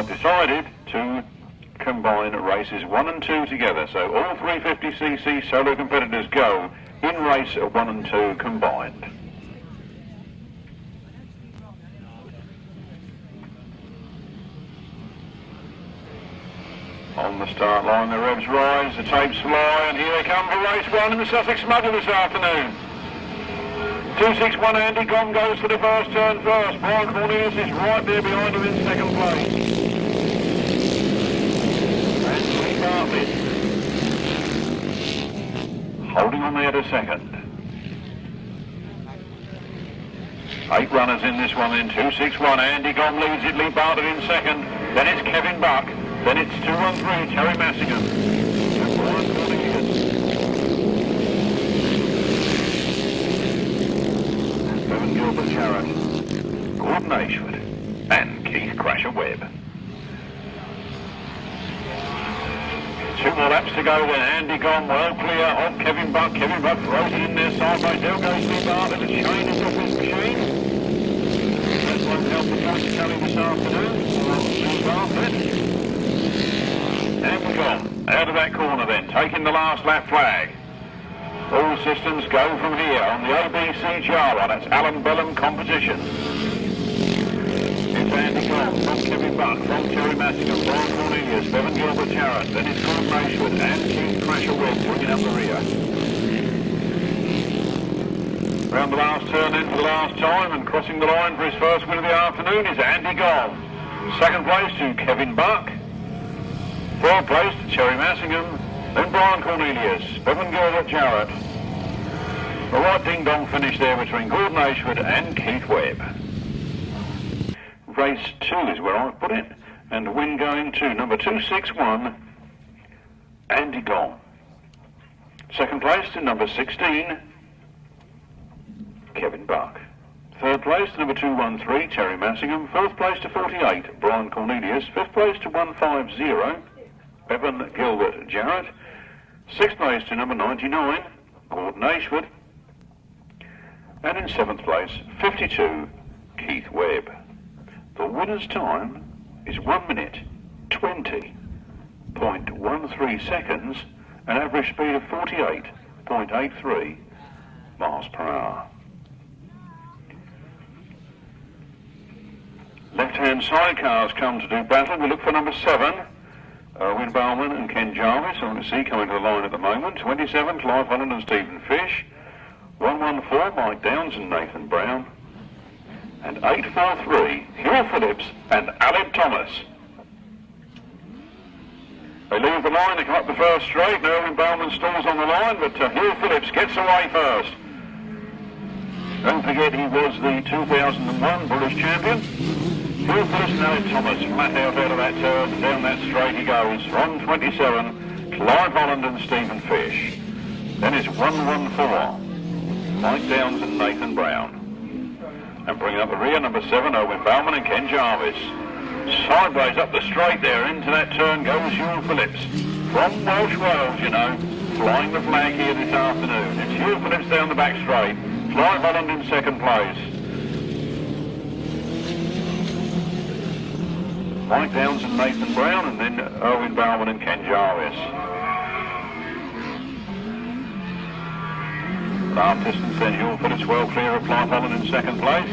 Decided to combine races 1 and 2 together, so all 350cc solo competitors go in race 1 and 2 combined. On the start line the revs rise, the tapes fly, and here they come for race 1 in the Sussex Smuggler this afternoon. 261 Andy Gomm goes for the first turn first. Brian Cornelius is right there behind him in second place. And Bartlett holding on there to second. 8 runners in this one then. 261 Andy Gomm leads it. Lee Bartlett in second. Then it's Kevin Buck. Then it's 213 Teri Massingham. And Brian Cornelius. Gilbert Jarrett, Gordon Ashford, and Keith Crasher Webb. 2 more laps to go then. Andy Gomm well clear of Kevin Buck. Kevin Buck throws it in there sideways. There goes Lee Bartlett. It's Shane is off his machine. That won't help the point tally this afternoon. Lee Bartlett. And Gomm out of that corner then, taking the last lap flag. All systems go from here on the ABC Java. That's Alan Bellham competition. It's Andy Gomm from Kevin Buck, from Teri Massingham, Brian Cornelius, Bevan Gilbert Jarrett, then it's Gordon Ashford and Keith Crasher Webb bringing up the rear. Round the last turn then for the last time, and crossing the line for his first win of the afternoon is Andy Gomm. Second place to Kevin Buck. Third place to Teri Massingham. Then Brian Cornelius, Bevan Gilbert Jarrett. A right ding-dong finish there between Gordon Ashford and Keith Webb. Race 2 is where I've put it, and the win going to number 261, Andy Gomm. Second place to number 16, Kevin Buck. Third place to number 213, Teri Massingham. Fourth place to 48, Brian Cornelius. Fifth place to 150, Bevan Gilbert Jarrett. Sixth place to number 99, Gordon Ashford. And in seventh place, 52, Keith Webb. The winner's time is 1 minute, 20.13 seconds, an average speed of 48.83 miles per hour. Left-hand sidecars come to do battle. We look for number 7. Owen Bowman and Ken Jarvis, I want to see coming to the line at the moment. 27, Clive Holland and Stephen Fish. 114, Mike Downs and Nathan Brown. And 843, Hywell Phillips and Aled Thomas. They leave the line, they come up the first straight, and Owen Bowman stalls on the line, but Hywell Phillips gets away first. Don't forget he was the 2001 British Champion. Hywell Phillips and Aled Thomas flat out of that turn, down that straight he goes. From 27, Clive Holland and Stephen Fish. Then it's 114, Mike Downs and Nathan Brown. And bringing up the rear, number 7, Owen Bowman and Ken Jarvis. Sideways up the straight there, into that turn goes Hywell Phillips. From Welsh, Wales, you know, flying the flag here this afternoon. It's Hywell Phillips down the back straight. Clive Holland in second place. Mike Downs and Nathan Brown, and then Owen Bowman and Ken Jarvis. Half distance then, Hywell Phillips well clear of Clive Holland in second place.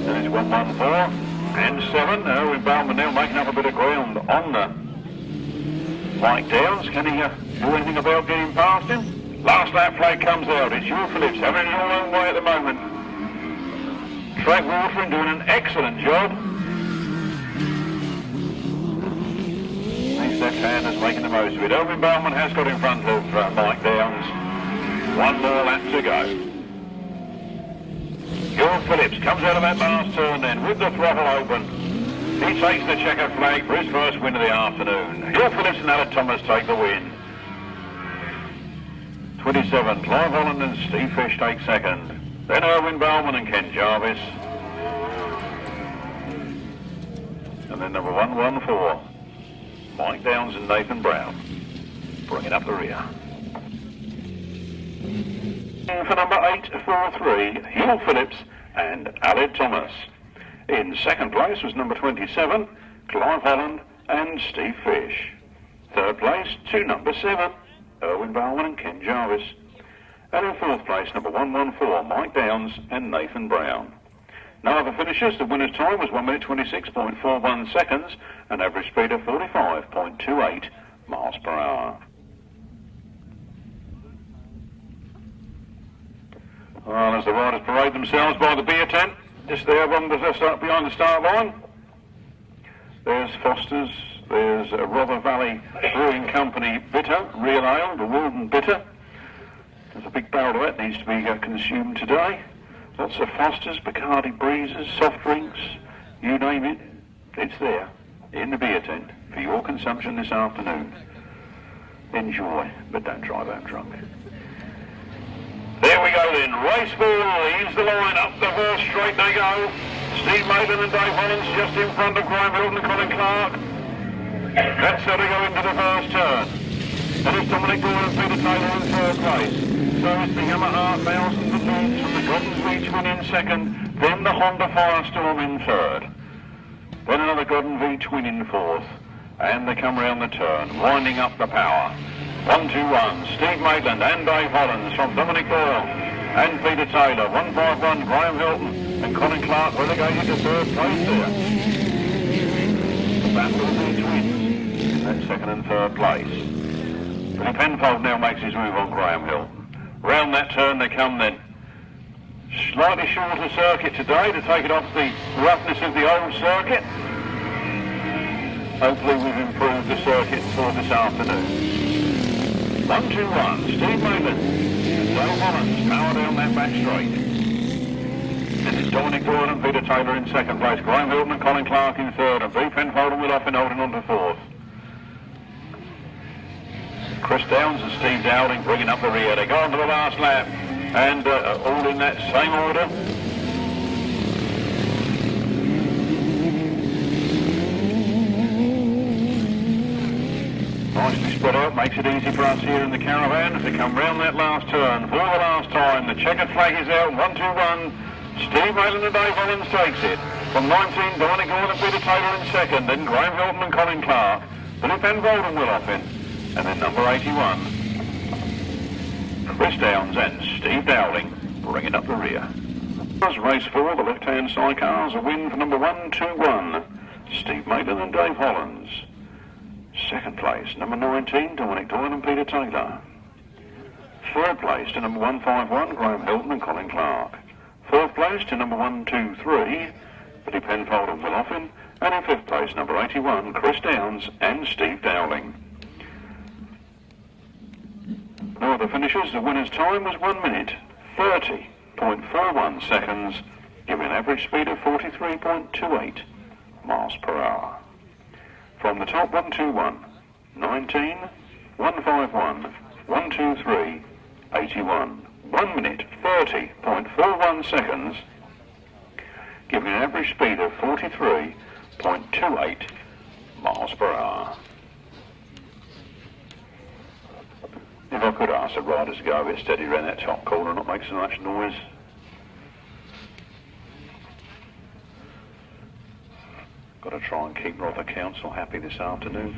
Then it's 114 and 7. Owen Bowman now making up a bit of ground on the Mike Downs. Can he do anything about getting past him? Last lap flag comes out. It's Hywell Phillips having it all own way at the moment. Track watering doing an excellent job. His left-handers making the most of it. Owen Bowman has got in front of Mike Downs. One more lap to go. Hywell Phillips comes out of that last turn then with the throttle open. He takes the checker flag for his first win of the afternoon. Hywell Phillips and Aled Thomas take the win. 27, Clive Holland and Steve Fish take second. Then Owen Bowman and Ken Jarvis. And then number 114, Mike Downs and Nathan Brown, bringing up the rear. For number 843, Hywell Phillips and Aled Thomas. In second place was number 27, Clive Holland and Steve Fish. Third place to number 7, Owen Bowman and Ken Jarvis. And in fourth place, number 114, Mike Downs and Nathan Brown. No other finishers. The winner's time was 1 minute 26.41 seconds, an average speed of 45.28 miles per hour. Well, as the riders parade themselves by the beer tent, just there behind the start line. There's Foster's, there's Rother Valley Brewing Company Bitter, Real Ale, the Walden Bitter. There's a big barrel of that needs to be consumed today. Lots of Foster's, Bacardi Breezes, soft drinks, you name it, it's there in the beer tent for your consumption this afternoon. Enjoy, but don't drive out drunk. There we go then, race 4, here's the line, up the first straight they go. Steve Maidstone and Dave Hollands just in front of Graham Hilton and Colin Clark. That's how they go into the first turn. And it's Dominic Gordon and Peter Taylor in third place. So it's the Yamaha 1000 that leads from the Goddens V-Twin in second, then the Honda Firestorm in third. Then another Godden V-Twin in fourth. And they come round the turn, winding up the power. 121, Steve Maitland and Dave Hollands from Dominic Doyle and Peter Taylor. 151, Graham Hilton and Colin Clark relegated to third place there. The battle of the twins in that second and third place. Billy Penfold now makes his move on Graham Hilton. Round that turn they come then. Slightly shorter circuit today to take it off the roughness of the old circuit. Hopefully we've improved the circuit for this afternoon. 121, Steve Maitland and Dale Hollands power down that back straight. And it's Dominic Gordon and Peter Taylor in second place, Graham Hilton and Colin Clark in third, and V. Penfold and Will Offen holding on to fourth. Chris Downs and Steve Dowling bringing up the rear. They go on to the last lap, and all in that same order. Nicely spread out, makes it easy for us here in the caravan as they come round that last turn. For the last time, the checkered flag is out, 121. Steve Maitland and Dave Hollands takes it. From 19, Dominic Gordon and Peter Taylor in second, then Graham Hilton and Colin Clark. Billy Penfold and Will Offen. And then number 81, Chris Downs and Steve Dowling bringing up the rear. Race 4, the left-hand sidecars, a win for number 121, Steve Maitland and Dave Hollands. Second place, number 19, Dominic Doyle and Peter Taylor. Third place to number 151, Graham Hilton and Colin Clark. Fourth place to number 123, Billy Penfold and Will Offin. And in fifth place, number 81, Chris Downs and Steve Dowling. No other finishes. The winner's time was 1 minute, 30.41 seconds, giving an average speed of 43.28 miles per hour. From the top, 121, 19, 151, 123, 81. 1 minute, 30.41 seconds, giving an average speed of 43.28 miles per hour. If I could ask the riders to go a bit steady around that top corner and not make so much noise. Got to try and keep Rother Council happy this afternoon.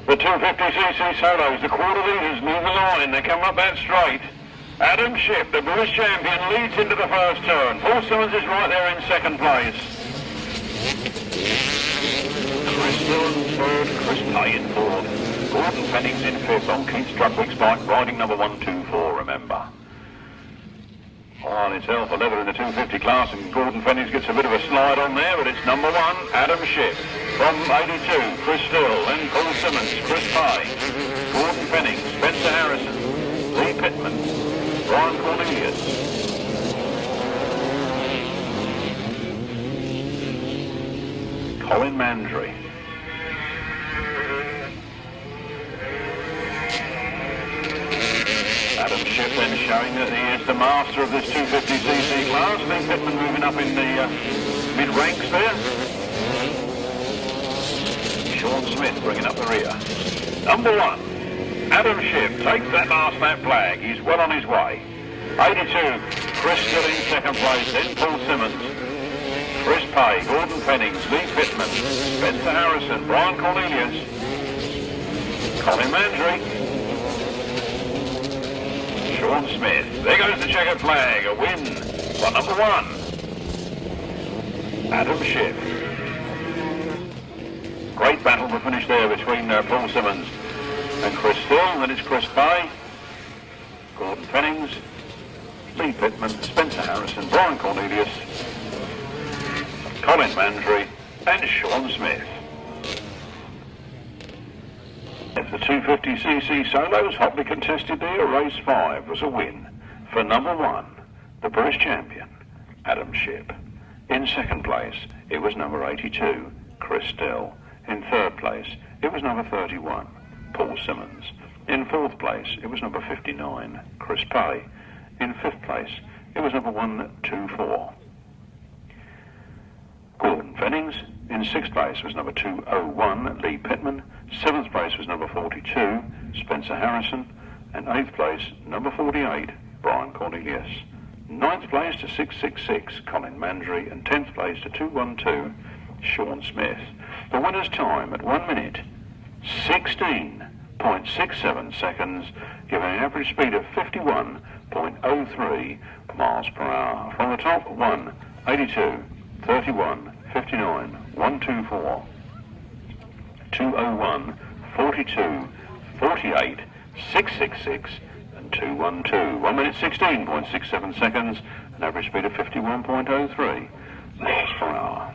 The 250cc solos, the quarter leaders move the line. They come up that straight. Adam Shipp, the British champion, leads into the first turn. Paul Simmons is right there in second place. Chris Dillon third, Chris Pay in fourth. Gordon Penning's in fifth on Keith Struckwick's bike, riding number 124, remember. On itself, a leather in the 250 class, and Gordon Pennings gets a bit of a slide on there, but it's number 1, Adam Shipp. From 82, Chris Still, then Paul Simmons, Chris Pye, Gordon Pennings, Spencer Harrison, Lee Pittman, Brian Cornelius. Colin Mandry. Adam Shipp then showing that he is the master of this 250cc class. Lee Pittman moving up in the mid-ranks there. Sean Smith bringing up the rear. Number 1, Adam Shipp takes that last lap flag. He's well on his way. 82, Chris still in second place, then Paul Simmons. Chris Pay, Gordon Pennings, Lee Pittman, Spencer Harrison, Brian Cornelius, Colin Mandry, Sean Smith. There goes the checkered flag. A win for number 1, Adam Shipp. Great battle to finish there between Paul Simmons and Chris Still. Then it's Chris Pay, Gordon Pennings, Lee Pittman, Spencer Harrison, Brian Cornelius, Colin Mandry and Sean Smith. The 250cc solos hotly contested there. Race 5 was a win for number 1, the British champion, Adam Shipp. In second place, it was number 82, Chris Still. In third place, it was number 31, Paul Simmons. In fourth place, it was number 59, Chris Pay. In fifth place, it was number 124, Gordon Pennings. In sixth place was number 201, Lee Pittman. Seventh place was number 42, Spencer Harrison. And eighth place, number 48, Brian Cornelius. Ninth place to 666, Colin Mandry. And 10th place to 212, Sean Smith. The winner's time at 1 minute, 16.67 seconds, giving an average speed of 51.03 miles per hour. From the top, 1, 82, 31, 59, 124, 201, 42, 48, 666 and 212. 1 minute 16.67 seconds, an average speed of 51.03 miles per hour.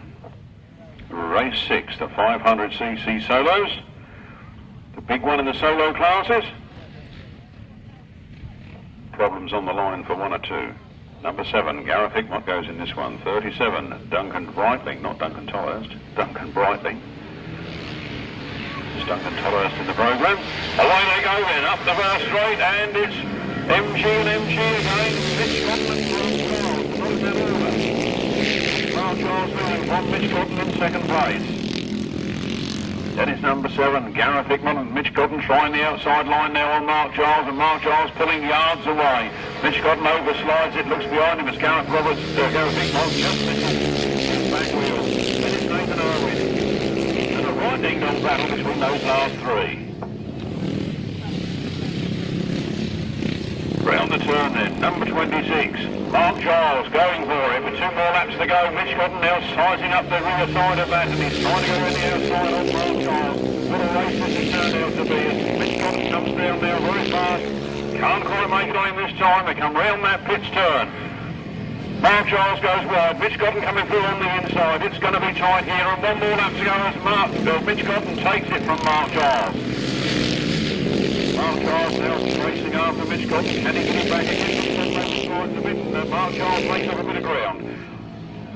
Race 6, the 500cc solos. The big one in the solo classes. Problems on the line for 1 or 2. Number 7, Gareth Hickmott goes in this one. 37, Duncan Brightling, not Duncan Tolhurst, Duncan Brightling. There's Duncan Tolhurst in the programme. Away they go then, up the first straight, and it's MG and MG again. Mitch Godden from Mark Charles moving from Mitch Godden in second place. Then it's number 7, Gareth Hickmott and Mitch Godden trying the outside line now on Mark Giles, and Mark Giles pulling yards away. Mitch Godden overslides, it looks behind him as Gareth Hickmott just misses back wheel. Then it's Nathan Irwin. And a right ding-dong battle between those last 3. Round the turn then, number 26, Mark Giles going for it with 2 more laps to go. Mitch Godden now sizing up the rear side of that, and he's trying to go around the outside of Mark Giles. What a race this has turned out to be. Mitch Godden comes down now very fast. Can't quite make it on him this time. They come round that pit's turn. Mark Giles goes wide. Mitch Godden coming through on the inside. It's going to be tight here, and 1 more lap to go as Mitch Godden takes it from Mark Giles. Mark Giles now racing after Mitch Godden. Can he get it back again? Mark Giles makes up a bit of ground.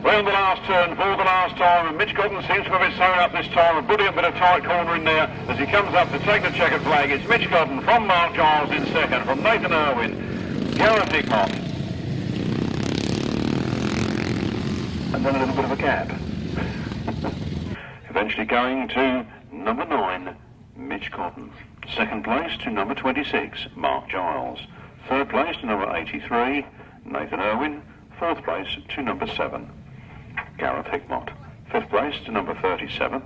Round the last turn for the last time, and Mitch Godden seems to have it sewn up this time. A brilliant bit of tight corner in there as he comes up to take the checkered flag. It's Mitch Godden from Mark Giles in second, from Nathan Irwin, Gareth Hickmott. And then a little bit of a gap. Eventually going to number 9, Mitch Godden. Second place to number 26, Mark Giles. Third place to number 83, Nathan Irwin. Fourth place to number 7, Gareth Hickmott. Fifth place to number 37,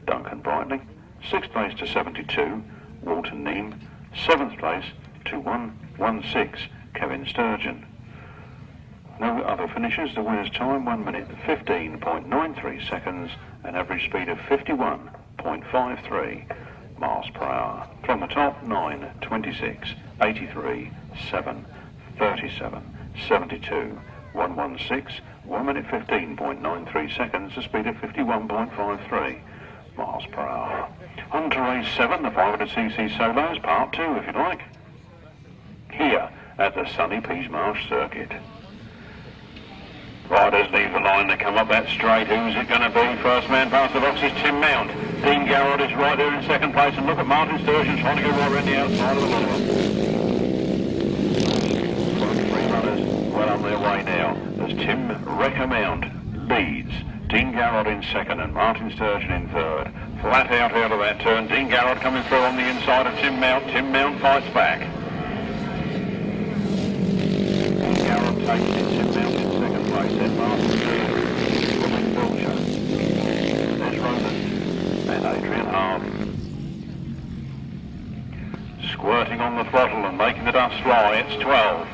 Duncan Brightling. Sixth place to 72, Walter Neame. Seventh place to 116, Kevin Sturgeon. No other finishes. The winner's time 1 minute 15.93 seconds, an average speed of 51.53 miles per hour. From the top, 9, 26, 83, 7, 37, 72, 116, 1 minute 15.93 seconds, a speed of 51.53 miles per hour. On to race 7, the 500cc solos, part 2 if you like, here at the sunny Peasmarsh circuit. Riders leave the line, they come up that straight. Who's it going to be? First man past the box is Tim Mount. Dean Garrod is right there in second place, and look at Martin Sturgeon trying to go right around the outside of the line. Three runners well on their way now. There's Tim Mount leads, Dean Garrod in second, and Martin Sturgeon in third. Flat out of that turn. Dean Garrod coming through on the inside of Tim Mount. Tim Mount fights back. Dean Garrod takes it. Tim Mount in second place. Then Martin Sturgeon, Robin Wiltshire. There's Roland and Adrian Harden. Squirting on the throttle and making the dust fly. It's 12.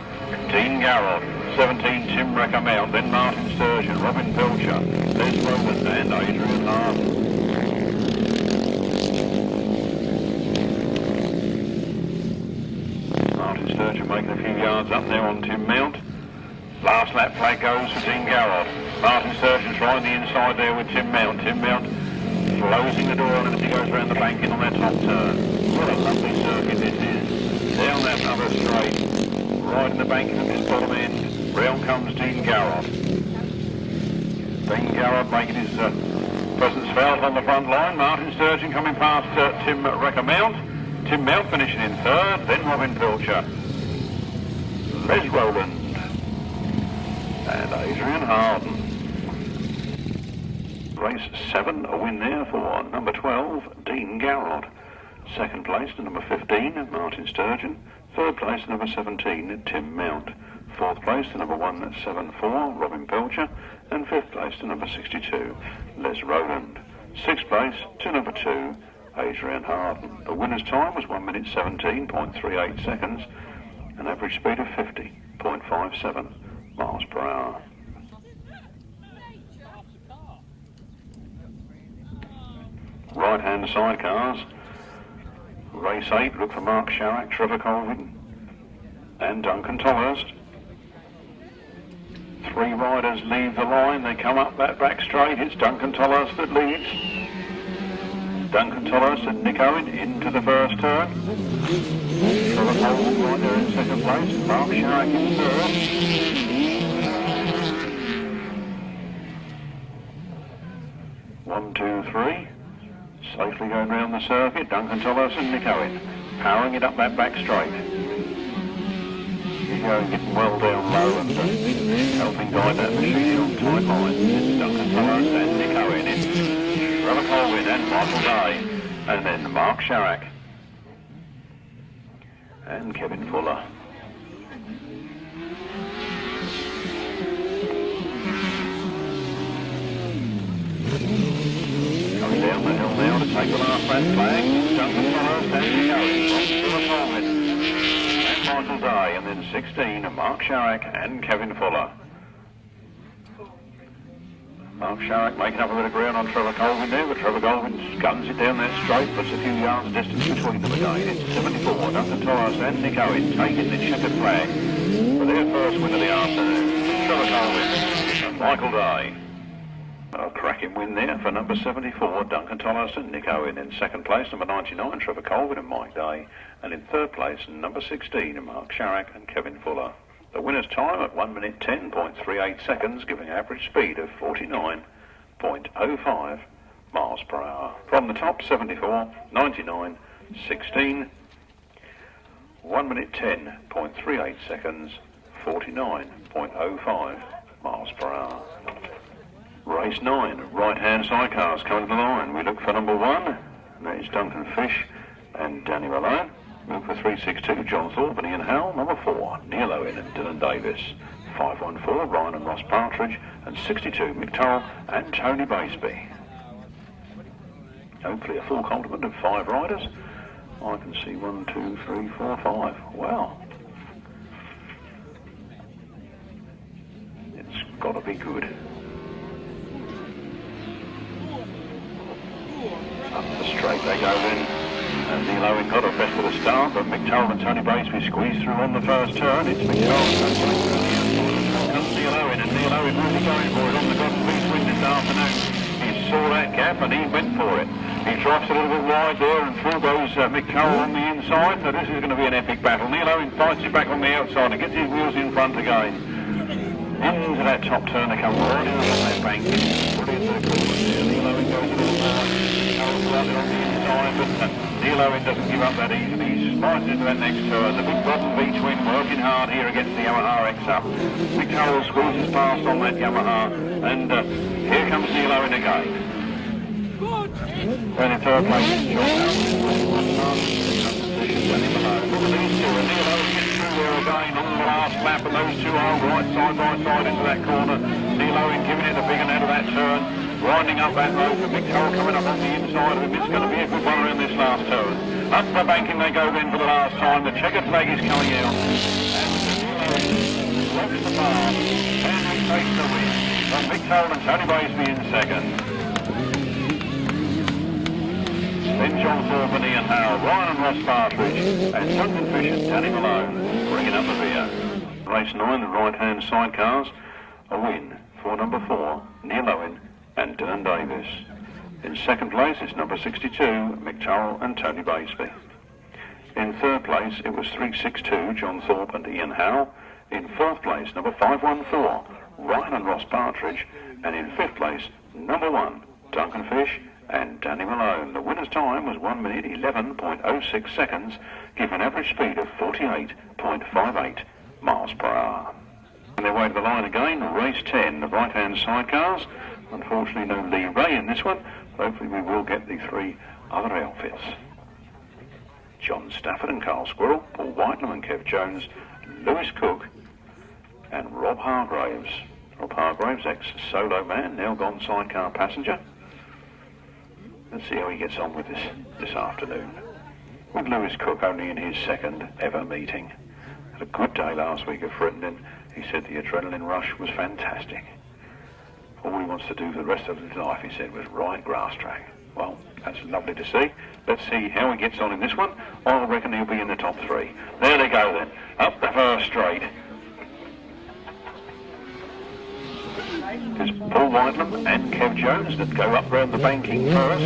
Dean Garrod. 17, Tim Mount. Then Martin Sturgeon, Robin Pilcher, Les Roland and Adrian Harden. Martin Sturgeon making a few yards up there on Tim Mount. Last lap flag goes for Dean Garrod. Martin Sturgeon trying the inside there with Tim Mount. Tim Mount closing the door on him as he goes around the bank in on that top turn. What a lovely circuit this is. Down that other straight, right in the bank at this bottom end. Round comes Dean Garrod. Dean Garrod making his presence felt on the front line. Martin Sturgeon coming past Tim Mount. Tim Mount finishing in third. Then Robin Pilcher, Les Roland and Adrian Harden. Race 7, a win there for number 12, Dean Garrod. Second place to number 15, Martin Sturgeon. Third place to number 17, Tim Mount. Fourth place to number 174, Robin Pilcher, and fifth place to number 62, Les Roland. Sixth place to number 2, Adrian Harden. The winner's time was 1 minute 17.38 seconds, an average speed of 50.57 miles per hour. Right-hand sidecars. Race 8, look for Mark Sharrock, Trevor Colvin, and Duncan Tolhurst. 3 riders leave the line, they come up that back straight. It's Duncan Tolhurst that leads. Duncan Tolhurst and Nick Owen into the first turn. Trevor Colvin right there in second place. Mark Sharrock in third. 1, 2, 3. Safely going round the circuit. Duncan Tolhurst and Nick Owen powering it up that back straight. Going getting well down low and helping guide that machine on tight line. It's Duncan Tolhurst and Nick Owen. It's Trevor Colvin and Michael Day. And then Mark Sharrock and Kevin Fuller. Coming down the hill now to take the last lap flag. It's Duncan Tolhurst and Nick Owen. Trevor Colvin. Michael Day, and then 16, Mark Sharrock and Kevin Fuller. Mark Sharrock making up a bit of ground on Trevor Colvin there, but Trevor Colvin guns it down that straight, puts a few yards of distance between them again. It's 74, Duncan Tolhurst and Neal Owen taking the checkered flag for their first win of the afternoon. Trevor Colvin and Michael Day. A cracking win there for number 74, Duncan Tolhurst and Neal Owen. In second place, number 99, Trevor Colvin and Mike Day. And in third place, number 16, Mark Sharrock and Kevin Fuller. The winner's time at 1 minute 10.38 seconds, giving average speed of 49.05 miles per hour. From the top, 74, 99, 16, 1 minute 10.38 seconds, 49.05 miles per hour. Race 9, right-hand sidecars coming to the line. We look for number 1, and that is Duncan Fish and Danny Malone. We look for 362, John Thorpe and Ian Howell. Number 4, Neal Owen and Dylan Davis. 514, Ryan and Ross Partridge. And 62, Mick Turrell and Tony Baseby. Hopefully a full complement of 5 riders. I can see 1, 2, 3, 4, 5. Wow. It's got to be good. Up the straight they go then. And Neal Owen got a best of the start, but Mick Turrell and Tony Baseby squeezed through on the first turn. It's Mick Turrell and Neal Owen, and Neal Owen really going for it on the Gomm win this afternoon. He saw that gap and he went for it. He drops a little bit wide there, and through goes Mick Turrell on the inside. So this is going to be an epic battle. Neal Owen fights it back on the outside and gets his wheels in front again. Into that top turn, they come right in on that bank. Put into the corner there. Neal Owen goes a little more. Turrell's right there on the inside, but Neal Owen doesn't give up that easily. He slides into that next turn. The big Bodden V-twin working hard here against the Yamaha X-Up. Mick Turrell squeezes past on that Yamaha, and here comes Neal Owen again. And in third place is John Howell. Danny Malone. Look at these two, and Neal Owen gets through there again on the last lap, and those two are right side by side into that corner. Neal Owen giving it a big one out of that turn. Winding up that road, and Mick Turrell coming up on the inside of him. It's going to be a good one around this last turn. Up the banking they go then for the last time. The checkered flag is coming out. And Neal Owen rocks the bar. And he takes the win. And Mick Turrell and Tony Baseby in second. Then John Thorpe and Ian Howell, Ryan and Ross Partridge, and Duncan Fish and Danny Malone bringing up the rear. Race 9, the right-hand sidecars. A win for number 4, Neal Owen and Dylan Davis. In second place is number 62, Mick Turrell and Tony Baseby. In third place it was 362, John Thorpe and Ian Howell. In fourth place, number 514, Ryan and Ross Partridge. And in fifth place, number 1, Duncan Fish and Danny Malone. The winner's time was 1 minute 11.06 seconds, giving an average speed of 48.58 miles per hour. On their way to the line again, race 10, the right-hand sidecars. Unfortunately, no Lee Ray in this one. Hopefully we will get the 3 other outfits. John Stafford and Carl Squirrel, Paul Whitelam and Kev Jones, Lewis Cook and Rob Hargraves. Rob Hargraves, ex-solo man, now gone sidecar passenger. Let's see how he gets on with this afternoon. With Lewis Cook only in his second ever meeting. Had a good day last week at Frittenden. He said the adrenaline rush was fantastic. All he wants to do for the rest of his life, he said, was ride Grasstrack. Well, that's lovely to see. Let's see how he gets on in this one. I reckon he'll be in the top 3. There they go then, up the first straight. There's Paul Whitelam and Kev Jones that go up round the banking first.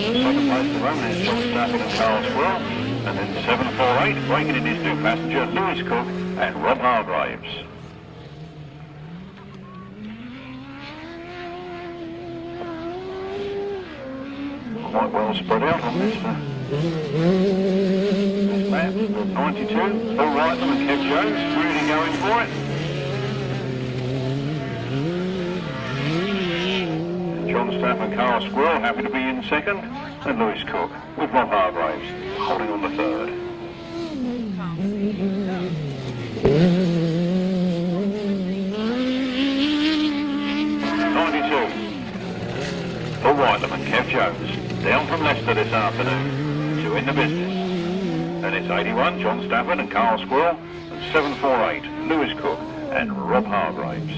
Second place to run is John Stafford and Carl Squirrel. And then 748, breaking in his new passenger, Lewis Cook and Rob Hargraves. Quite well spread out on this map. 92, Paul Whitelam and Kev Jones really going for it. John Stafford and Carl Squirrel happy to be in second, and Lewis Cook with Rob Hargraves holding on the third. Whitelam and Kev Jones, down from Leicester this afternoon to win the business. Then it's 81, John Stafford and Carl Squirrel, and 748, Lewis Cook and Rob Hargraves.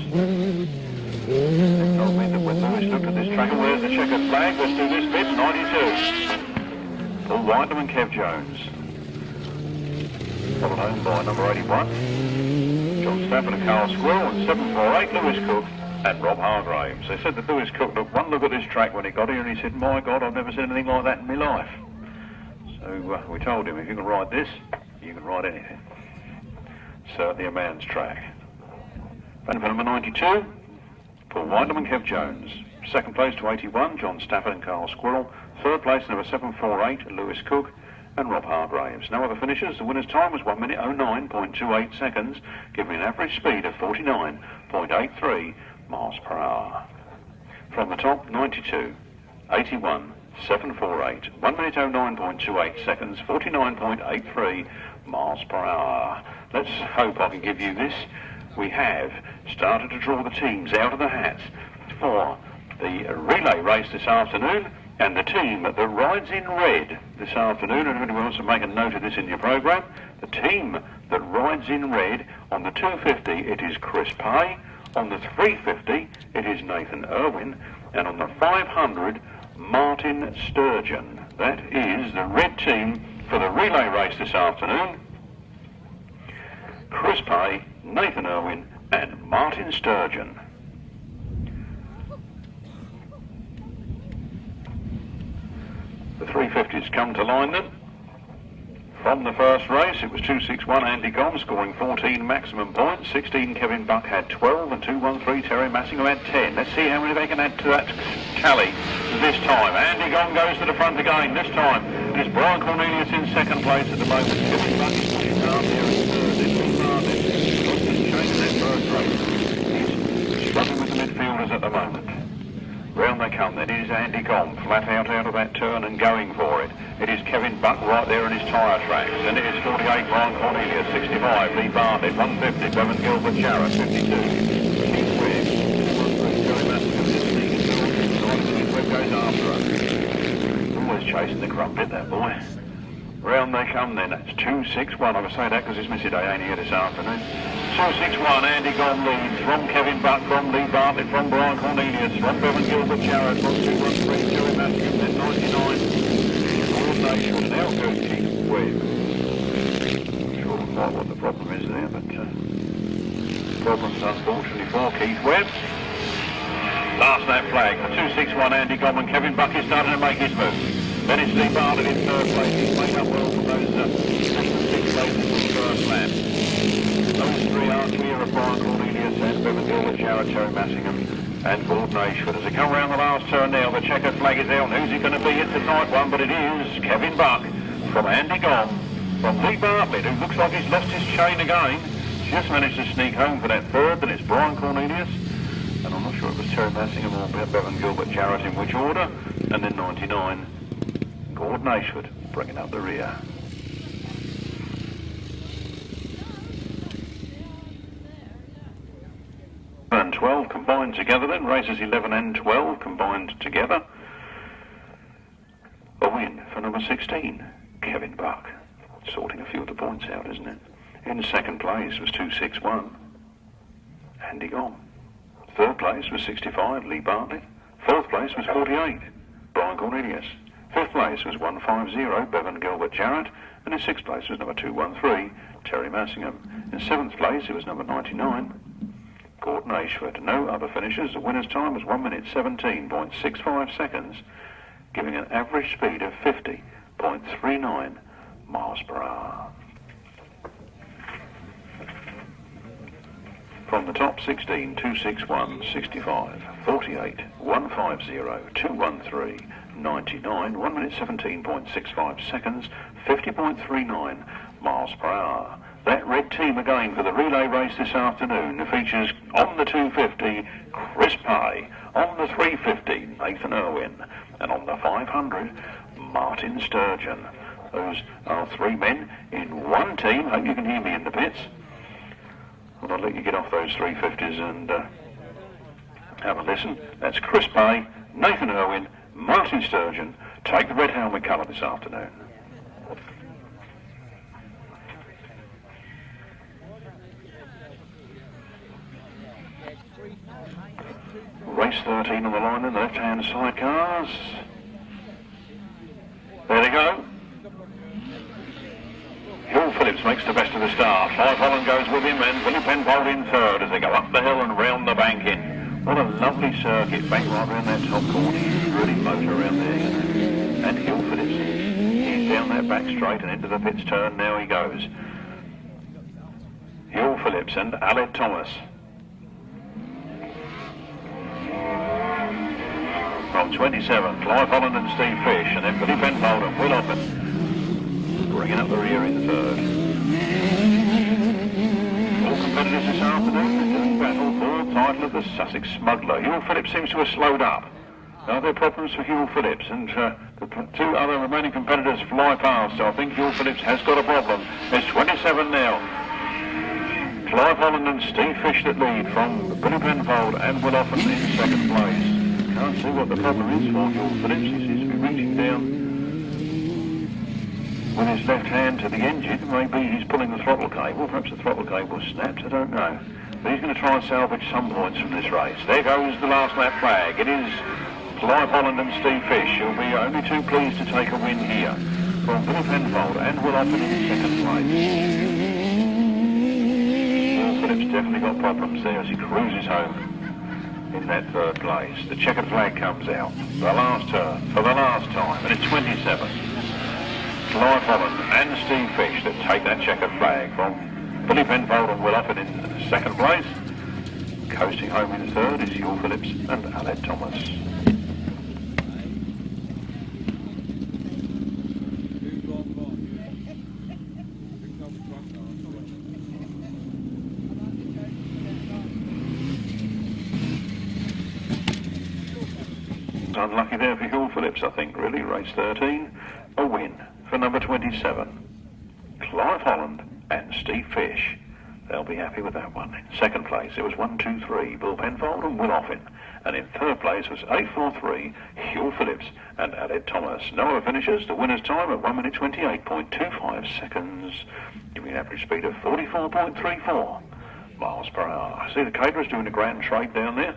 They told me that when Lewis looked at this track, where's the checkered flag? Let's do this bit, 92. Paul Whitelam and Kev Jones. Followed home by number 81, John Stafford and Carl Squirrel, and 748, Lewis Cook and Rob Hargraves. They said that Lewis Cook looked one look at this track when he got here and he said, my God, I've never seen anything like that in my life. So we told him, if you can ride this, you can ride anything. Certainly a man's track. And for number 92, Paul Whitelam and Kev Jones. Second place to 81, John Stafford and Carl Squirrel. Third place, number 748, Lewis Cook and Rob Hargraves. No other finishers. The winner's time was 1 minute 09.28 seconds, giving an average speed of 49.83 miles per hour. From the top, 92, 81, 748, 1 minute 09.28 seconds, 49.83 miles per hour. Let's hope I can give you this. We have started to draw the teams out of the hats for the relay race this afternoon, and the team that rides in red this afternoon, and if anyone wants to make a note of this in your programme, the team that rides in red on the 250, it is Chris Pay, on the 350, it is Nathan Irwin, and on the 500, Martin Sturgeon. That is the red team for the relay race this afternoon. Chris Pay, Nathan Irwin and Martin Sturgeon. The 350s come to line then. From the first race, it was 261 Andy Gomm scoring 14 maximum points, 16 Kevin Buck had 12, and 213 Teri Massingham had 10. Let's see how many they can add to that tally this time. Andy Gomm goes to the front again. This time it is Brian Cornelius in second place at the moment. Kevin Buck is pushing down here in third. It's lost his chain in that first race. He's struggling with the midfielders at the moment. Round they come then. It is Andy Gomm flat out of that turn and going for it. It is Kevin Buck right there in his tyre tracks. Then it is 48 Brian Cornelius, 65 Lee Bartlett, 150 Bevan Gilbert Jarrett, 52 Keith Webb, 213 Joey Massacre, 15 Webb goes after her. Always chasing the crumpet, that boy. Round they come then. That's 261. I would say that because it's Missy Day ain't here this afternoon. 261, Andy Gomm leads from Kevin Buck, from Lee Bartlett, from Brian Cornelius, from Bevan Gilbert Jarrett, from 213 Joey Massacre, then 99. Coordination, now goes Keith Webb. I'm sure quite what the problem is there, but problems unfortunately for Keith Webb. Last lap flag for 261, Andy Gomm, and Kevin Buck is starting to make his move. Then it's Lee Bartlett in third place. He's made up well from those 6 places in the first lap. Those three are clear of Brian Cornelius and Bevan Gilbert, Jarrett, Teri Massingham and Gordon Ashford. As they come round the last turn now, the checkered flag is out. Who's it going to be? It's a tight one, but it is Kevin Buck from Andy Gomm, from Lee Bartlett, who looks like he's lost his chain again. Just managed to sneak home for that third. Then it's Brian Cornelius, and I'm not sure it was Teri Massingham or Bevan Gilbert, Jarrett in which order, and then 99. Gordon Ashford bringing up the rear. And 12 combined together then. Races 11 and 12 combined together. A win for number 16, Kevin Buck. Sorting a few of the points out, isn't it? In second place was 261, Andy Gomm. Third place was 65, Lee Bartlett. Fourth place was 48, Brian Cornelius. Fifth place was 150, Bevan Gilbert Jarrett, and in sixth place was number 213, Teri Massingham. In seventh place it was number 99, Gordon Ashford. No other finishers. The winner's time was 1 minute 17.65 seconds, giving an average speed of 50.39 miles per hour. From the top 16, 261, 65, 48, 150, 213, 99, 1 minute 17.65 seconds, 50.39 miles per hour. That red team again for the relay race this afternoon features on the 250, Chris Pay, on the 350, Nathan Irwin, and on the 500, Martin Sturgeon. Those are three men in one team. Hope you can hear me in the pits. Well, I'll let you get off those 350s and have a listen. That's Chris Pay, Nathan Irwin, Martin Sturgeon. Take the red helmet colour this afternoon. Race 13 on the line in the left-hand sidecars. There they go. Hywell Phillips makes the best of the start. Clive Holland goes with him and Billy Penfold in third as they go up the hill and round the bank in. What a lovely circuit, bank right around that top corner. He's really motor around there, you know. And Hywell Phillips, he's down that back straight and into the pits turn. Now he goes. Hywell Phillips and Aled Thomas. From 27, Clive Holland and Steve Fish, and then Billy Penfold and Will Oppen bringing up the rear in third. All competitors this afternoon doing battle for the title of the Sussex Smuggler. Hywell Phillips seems to have slowed up. Are there problems for Hywell Phillips? And the two other remaining competitors fly past, so I think Hywell Phillips has got a problem. There's 27 now. Clive Holland and Steve Fish that lead from Billy Penfold and Will Oppen in second place. Can't see what the problem is for Hywell Phillips. He seems to be reaching down with his left hand to the engine. Maybe he's pulling the throttle cable. Perhaps the throttle cable snapped. I don't know. But he's going to try and salvage some points from this race. There goes the last lap flag. It is Clive Holland and Steve Fish. Who'll be only too pleased to take a win here from Billy Penfold and Will Oppen in second place. Hywell Phillips definitely got problems there as he cruises home in that third place. The checkered flag comes out. The last turn for the last time, and it's 27. Clive Holland and Steve Fish that take that checkered flag from Billy Penfold and Will Oppen in second place. Coasting home in third is Hywell Phillips and Aled Thomas. Unlucky there for Hywell Phillips, I think, really. Race 13, a win for number 27. Clive Holland and Steve Fish. They'll be happy with that one. In second place, it was 1, 2, 3, Bill Penfold and Will Oppen. And in third place was 8, 4, 3, Hywell Phillips and Aled Thomas. Noah finishes the winner's time at 1 minute 28.25 seconds, giving an average speed of 44.34 miles per hour. I see the caterers doing a grand trade down there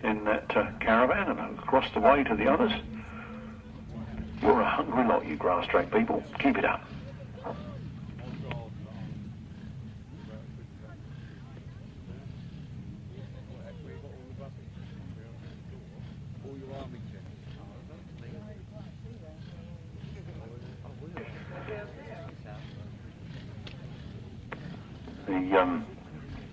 in that caravan and across the way to the others. You're a hungry lot, you grass track people. Keep it up.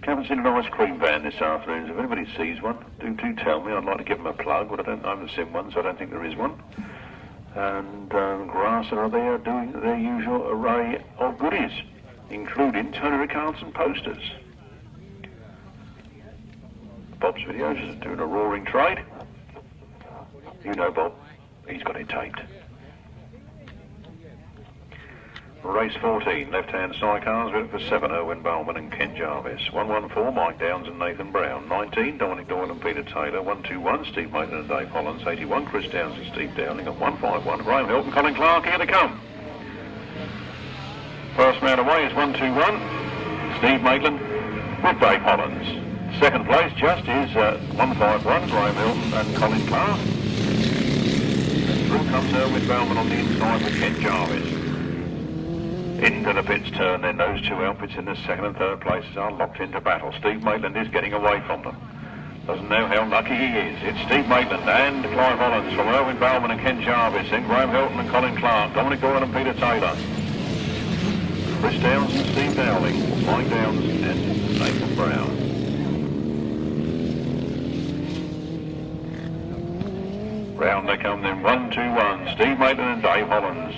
Haven't seen an ice cream van this afternoon. So if anybody sees one, do tell me. I'd like to give them a plug, but I haven't seen one, so I don't think there is one. And Grass are there doing their usual array of goodies, including Tony Ricarlson posters. Bob's Videos is doing a roaring trade. You know Bob, he's got it taped. Race 14, left-hand sidecars, written for 7, Owen Bowman and Ken Jarvis. 114, Mike Downs and Nathan Brown. 19, Dominic Doyle and Peter Taylor. 121, Steve Maitland and Dave Hollands. 81, Chris Downs and Steve Downing. And 151, Graham Hilton, Colin Clark, here they come. First man away is 121, Steve Maitland with Dave Hollands. Second place just is 151, Graham Hilton and Colin Clark. Through comes Owen Bowman on the inside with Ken Jarvis. Into the pits turn, then those two outfits in the second and third places are locked into battle. Steve Maitland is getting away from them. Doesn't know how lucky he is. It's Steve Maitland and Clive Hollands from Owen Bowman and Ken Jarvis, then Graham Hilton and Colin Clark, Dominic Doyle and Peter Taylor. Chris Downs and Steve Dowling, Mike Downs and Nathan Brown. Round they come then, 1-2-1, Steve Maitland and Dave Hollands.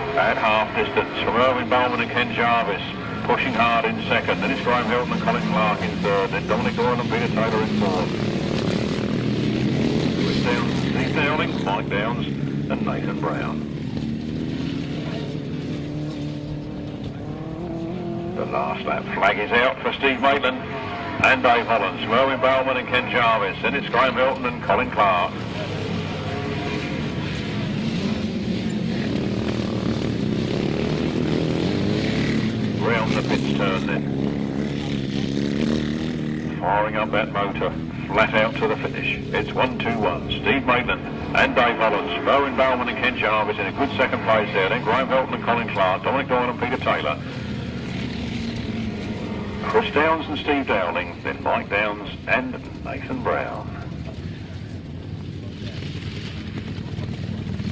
At half distance from Owen Bowman and Ken Jarvis, pushing hard in second. Then it's Graham Hilton and Colin Clark in third. Then Dominic Doyle and Peter Taylor in fourth. Chris Downs, Steve Dowling, Mike Downs and Nathan Brown. The last lap flag is out for Steve Maitland and Dave Hollands. Owen Bowman and Ken Jarvis. Then it's Graham Hilton and Colin Clark. Round the pits turn then. firing up that motor, flat out to the finish. It's 1-2-1. Steve Maitland and Dave Hollands, Bowen Bowman and Ken Jarvis in a good second place there. Then Graham Helton and Colin Clark, Dominic Doyle and Peter Taylor. Chris Downs and Steve Dowling, then Mike Downs and Nathan Brown.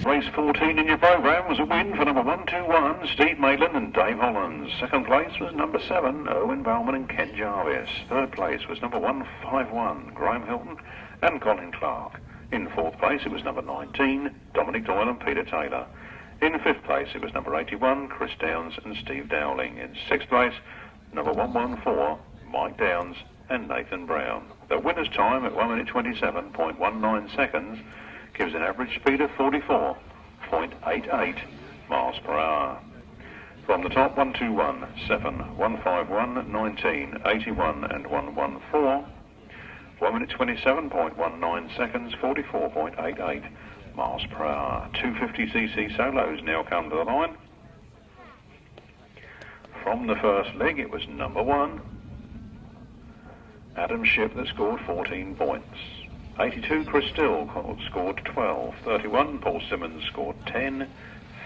Race 14 in your programme was a win for number 1-2-1, Steve Maitland and Dave Hollands. Second place was number 7, Owen Bowman and Ken Jarvis. Third place was number 151, Graham Hilton and Colin Clark. In fourth place it was number 19, Dominic Doyle and Peter Taylor. In fifth place it was number 81, Chris Downs and Steve Dowling. In sixth place, number 114, Mike Downs and Nathan Brown. The winner's time at 1 minute 27.19 seconds gives an average speed of 44.88 miles per hour. From the top, 121, 7, 151, 19, 81 and 114. 1 minute 27.19 seconds, 44.88 miles per hour. 250cc solos now come to the line. From the first leg, it was number 1, Adam Shipp, that scored 14 points. 82, Chris Still scored 12. 31, Paul Simmons scored 10.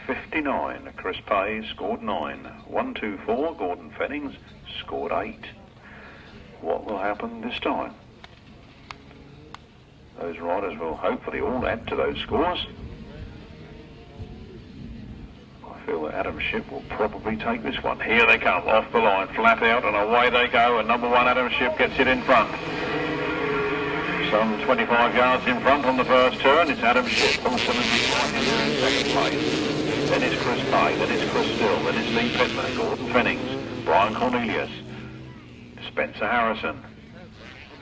59, Chris Pay scored 9. 124, Gordon Fennings scored 8. What will happen this time? Those riders will hopefully all add to those scores. I feel that Adam Shipp will probably take this one. Here they come, off the line, flat out, and away they go, and number 1, Adam Shipp, gets it in front. Some 25 yards in front on the first turn, it's Adam Shipp. Paul Simmons is right in there in second place. Then it's Chris Pay, then it's Chris Still, then it's Lee Pittman, Gordon Fennings, Brian Cornelius, Spencer Harrison,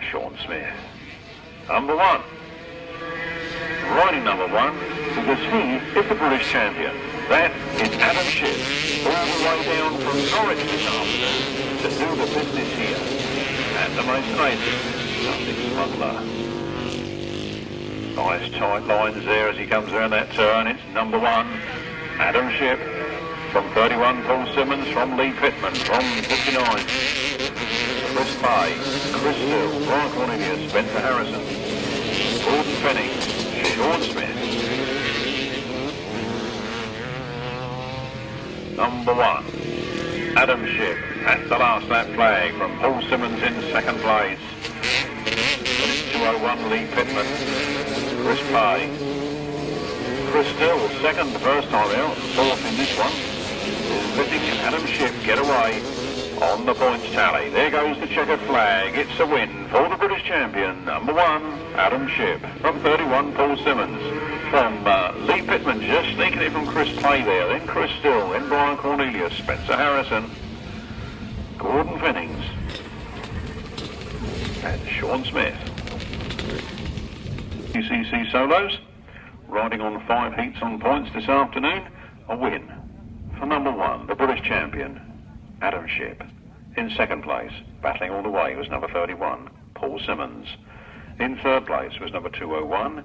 Sean Smith. Number 1. Riding number 1, because he is the British champion. That is Adam Shipp, all the way down from Norwich this afternoon to do the business here at the Maidstone Aces Sussex Smuggler. Nice tight lines there as he comes around that turn. It's number 1, Adam Shipp. From 31, Paul Simmons. From Lee Pittman. From 59, Chris Pay, Chris Still, Brian Cornelius, Spencer Harrison, Gordon Fennings, Sean Smith. Number 1, Adam Shipp. That's the last lap flag from Paul Simmons in second place. 201, Lee Pittman, Chris Pay, Chris Still, second the first time out, fourth in this one. Letting Adam Shipp get away on the points tally. There goes the checkered flag. It's a win for the British champion, number 1, Adam Shipp. From 31, Paul Simmons. From Lee Pittman, just sneaking it from Chris Pay there. Then Chris Still, then Brian Cornelius, Spencer Harrison, Gordon Fennings, and Sean Smith. UCC solos, riding on 5 heats on points this afternoon. A win for number 1, the British champion, Adam Shipp. In second place, battling all the way, was number 31, Paul Simmons. In third place was number 201,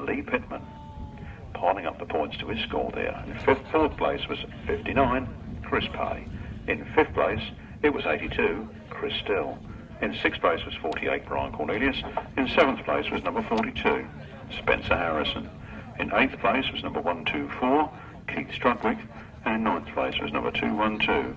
Lee Pittman, piling up the points to his score there. In fourth place was 59, Chris Pay. In fifth place, it was 82, Chris Still. In sixth place was 48, Brian Cornelius. In seventh place was number 42, Spencer Harrison. In eighth place was number 124, Keith Strudwick. And in ninth place was number 212,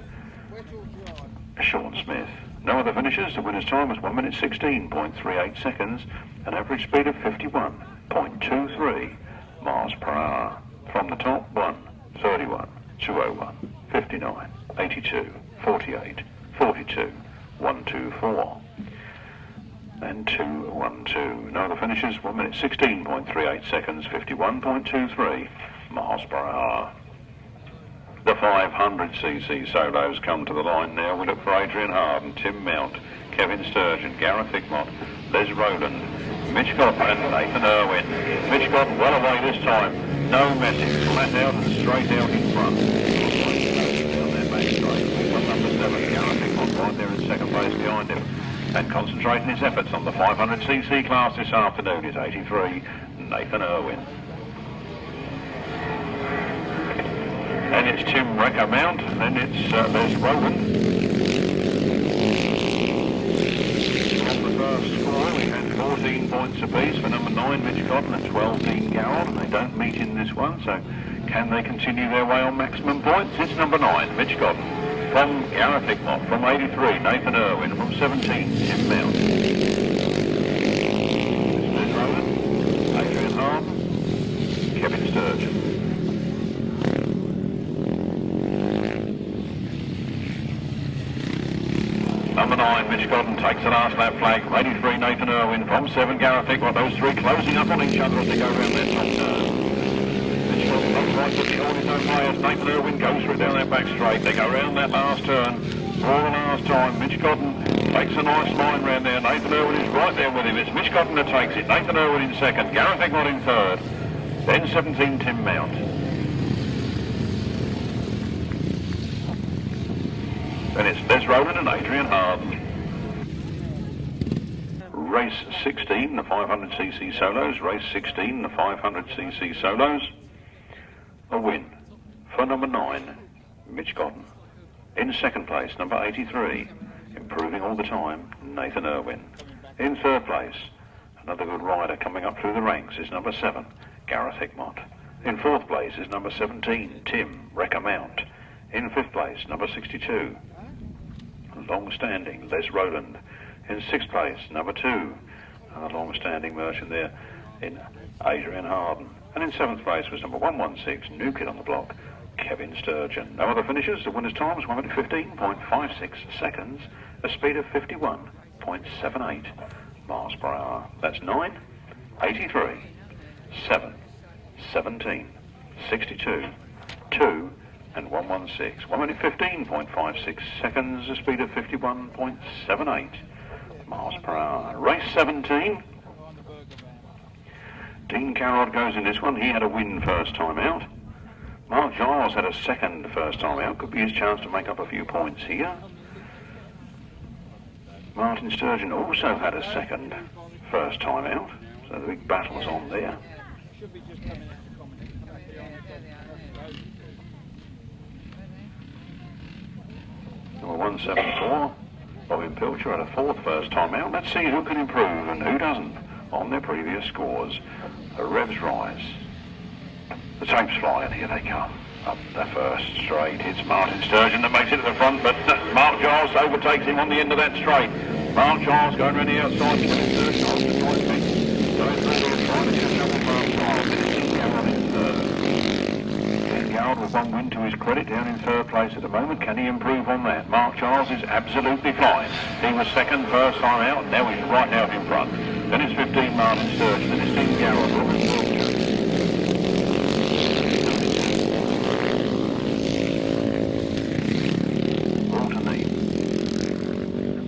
Sean Smith. No other finishes. The winner's time was 1 minute 16.38 seconds, an average speed of 51.23 miles per hour. From the top, 1, 31, 201, 59, 82, 48, 42, 124, and 212. No other finishes. 1 minute 16.38 seconds, 51.23 miles per hour. The 500cc solos come to the line now. We look for Adrian Harden, Tim Mount, Kevin Sturgeon, Gareth Hickmott, Les Rowland, Mitch Godden and Nathan Irwin. Mitch Godden well away this time. No message. Flat out and straight out in front. Down there back straight. We've got number 7, Gareth Hickmott, right there in second place behind him. And concentrating his efforts on the 500cc class this afternoon is 83, Nathan Irwin. And it's Tim Wrecker Mount, and it's Les Rowland. On the 15 points apiece for number 9, Mitch Godden, and 12, Dean Garrod, and they don't meet in this one, so can they continue their way on maximum points? It's number 9, Mitch Godden. From Gareth Hickmott, from 83, Nathan Irwin, from 17, Tim Mount. Liz Rowland, Adrian Hart, Kevin Sturgeon. Number 9, Mitch Godden takes the last lap flag. 83, Nathan Irwin, from 7, Gareth Hickmott. Those three closing up on each other as they go around their top turn. Mitch Godden looks like putting all his own way as Nathan Irwin goes through down that back straight. They go round that last turn for the last time. Mitch Godden takes a nice line round there. Nathan Irwin is right there with him. It's Mitch Godden that takes it. Nathan Irwin in second. Gareth Hickmott in third. Then 17, Tim Mount. Then it's Les Rowland and Adrian Harden. Race 16, the 500cc solos. Race 16, the 500cc solos. A win for number 9, Mitch Godden. In second place, number 83, improving all the time, Nathan Irwin. In third place, another good rider coming up through the ranks is number 7, Gareth Hickmott. In fourth place is number 17, Tim Wrecker Mount. In fifth place, number 62, long-standing Les Rowland. In sixth place, number 2, a long-standing merchant there in Adrian Harden. And in seventh place was number 116, new kid on the block, Kevin Sturgeon. No other finishers. The winner's time was 1 minute 15.56 seconds, a speed of 51.78 miles per hour. That's 9, 83, 7, 17, 62, 2, and 116. 1 minute 15.56 seconds, a speed of 51.78 miles per hour. Race 17. Dean Garrod goes in this one. He had a win first time out. Mark Giles had a second first time out. Could be his chance to make up a few points here. Martin Sturgeon also had a second first time out. So the big battle's on there. Number 174, Robin Pilcher had a fourth first time out. Let's see who can improve and who doesn't on their previous scores. The revs rise. The tapes fly, and here they come. Up the first straight. It's Martin Sturgeon that makes it to the front, but Mark Giles overtakes him on the end of that straight. Mark Giles going around the outside. Sturgeon on the right feet. Going through there, trying to catch up with Mark Giles. It's Garrod in third. Garrod with one win to his credit, down in third place at the moment. Can he improve on that? Mark Giles is absolutely fine. He was second first time out, now he's right out in front. Then it's 15, Martin Sturgeon. Then it's Dean Garrod.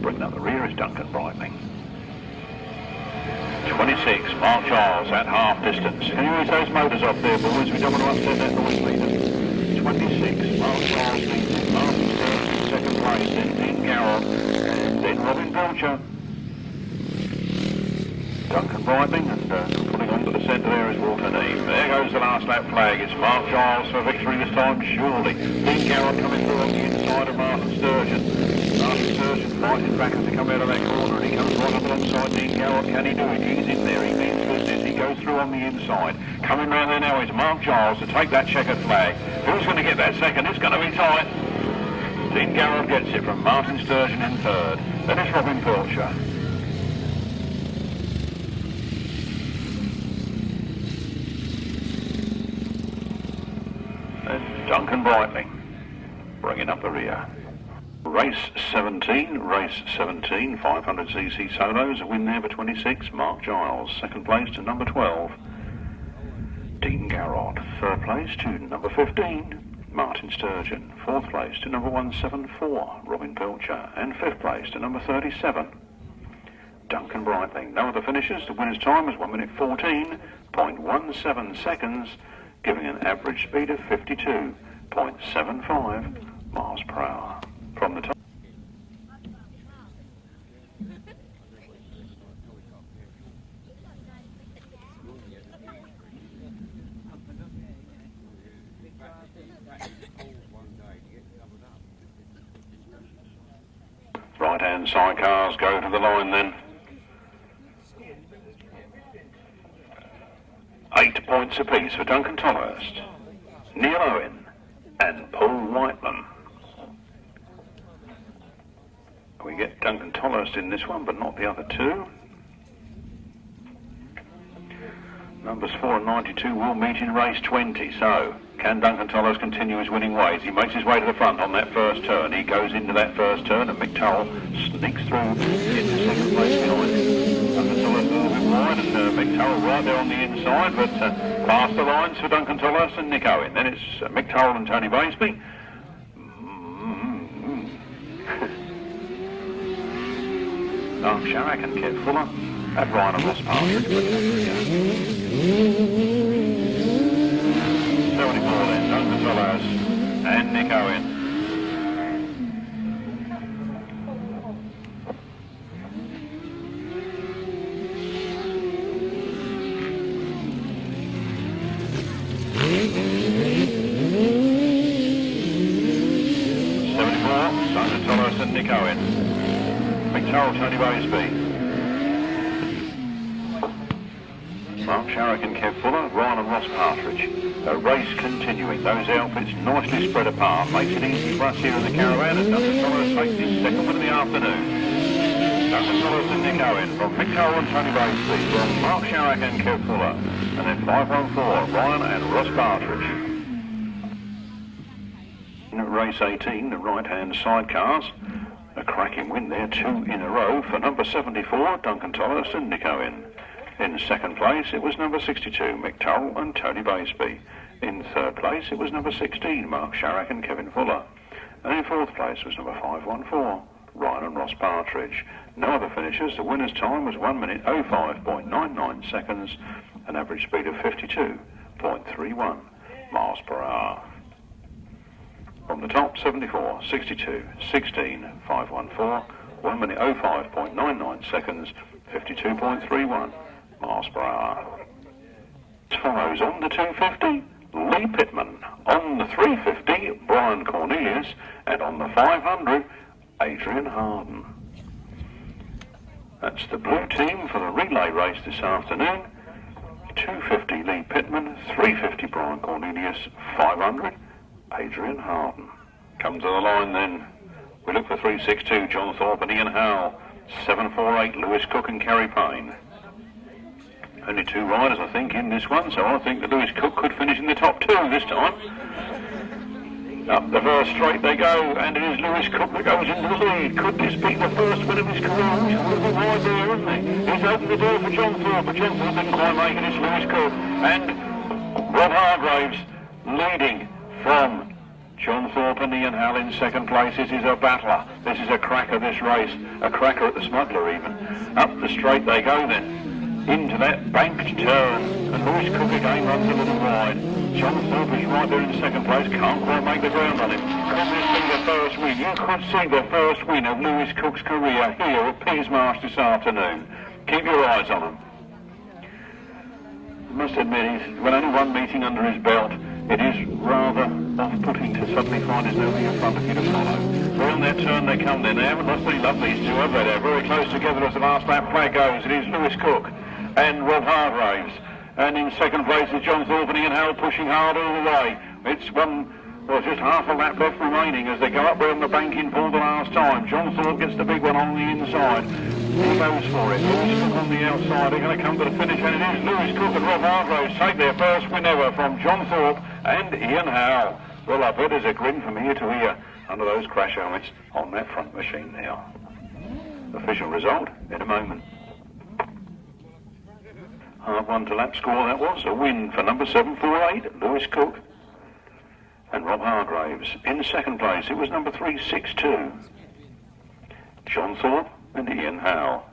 Bringing up the rear is Duncan Brightling. 26, Mark Giles at half distance. Can you raise those motors up there, boys? We don't want to upset that noise meter. 26, Mark Giles leads it. Martin Sturgeon second place, then Dean Garrod, and then Robin Pilcher. Duncan Brightling, and putting onto the centre there is Walter Neame. There goes the last lap flag. It's Mark Giles for victory this time, surely. Dean Garrod coming through on the inside of Martin Sturgeon. Martin Sturgeon fighting back as they come out of that corner, and he comes right up alongside Dean Garrod. Can he do it? He's in there. He means business. He goes through on the inside. Coming round there now is Mark Giles to take that checkered flag. Who's going to get that second? It's going to be tight. Dean Garrod gets it from Martin Sturgeon in third. Then it's Robin Pilcher. Duncan Brightling bringing up the rear. Race 17, 500cc solos, a win there for 26, Mark Giles. Second place to number 12, Dean Garrod. Third place to number 15, Martin Sturgeon. Fourth place to number 174, Robin Pilcher. And fifth place to number 37, Duncan Brightling. No other finishers. The winner's time is 1 minute 14.17 seconds, giving an average speed of 52.75 miles per hour. From the top. Right-hand sidecars go to the line then. 8 points apiece for Duncan Tolhurst, Neal Owen and Paul Whitelam. We get Duncan Tolhurst in this one, but not the other two. Numbers 4 and 92 will meet in race 20, so can Duncan Tolhurst continue his winning ways? He makes his way to the front on that first turn. He goes into that first turn, and Mick Turrell sneaks through into second place behind him. Duncan Tolhurst a little bit wide, and Mick Turrell right there on the inside, but past the lines for Duncan Tolhurst and Nick Owen. Then it's Mick Turrell and Tony Baisby. Sharak and Kev Fuller at Ryan and Ross Partridge. 74 then, Duncan Tolhurst and Nick Owen. Duncan Tolhurst and Nick Owen. Mick Turrell, Tony Baisby. Mark Sharrock and Kev Fuller, Ryan and Ross Partridge. The race continuing. Those outfits nicely spread apart. Makes it easy for us here in the caravan, and Duncan Tolhurst takes his second win of the afternoon. Duncan Tolhurst and Nick Owen from Mick Turrell and Tony Baisby, from Mark Sharrock and Kev Fuller. And then 514, Ryan and Ross Partridge. In race 18, the right-hand sidecars. A cracking win there, 2 in a row for number 74, Duncan Tolhurst and Nick Owen. In second place, it was number 62, Mick Turrell and Tony Baisby. In third place, it was number 16, Mark Sharrock and Kevin Fuller. And in fourth place was number 514, Ryan and Ross Partridge. No other finishers. The winner's time was 1 minute 05.99 seconds, an average speed of 52.31 miles per hour. From the top, 74, 62, 16, 514, 1 minute 05.99 seconds, 52.31 miles per hour. Follows on the 250, Lee Pittman. On the 350, Brian Cornelius. And on the 500, Adrian Harden. That's the blue team for the relay race this afternoon. 250, Lee Pittman. 350, Brian Cornelius. 500, Adrian Harden. Come to the line then. We look for 362, John Thorpe and Ian Howell. 748, Lewis Cook and Kerry Payne. Only 2 riders, I think, in this one, so I think that Lewis Cook could finish in the top 2 this time. Up the first straight they go, and it is Lewis Cook that goes into the lead. Could this be the first win of his career? He's a little wide there, isn't he? He's opened the door for John Thorpe, but John Thorpe didn't quite make it. It's Lewis Cook. And Rob Hargraves leading from John Thorpe and Ian Howell in second place. This is a battler. This is a cracker, this race. A cracker at the Smuggler, even. Up the straight they go then. Into that banked turn, and Lewis Cook again runs a little wide. John Thorpe is right there in second place, can't quite make the ground on him. Could this be the first win? You could see the first win of Lewis Cook's career here at Peasmarsh this afternoon. Keep your eyes on him. I must admit, he's got only 1 meeting under his belt. It is rather off-putting to suddenly find there's nobody in front of you to follow. So on that turn they come then. They haven't lost any love, these two, have they? They're very close together as the last lap flag goes. It is Lewis Cook and Rob Hargraves. And in second place is John Thorpe and Ian Howell pushing hard all the way. It's just half a lap left remaining as they go up round the bank in for the last time. John Thorpe gets the big one on the inside. He goes for it. Lewis Cook on the outside. They're going to come to the finish, and it is Lewis Cook and Rob Hargraves take their first win ever from John Thorpe and Ian Howell. Well, I bet there's a grin from ear to ear under those crash helmets on that front machine now. Official result in a moment. Hard one to lap score that was. A win for number 748, Lewis Cook and Rob Hargraves. In second place, it was number 362, John Thorpe and Ian Howell.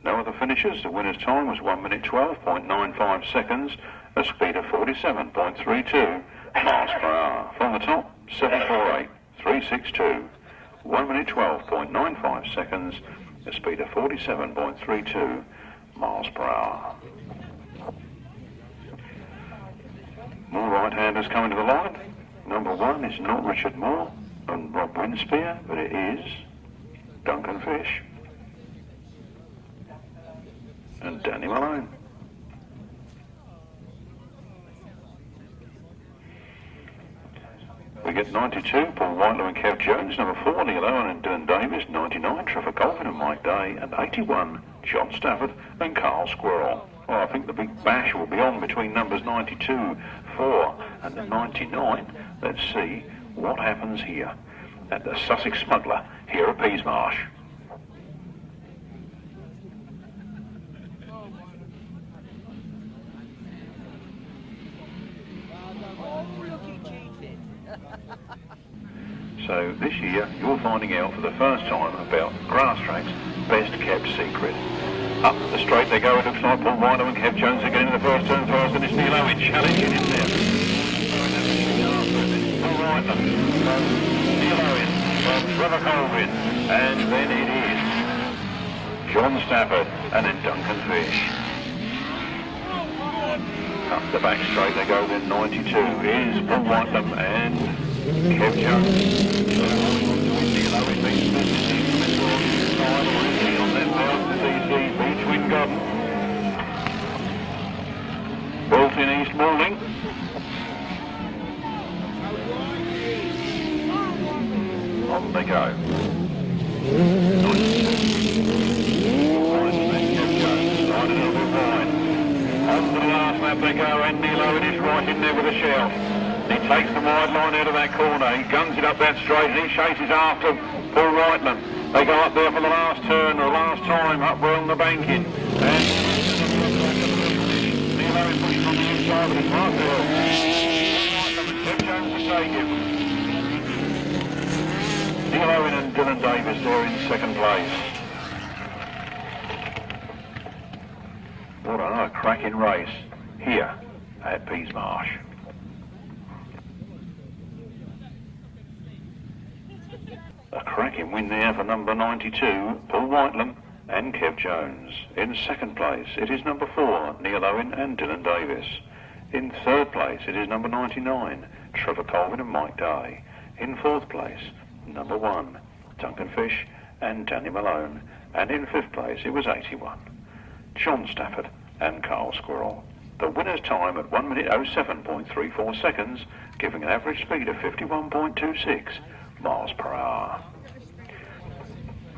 No other finishers. The winner's time was 1 minute 12.95 seconds, a speed of 47.32 miles per hour. From the top, 748, 362, 1 minute 12.95 seconds, a speed of 47.32 miles per hour. More right-handers coming to the line. Number 1 is not Richard Moore and Rob Winspear, but it is Duncan Fish and Danny Malone. We get 92, Paul Whitelam and Kev Jones. Number 4, Neal Owen and Dylan Davis. 99, Trevor Colvin and Mike Day. And 81, John Stafford and Carl Squirrel. Well, I think the big bash will be on between numbers 92, 4 and the 99. Let's see what happens here at the Sussex Smuggler here at Peasmarsh. So this year you're finding out for the first time about Grasstrack's best kept secret. Up the straight they go. It looks like Paul Whitelam and Kev Jones are getting to the first turn first, and it's Neal Owen challenging in there. Paul Whitelam, Neal Owen, Trevor Colvin, and then it is John Stafford and then Duncan Fish. Up the back straight they go, then 92 is Paul Whitelam and Kev Jones. Neal Owen makes business on that CC between Gomm. Built in East Morning. On they go. 92. Kev Jones, right a little bit wide. On to the last lap they go, and Neal Owen is right in there with a shout. He takes the wide line out of that corner, he guns it up that straight, and he chases after Paul Whitelam. They go up there for the last turn, or the last time, up on the banking. And Neal Owen pushes on the inside, but it's right there. Whitelam and Kev Jones to take him. Neal Owen and Dylan Davis there in second place. What a cracking race here at Peasmarsh. A cracking win there for number 92, Paul Whitelam and Kev Jones. In second place, it is number 4, Neal Owen and Dylan Davis. In third place, it is number 99, Trevor Colvin and Mike Day. In fourth place, number 1, Duncan Fish and Danny Malone. And in fifth place, it was 81, John Stafford and Carl Squirrel. The winner's time at 1 minute 07.34 seconds, giving an average speed of 51.26 miles per hour.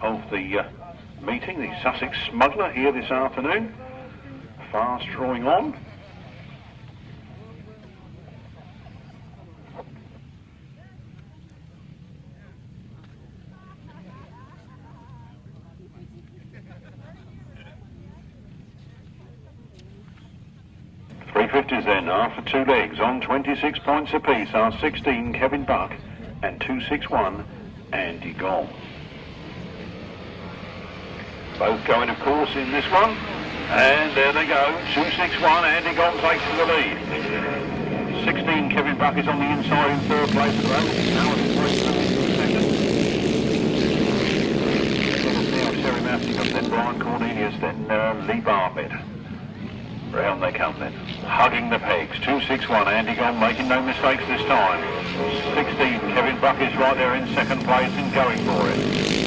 Of the meeting, the Sussex Smuggler here this afternoon, fast drawing on. $3.50s then after 2 legs on 26 points apiece are 16 Kevin Buck and 261 Andy Gomm. Both going, of course, in this one. And there they go. 261 Andy Gomm takes to the lead. 16 Kevin Buck is on the inside in third place at the moment. Now it's 3 second. Now Teri Massingham, then Brian Cornelius, then Lee Bartlett. Round they come then, hugging the pegs. 261 Andy Gomm making no mistakes this time. 16 Kevin Buck is right there in second place and going for it.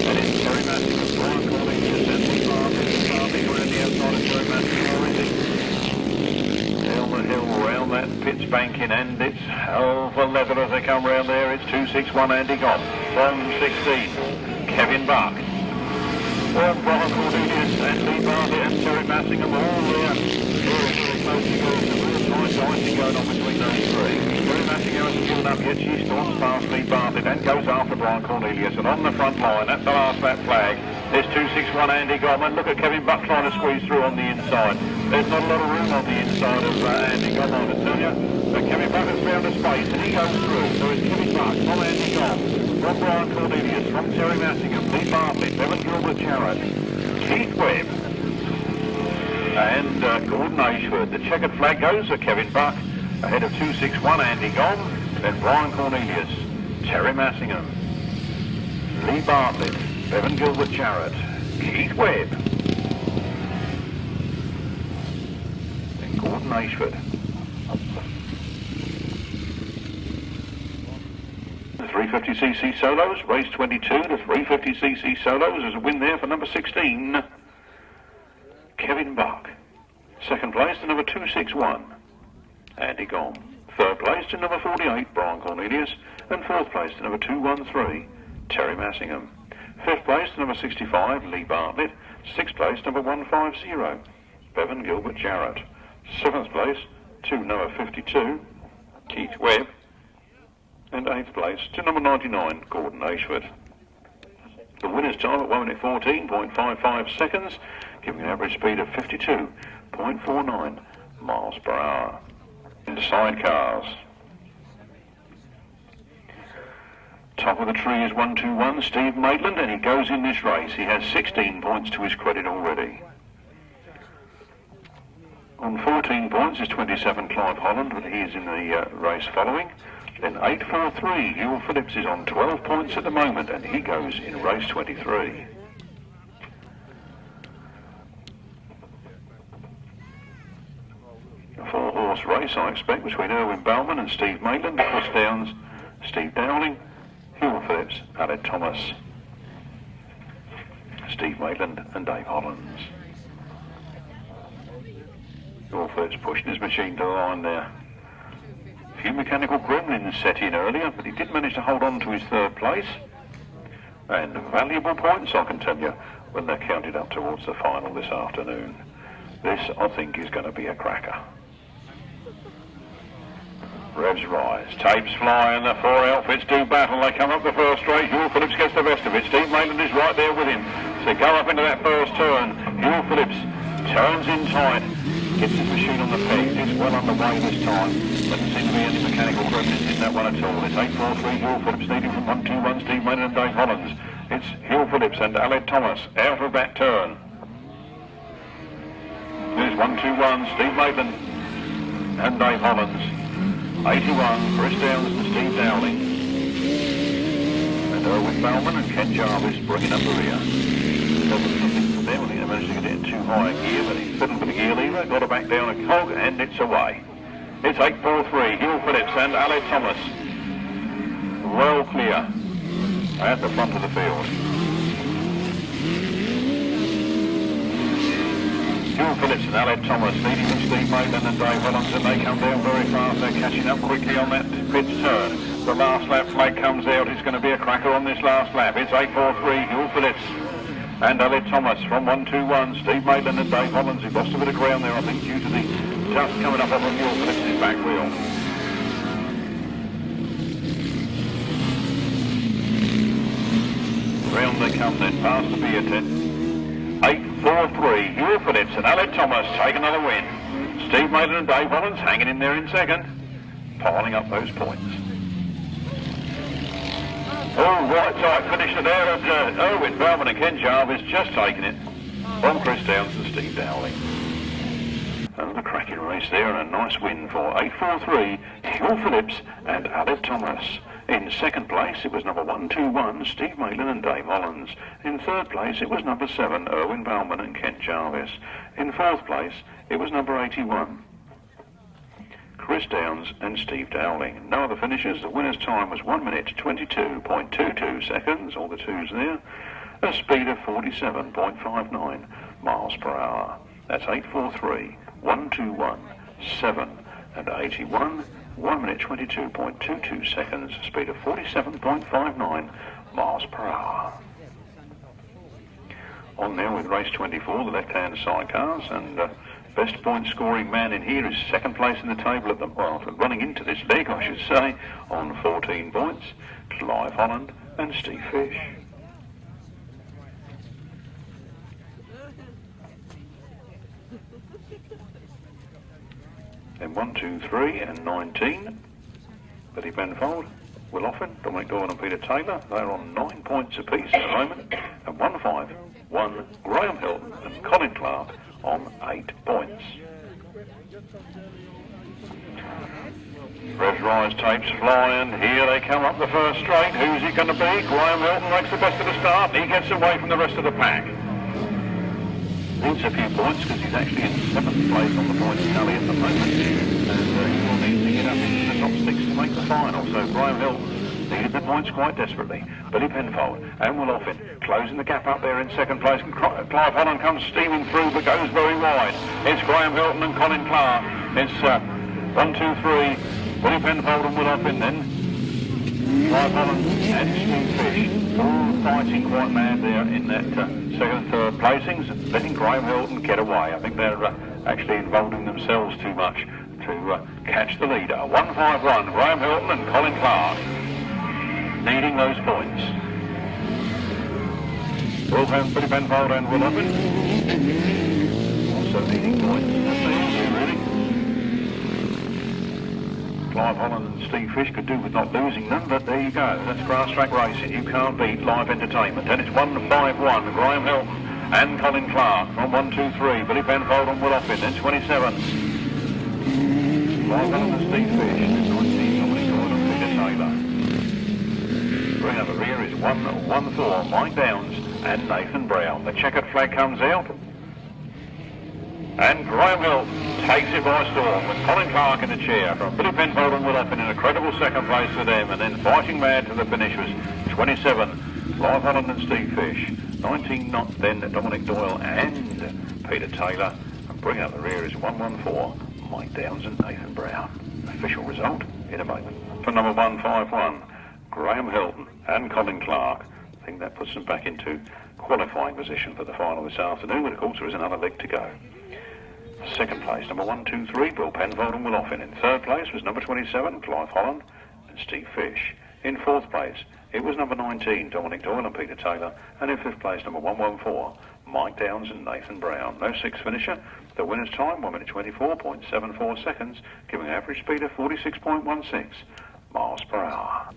And it's Teri Massingham, Brian Cornelius, and Lee Bartlett around the outside of Teri Massingham. Down the hill, round that pit's banking, and it's hell for leather as they come round there. It's 261 Andy Gomm from 16 Kevin Buck. Well, Brian Cornelius and Lee Bartlett and Teri Massingham all there. Very close to go. Some real tight dicing going on between those three. Teri Massingham hasn't given up yet. She storms past Lee Bartlett and goes after Brian Cornelius. And on the front line, at the last lap flag, there's 261 Andy Gomm. And look at Kevin Buck trying to squeeze through on the inside. There's not a lot of room on the inside of Andy Gomm, I can tell you. But Kevin Buck has found a space and he goes through. So it's Kevin Buck from Andy Gomm, from Brian Cornelius, from Teri Massingham, Lee Bartlett, Bevan Gilbert-Jarrett, Keith Webb, and Gordon Ashford. The checkered flag goes for Kevin Buck, ahead of 261 Andy Gomm, then Brian Cornelius, Teri Massingham, Lee Bartlett, Bevan Gilbert-Jarrett, Keith Webb, then Gordon Ashford. The 350cc solos, race 22, the 350cc solos, there's a win there for number 16, Kevin Buck. Second place to number 261, Andy Gomm. Third place to number 48, Brian Cornelius, and fourth place to number 213, Teri Massingham. Fifth place to number 65, Lee Bartlett. Sixth place, number 150, Bevan Gilbert Jarrett. Seventh place to number 52, Keith Webb. And eighth place to number 99, Gordon Ashford. The winner's time at 1 minute 14.55 seconds, giving an average speed of 52.49 miles per hour. And sidecars. Top of the tree is 121, Steve Maitland, and he goes in this race. He has 16 points to his credit already. On 14 points is 27, Clive Holland, but he is in the race following. Then 843, Hywell Phillips is on 12 points at the moment, and he goes in race 23. A four-horse race, I expect, between Erwin Bowman and Steve Maitland, Chris Downs, Steve Dowling, Hywell Phillips, Aled Thomas, Steve Maitland and Dave Hollands. Hywell Phillips pushing his machine to the line there. A few mechanical gremlins set in earlier, but he did manage to hold on to his third place. And valuable points, I can tell you, when they're counted up towards the final this afternoon. This, I think, is going to be a cracker. Revs rise, tapes fly, and the four outfits do battle. They come up the first straight. Hywell Phillips gets the best of it. Steve Maitland is right there with him. So go up into that first turn. Hywell Phillips turns in tight, gets his machine on the pegs. It's well underway this time. Doesn't seem to be any mechanical gremlins in that one at all. It's 843 Hywell Phillips leading from 121 Steve Maitland and Dave Hollands. It's Hywell Phillips and Aled Thomas out of that turn. There's 121 Steve Maitland and Dave Hollands. 81, Chris Downs and Steve Dowling. And Erwin Bowman and Ken Jarvis bringing up the rear. Nothing for them. I think they managed to get it too high a gear, but he fiddled with the gear lever, got it back down a cog, and it's away. It's 843, Hywell Phillips and Aled Thomas. Well clear at the front of the field. Hywell Phillips and Aled Thomas leading from Steve Maitland and Dave Hollands, and they come down very fast. They're catching up quickly on that pitch turn. The last lap flag comes out. It's going to be a cracker on this last lap. It's 843, Hywell Phillips and Aled Thomas from 121. Steve Maitland and Dave Hollands, who lost a bit of ground there, I think, due to the dust coming up off of Hywell Phillips' back wheel. Round they come then, past the beer tent. 843, Hywell Phillips and Aled Thomas take another win. Steve Maitland and Dave Hollands hanging in there in second, piling up those points. Oh, right tight finisher there of Erwin Bowman and Ken Jarvis just taking it from Chris Downs and Steve Dowling. Another cracking race there and a nice win for 843, Hywell Phillips and Aled Thomas. In second place, it was number 121, Steve Maitland and Dave Hollands. In third place, it was number 7, Erwin Bowman and Ken Jarvis. In fourth place, it was number 81, Chris Downs and Steve Dowling. No other finishers. The winner's time was 1 minute 22.22 seconds, all the twos there. A speed of 47.59 miles per hour. That's 843, 121, 7 and 81. 1 minute 22.22 seconds, speed of 47.59 miles per hour. On now with race 24, the left-hand sidecars, and best point scoring man in here is second place in the table at the, well, running into this leg, I should say, on 14 points, Clive Holland and Steve Fish. And 1, 2, 3 and 19, Billy Benfold, Will Offen, Dominic Doyle and Peter Taylor. They're on 9 points apiece at the moment. And 1, 5, 1, Graham Hilton and Colin Clark on 8 points. Revs rise, tapes fly, and here they come up the first straight. Who's it going to be? Graham Hilton makes the best of the start. He gets away from the rest of the pack. Needs a few points because he's actually in 7th place on the points tally at the moment, and he will need to get up into the top 6 to make the final. So Graham Hilton needed the points quite desperately. Billy Penfold and Will Offen closing the gap up there in 2nd place, and Clive Holland comes steaming through but goes very wide. It's Graham Hilton and Colin Clark. It's 1, 2, 3, Billy Penfold and Will up in then. Clive Holland and Steve Fish, all fighting quite mad there in that second and third placings, letting Graham Hilton get away. I think they're actually involving themselves too much to catch the leader. 151, Graham Hilton and Colin Clark needing those points. Billy Penfold and Will Uppin also needing points. That's the easy, really. Clive Holland and Steve Fish could do with not losing them, but there you go. That's grass track racing. You can't beat live entertainment. And it's 151, Graham Hilton and Colin Clark from 123. Billy Penfold and Will Uppin, then 27. Clive Holland and Steve Fish, then 19. Dominic Doyle and Peter Taylor. Bring up the rear is 114, Mike Downs and Nathan Brown. The checkered flag comes out. And Graham Hilton takes it by storm with Colin Clark in the chair from Billy Penfold and Will Uppin in a credible second place for them, and then fighting mad to the finish was 27, Clive Holland and Steve Fish. 19 not then Dominic Doyle and Peter Taylor, and bring out the rear is 114, Mike Downs and Nathan Brown. Official result in a moment. For number 151, Graham Hilton and Colin Clark. I think that puts them back into qualifying position for the final this afternoon, but of course there is another leg to go. Second place, number 123, Bill Penfold and Will Uppin. In third place was number 27, Clive Holland and Steve Fish. In fourth place, it was number 19, Dominic Doyle and Peter Taylor. And in fifth place, number 114, Mike Downs and Nathan Brown. No sixth finisher. The winner's time, 1 minute 24.74 seconds, giving an average speed of 46.16 miles per hour.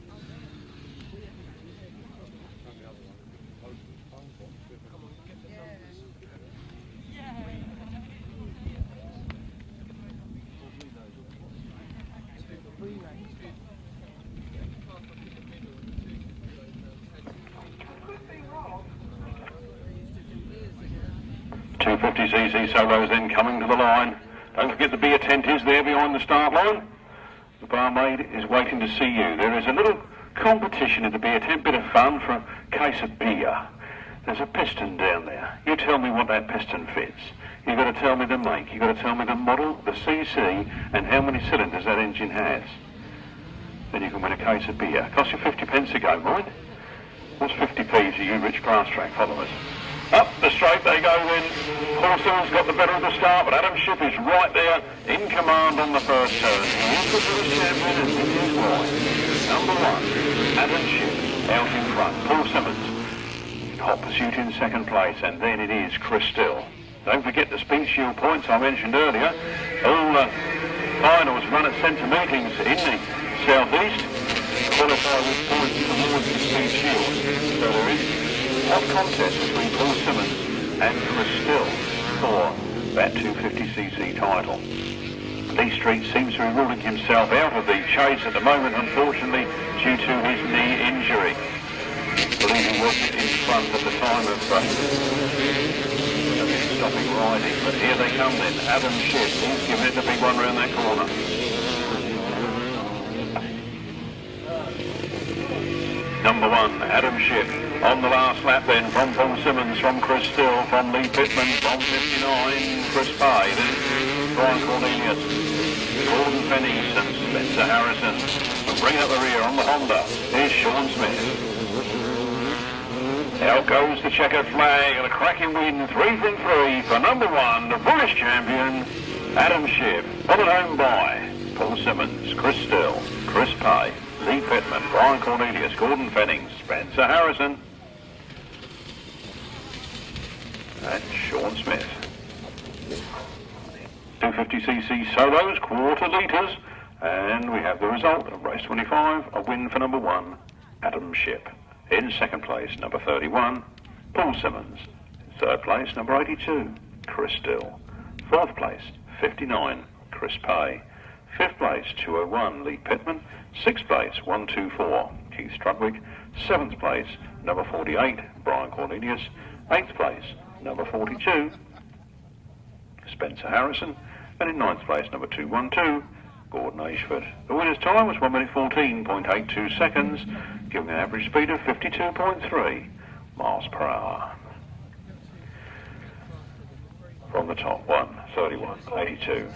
.250cc solos then coming to the line. Don't forget the beer tent is there behind the start line. The barmaid is waiting to see you. There is a little competition at the beer tent, bit of fun for a case of beer. There's a piston down there. You tell me what that piston fits. You've got to tell me the make, you've got to tell me the model, the CC, and how many cylinders that engine has. Then you can win a case of beer. Costs you 50 pence to go, mind? What's 50p to you rich grass track followers? Up the straight they go then. Horsell's got the better of the start, but Adam Shipp is right there in command on the first turn. He is the British Champion and this is why. Number 1, Adam Shipp out in front. Paul Simmons in hot pursuit in second place, and then it is Chris Still. Don't forget the Speed Shield points I mentioned earlier. All finals run at centre meetings in the southeast. Qualify with points towards the Speed Shield. So there is hot contest between Paul Simmons and Chris Still for that 250cc title. Lee Street seems to be ruling himself out of the chase at the moment, unfortunately, due to his knee injury. I believe he was in front at the time of stopping riding, but here they come then. Adam Shipp, he's giving it the big one round that corner. Number 1, Adam Shipp. On the last lap then, from Paul Simmons, from Chris Still, from Lee Pittman, from 59, Chris Pye, then Brian Cornelius, Gordon Fennice and Spencer Harrison. And bring up the rear on the Honda, here's Sean Smith. Out goes the checkered flag and a cracking win, 3 from 3 for number 1, the British Champion, Adam Shipp. Followed home by Paul Simmons, Chris Still, Chris Pye, Lee Pittman, Brian Cornelius, Gordon Fennings, Spencer Harrison, and Sean Smith. 250cc solos, quarter litres, and we have the result of race 25, a win for number 1, Adam Shipp. In second place, number 31, Paul Simmons. In third place, number 82, Chris Still. Fourth place, 59, Chris Pye. Fifth place, 201, Lee Pittman. Sixth place, 124, Keith Strudwick. Seventh place, number 48, Brian Cornelius. Eighth place, number 42, Spencer Harrison. And in ninth place, number 212, Gordon Ashford. The winner's time was 1 minute 14.82 seconds, giving an average speed of 52.3 miles per hour. From the top, 1, 31, 82.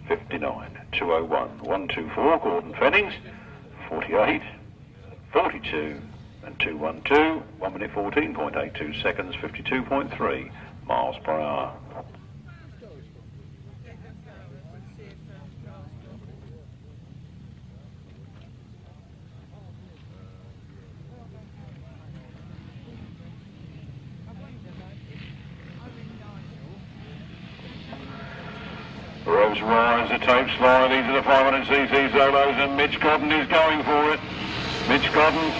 59, 201, 124, Gordon Fennings, 48, 42, and 212, 1 minute 14.82 seconds, 52.3 miles per hour. Ropes rise, the tapes fly. These are the 500cc Zolos, and Mitch Godden is going for it. Mitch Godden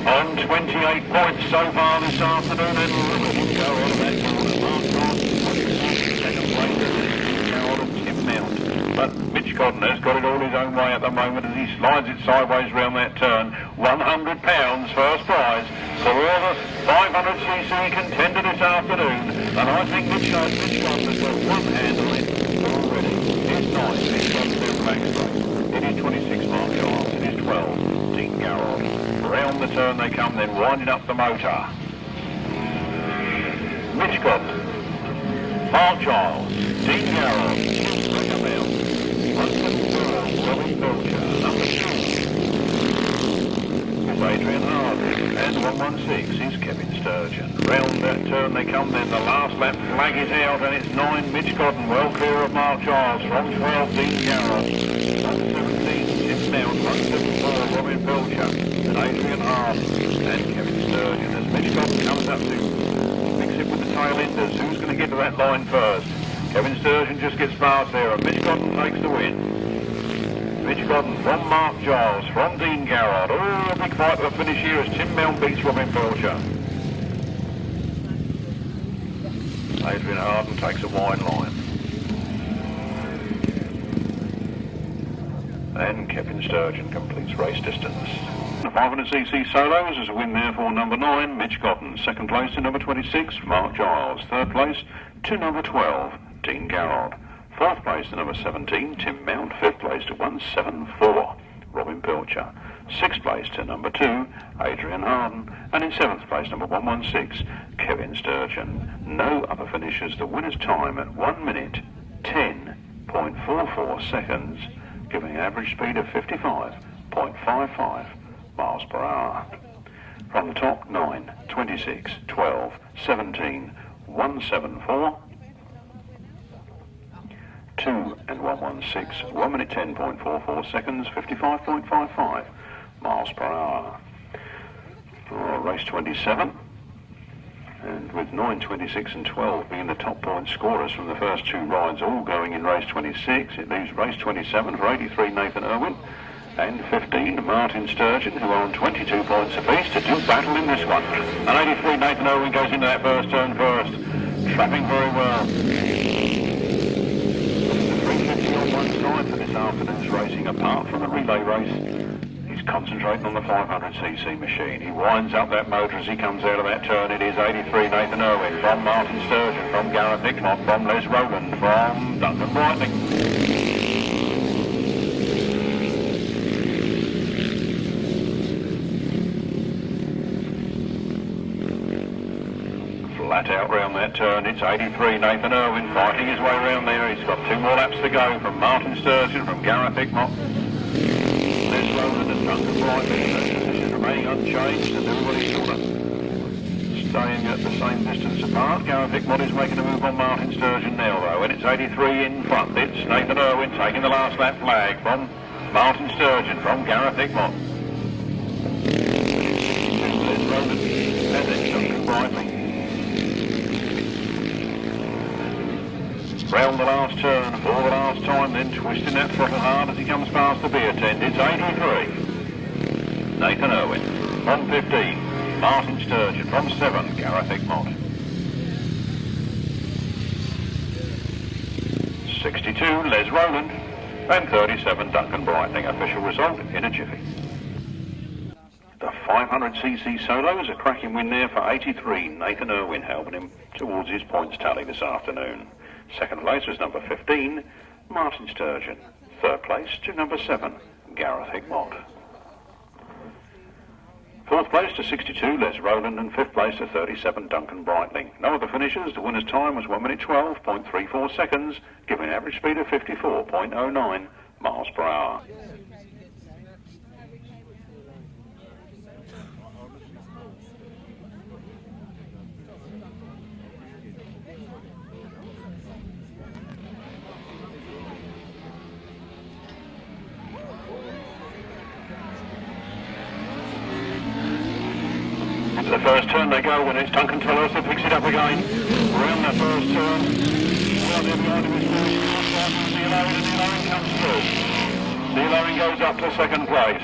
on 28 points so far this afternoon, and look at him go out of that corner. Mark Ross, second place, now on Tim Mount. But Mitch Godden has got it all his own way at the moment as he slides it sideways round that turn. £100 first prize for the 500cc contender this afternoon, and I think Mitch Godden has got one hand on it already. It's nice, it's got two back straight. It is 26 Mark Giles, it is 12 Dean Garrod. Round the turn they come, then winding up the motor. Mitch Godden, Mark Giles, Dean Garrod, Ricker Robin Belcher, number 2 is Adrian Harden, and 116 is Kevin Sturgeon. Round that turn they come, then the last lap flag is out, and it's 9 Mitch Godden, well clear of Mark Giles, from 12 Dean Garrod, 117 Tim Mount, 174 Robin Belcher, and Adrian Harden and Kevin Sturgeon as Mitch Godden comes up to mix it with the tail enders. Who's going to get to that line first? Kevin Sturgeon just gets past there, and Mitch Godden takes the win. Mitch Godden from Mark Giles, from Dean Garrod. Oh, a big fight for the finish here as Tim Mount beats Robin Belcher. Adrian Harden takes a wide line. And Kevin Sturgeon completes race distance. The 500cc Solos is a win there for number 9, Mitch Godden. Second place to number 26, Mark Giles. Third place to number 12, Dean Garrod. Fourth place to number 17, Tim Mount. Fifth place to 174, Robin Belcher. Sixth place to number 2, Adrian Harden. And in seventh place, number 116, Kevin Sturgeon. No other finishers. The winner's time at 1 minute 10.44 seconds, giving an average speed of 55.55 miles per hour. From the top, 9, 26, 12, 17, 174, 2 and 116, 1 minute 10.44 seconds, 55.55 miles per hour. For race 27, and with 9, 26 and 12 being the top point scorers from the first two rides, all going in race 26, it leaves race 27 for 83 Nathan Irwin and 15 Martin Sturgeon, who are on 22 points apiece, to do battle in this one. And 83 Nathan Irwin goes into that first turn first, trapping very well. On one side for this afternoon's racing, apart from the relay race. He's concentrating on the 500cc machine. He winds up that motor as he comes out of that turn. It is 83 Nathan Irwin, from Martin Sturgeon, from Gareth Hickmott, from Les Rowland, from Duncan Tolhurst. Flat out round that turn, it's 83 Nathan Irwin fighting his way round there. He's got 2 more laps to go from Martin Sturgeon, from Gareth Hickmott. Les Rowland and Duncan Tolhurst. This is remaining unchanged, and everybody's sort of staying at the same distance apart. Gareth Hickmott is making a move on Martin Sturgeon now, though, and it's 83 in front. It's Nathan Irwin taking the last lap flag from Martin Sturgeon, from Gareth Hickmott. Les Rowland, and then Duncan Tolhurst. Round the last turn for the last time, then twisting that throttle hard as he comes past the beer tent. It's 83 Nathan Irwin, from 15 Martin Sturgeon, from 7 Gareth Hickmott, 62 Les Rowland, and 37 Duncan Brightling. Official result in a jiffy. The 500cc Solos, a cracking win there for 83 Nathan Irwin, helping him towards his points tally this afternoon. Second place was number 15, Martin Sturgeon. Third place to number 7, Gareth Hickmott. Fourth place to 62, Les Rowland, and fifth place to 37, Duncan Brightling. No other finishers. The winner's time was 1 minute 12.34 seconds, giving an average speed of 54.09 miles per hour. The first turn they go when it's Duncan Tolhurst that picks it up again. Around that first turn. Well, there behind him is Neal Owen, and Neal Owen comes through. Neal Owen goes up to second place.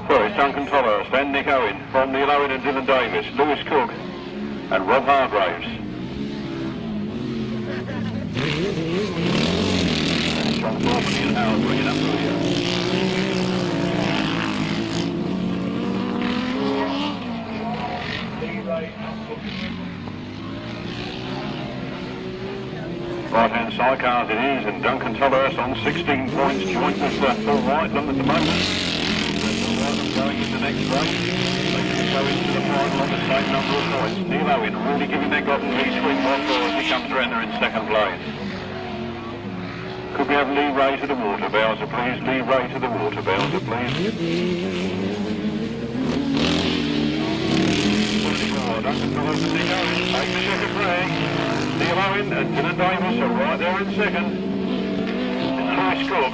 First, Duncan Tolhurst, then Nick Owen from Neal Owen and Dylan Davis, Lewis Cook and Rob Hargraves. And John Thorpe and Ian Howell bringing up the rear. Right-hand sidecars it is, and Duncan Tolhurst on 16 points, joined with Paul Whitelam at the moment. Paul Whitelam going into the next race. They can go into the final on the same number of points. Neal Owen really giving their Godden V-swing off as he comes around there in second place. Could we have Lee Ray to the water, Bowser, please? Lee Ray to the water, Bowser, please. Duncan Tolhurst and Nick Owen take the second break. Neal Owen and Dylan Davis are right there in second. And Lewis Cook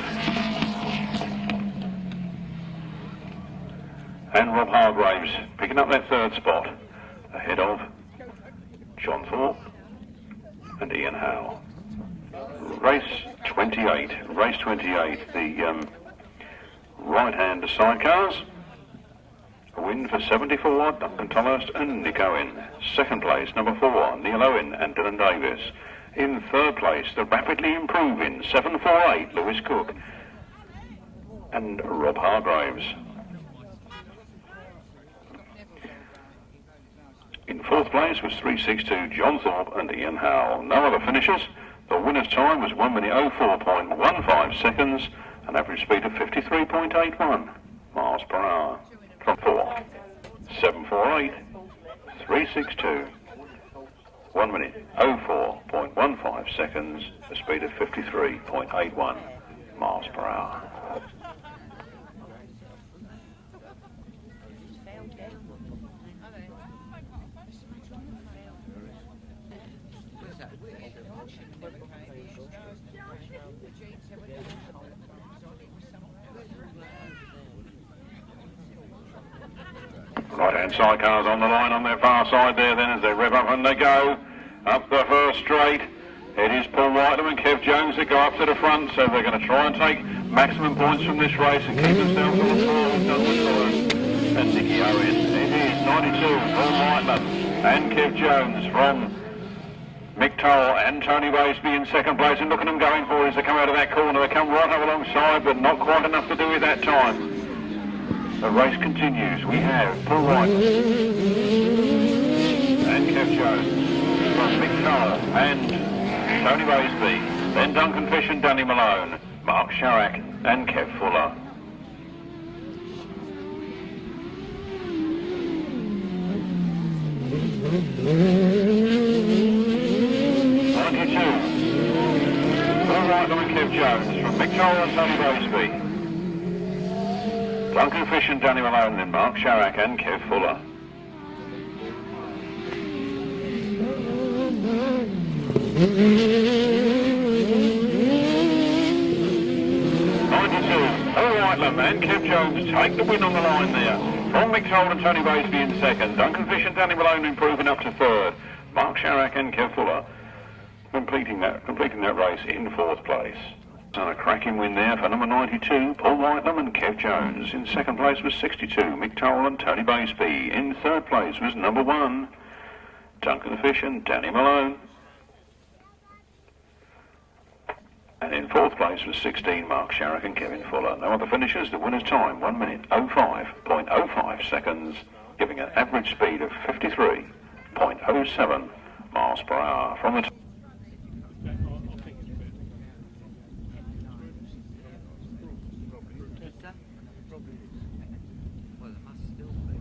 and Rob Hargraves picking up that third spot ahead of John Thorpe and Ian Howe. Race 28, the right-hand sidecars. A win for 74, Duncan Tolhurst and Nick Owen. Second place, number 4, Neal Owen and Dylan Davis. In third place, the rapidly improving 748, Lewis Cook and Rob Hargraves. In fourth place was 362, John Thorpe and Ian Howell. No other finishers. The winner's time was 1 minute 04.15 seconds, an average speed of 53.81 miles per hour. From 4, 748, 362, 1 minute 04.15 seconds, a speed of 53.81 miles per hour. Right-hand sidecars on the line on their far side there then as they rev up and they go up the first straight. It is Paul Whitelam and Kev Jones that go up to the front, so they're going to try and take maximum points from this race and keep themselves on the floor with Duncan Tolhurst and Nicky Owen. It is 92, Paul Whitelam and Kev Jones from Mick Turrell and Tony Waseby in second place, and look at them going for it as they come out of that corner. They come right up alongside, but not quite enough to do it that time. The race continues. We have Paul Whitelam and Kev Jones from Mick Turrell and Tony Waseby, then Duncan Fish and Danny Malone, Mark Sharrock and Kev Fuller. Paul Whitelam and Kev Jones from Mick Turrell and Tony Waseby. Duncan Fish and Danny Malone, then Mark Sharrock and Kev Fuller. Paul Whitelam and Kev Jones take the win on the line there. From Mick Turrell and Tony Waseby in second. Duncan Fish and Danny Malone improving up to third. Mark Sharrock and Kev Fuller completing that race in fourth place. And a cracking win there for number 92, Paul Whitelam and Kev Jones. In second place was 62, Mick Turrell and Tony Waseby. In third place was number 1, Duncan Fish and Danny Malone. And in fourth place was 16, Mark Sharrock and Kevin Fuller. No other finishers. The winner's time, 1 minute 05.05 seconds, giving an average speed of 53.07 miles per hour. From the Well, there must still be.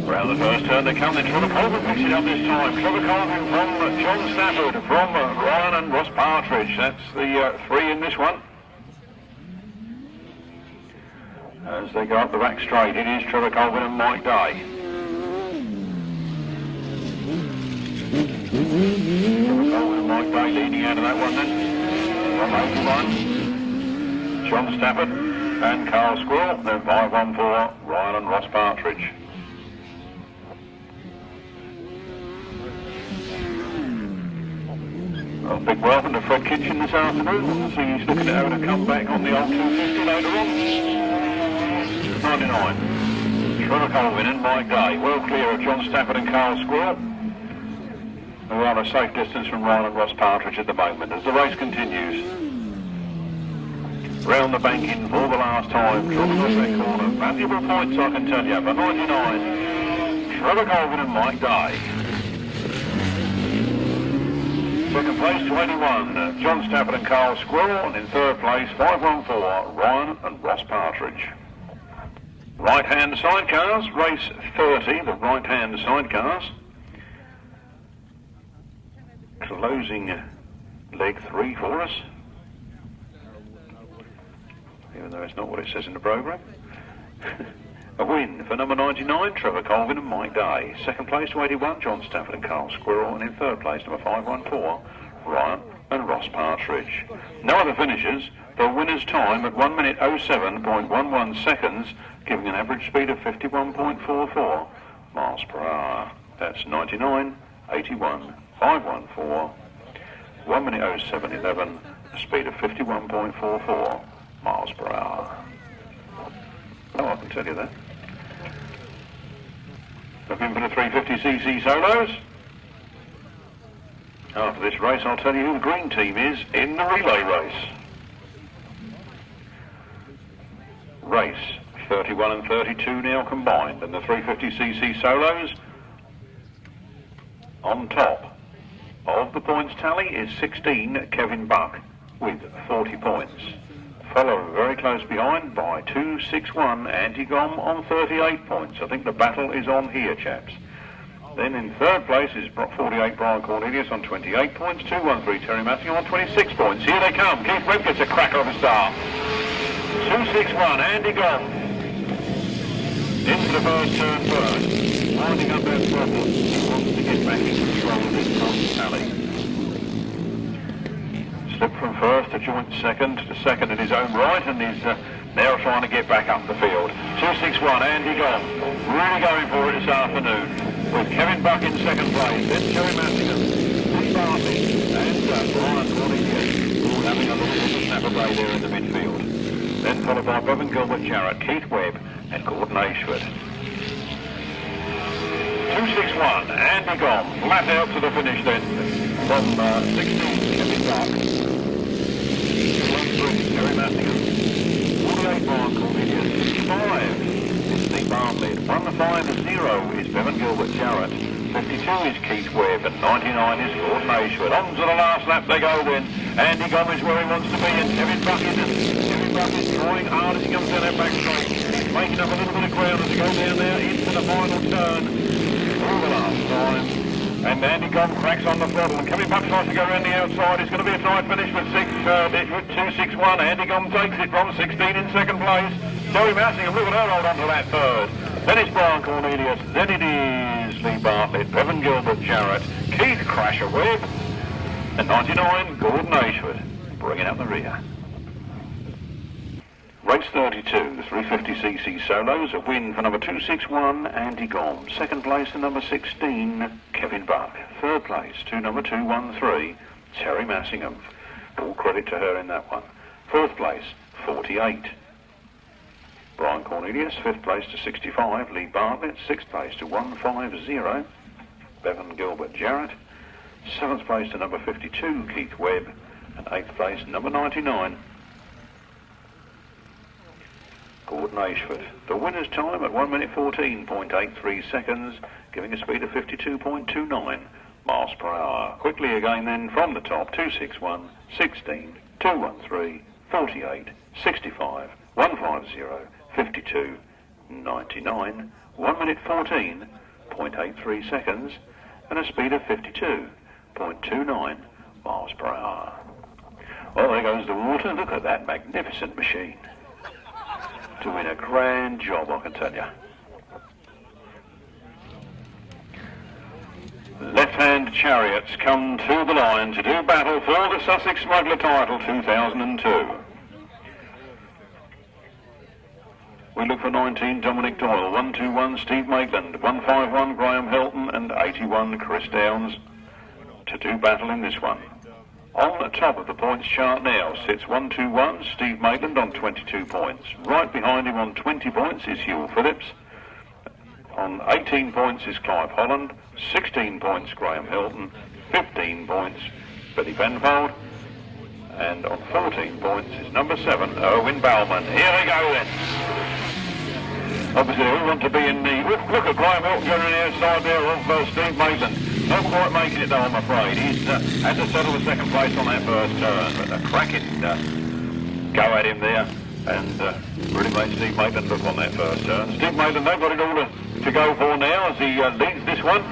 Round the first turn they come, then Trevor Colvin picks it up this time. Trevor Colvin from John Stafford, from Ryan and Ross Partridge. That's the three in this one. As they go up the back straight, it is Trevor Colvin and Mike Day. Trevor Colvin and Mike Day leading out of that one then. From 81, John Stafford and Carl Squirrel. Then 5-1-4, Ryan and Ross Partridge. Well, big welcome to Fred Kitchen this afternoon. We'll see he's looking at having a comeback on the old 250 later on. 99. Trevor Colvin and Mike Day, well clear of John Stafford and Carl Squirrel, who are a safe distance from Ryan and Ross Partridge at the moment as the race continues. Round the banking for the last time, dropping off that corner. Valuable points, I can tell you, for 99. Trevor Colvin and Mike Day. Second place to 81, John Stafford and Carl Squirrel, and in third place, 5-1-4, Ryan and Ross Partridge. Right-hand sidecars, race 30, the right-hand sidecars. Closing leg 3 for us, even though it's not what it says in the programme. A win for number 99, Trevor Colvin and Mike Day. Second place to 81, John Stafford and Carl Squirrel, and in third place, number 5-1-4, Ryan and Ross Partridge. No other finishers. The winner's time at 1 minute 07.11 seconds, giving an average speed of 51.44 miles per hour. That's 99, 81, 5-1-4, 1 minute 07.11, a speed of 51.44 miles per hour. Oh, I can tell you that. Looking for the 350cc solos. After this race, I'll tell you who the green team is in the relay race. Race 31 and 32 now combined, and the 350cc solos on top of the points tally is 16, Kevin Buck, with 40 points. Followed very close behind by 261, Gomm on 38 points. I think the battle is on here, chaps. Then in third place is 48, Brian Cornelius on 28 points. 213, Teri Massingham on 26 points. Here they come. Keith Webb gets a cracker of a start. 261, Gomm into the first turn first. Winding up that throttle. He wants to get back in control of this points tally. Slipped from first to joint second to second in his own right, and is now trying to get back up the field. 261, Gomm, really going for it this afternoon, with Kevin Buck in second place, then Teri Massingham, Lee Bartlett, and Brian Cornelius, all having a little bit of snap away there in the midfield. Then followed by Bevan Gilbert Jarrett, Keith Webb, and Gordon Ashford. 261, Gomm, flat out to the finish then, from 16, Kevin Buck. Teri Massingham, 48, Brian Cornelius, 5 is Lee Bartlett, 150 is Bevan Gilbert Jarrett, 52 is Keith Webb, and 99 is Gordon Ashford. On to the last lap they go then. Gomm is where he wants to be, and Kevin Buck isn't. Kevin Buck is trying hard as he comes down that back straight, making up a little bit of ground as he goes down there into the final turn. All the last time. And Gomm cracks on the throttle, and Kevin Buck tries to go around the outside. It's going to be a tight finish with 261. Gomm takes it from 16 in second place. Teri Massingham, look at her hold on to that third. Then it's Brian Cornelius. Then it is Lee Bartlett, Bevan Gilbert Jarrett, Keith Crasher Webb, and 99, Gordon Ashford, bringing up the rear. Race 32, the 350cc solos, a win for number 261, Gomm. Second place to number 16, Kevin Buck. Third place to number 213, Teri Massingham. All credit to her in that one. Fourth place, 48, Brian Cornelius. Fifth place to 65, Lee Bartlett. Sixth place to 150, Bevan Gilbert Jarrett. Seventh place to number 52, Keith Webb. And eighth place, number 99, Gordon Ashford. The winner's time at 1 minute 14.83 seconds, giving a speed of 52.29 miles per hour. Quickly again then from the top, 261, 16, 213, 48, 65, 150, 52, 99, 1 minute 14.83 seconds, and a speed of 52.29 miles per hour. Well, there goes the water. Look at that magnificent machine. Doing a grand job, I can tell you. Left-hand chariots come to the line to do battle for the Sussex Smuggler title 2002. We look for 19, Dominic Doyle, 121, Steve Maitland, 151, Graham Hilton, and 81, Chris Downs, to do battle in this one. On the top of the points chart now sits 121, Steve Maitland on 22 points. Right behind him on 20 points is Hywell Phillips. On 18 points is Clive Holland, 16 points Graham Hilton, 15 points Billy Penfold, and on 14 points is number 7, Owen Bowman. Here they go then. Obviously, we want to be in the... Look at Graham Hilton going on the outside there of Steve Maitland. Not quite making it though, I'm afraid. He's had to settle the second place on that first turn, but a cracking go at him there, and really made Steve Maitland look on that first turn. Steve Maitland, they've got it all to go for now as he leads this one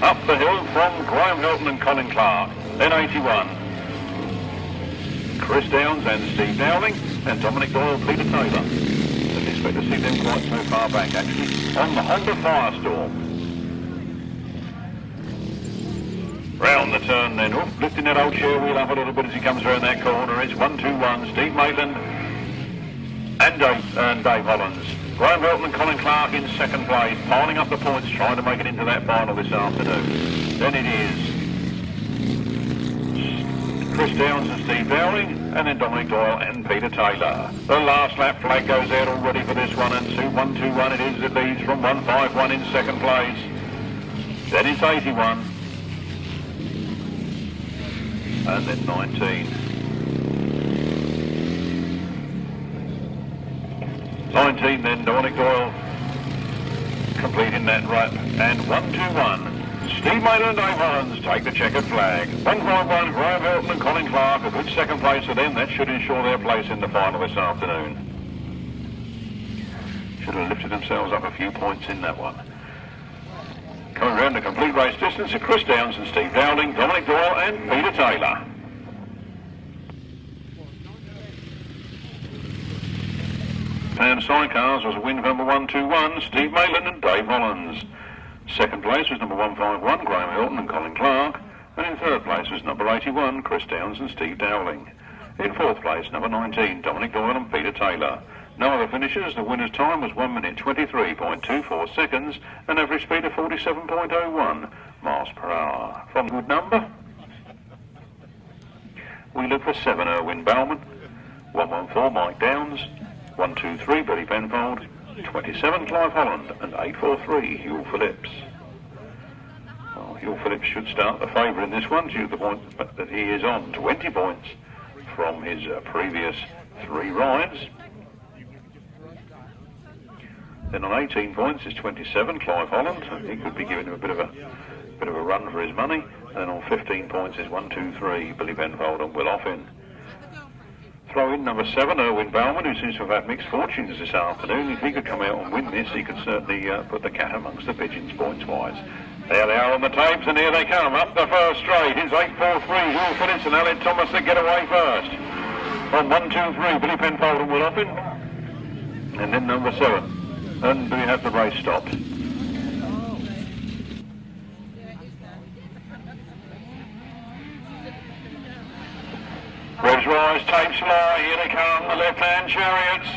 up the hill from Graham Hilton and Colin Clark. Then 81. Chris Downs and Steve Dowling, and Dominic Doyle, Peter Taylor. Didn't expect to see them quite so far back, actually. On the Honda Firestorm. Round the turn then, lifting that old chair wheel up a little bit as he comes around that corner. It's 1-2-1, Steve Maitland and Dave Hollands. Graham Hilton and Colin Clark in second place, piling up the points, trying to make it into that final this afternoon. Then it is Chris Downs and Steve Dowling, and then Dominic Doyle and Peter Taylor. The last lap flag goes out already for this one, and 1-2-1 it is that leads from 1-5-1 in second place. Then it's 81. And then 19. 19 then, Dominic Doyle completing that lap. And 1-2-1. Steve Maitland and Dave Hollands take the checkered flag. 1-5-1, Graham Hilton and Colin Clark, a good second place for them. That should ensure their place in the final this afternoon. Should have lifted themselves up a few points in that one. Coming round the complete race distance are Chris Downs and Steve Dowling, Dominic Doyle and Peter Taylor. LH Sidecars was a win for number 1-2-1, Steve Maitland and Dave Hollands. Second place was number 151, Graham Hilton and Colin Clark. And in third place was number 81, Chris Downs and Steve Dowling. In fourth place, number 19, Dominic Doyle and Peter Taylor. No other finishers. The winner's time was 1 minute 23.24 seconds, an average speed of 47.01 miles per hour. From good number, we look for 7, Owen Bowman, 114, Mike Downs, 123, Billy Penfold, 27, Clive Holland, and 843, Hywell Phillips. Well, Hywell Phillips should start the favourite in this one due to the point that he is on 20 points from his previous 3 rides. Then on 18 points is 27, Clive Holland. He could be giving him a bit of a run for his money. And on 15 points is 1-2-3, Billy Penfold and Will Offin. Throw in number 7, Owen Bowman, who seems to have had mixed fortunes this afternoon. If he could come out and win this, he could certainly put the cat amongst the pigeons points-wise. There they are on the tapes, and here they come, up the first straight. It's 8-4-3, Hywell Phillips and LH Thomas that get away first. On 1-2-3, Billy Penfold and Will Offin. And then number 7. And do we have the race stopped? Revs rise, tapes fly, here they come, the left-hand chariots.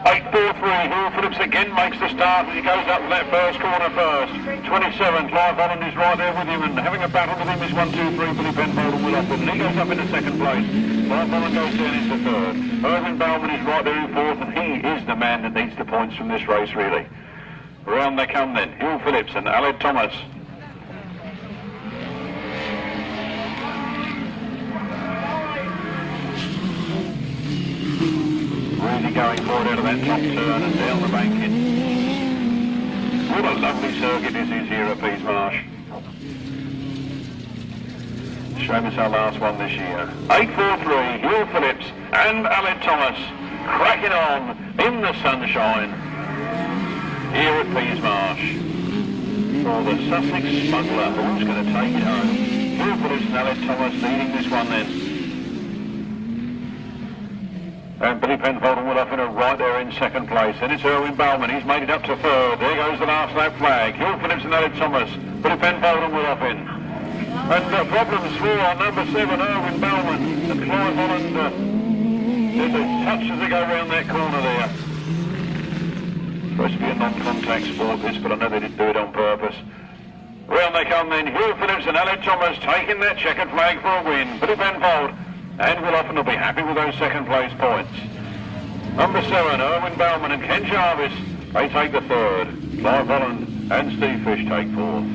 8-4-3, Hywell Phillips again makes the start as he goes up that first corner first. 27, Clive Holland is right there with him, and having a battle with him is 1-2-3, Billy Penfold and Will Offin. And he goes up into second place. Clive Holland goes down into third. Owen Bowman is right there in fourth, and he is the man that needs the points from this race, really. Around they come then, Hywell Phillips and LH Thomas. Really going forward out of that top turn and down the banking. What a lovely circuit this is here at Peasmarsh. Showing us our last one this year. 8-4-3, Hywell Phillips and LH Thomas cracking on in the sunshine. here at Peasmarsh for the Sussex Smuggler. Who's going to take it home? Hywell Phillips and LH Thomas leading this one then. And Billy Penfold and Will Owen are right there in second place. Then it's Erwin Bowman. He's made it up to third. There goes the last lap flag. Hywell Phillips and LH Thomas. Billy Penfold and Will Owen. And problems for number 7, Erwin Bowman. And Clive Holland did a touch as they go round that corner there. Supposed to be a non-contact sport this, but I know they didn't do it on purpose. Round they come then. Hywell Phillips and LH Thomas taking that checkered flag for a win. Billy Penfold and Will Owen will be happy with those second place points. Number 7, Erwin Bowman and Ken Jarvis, they take the third. Clive Holland and Steve Fish take fourth.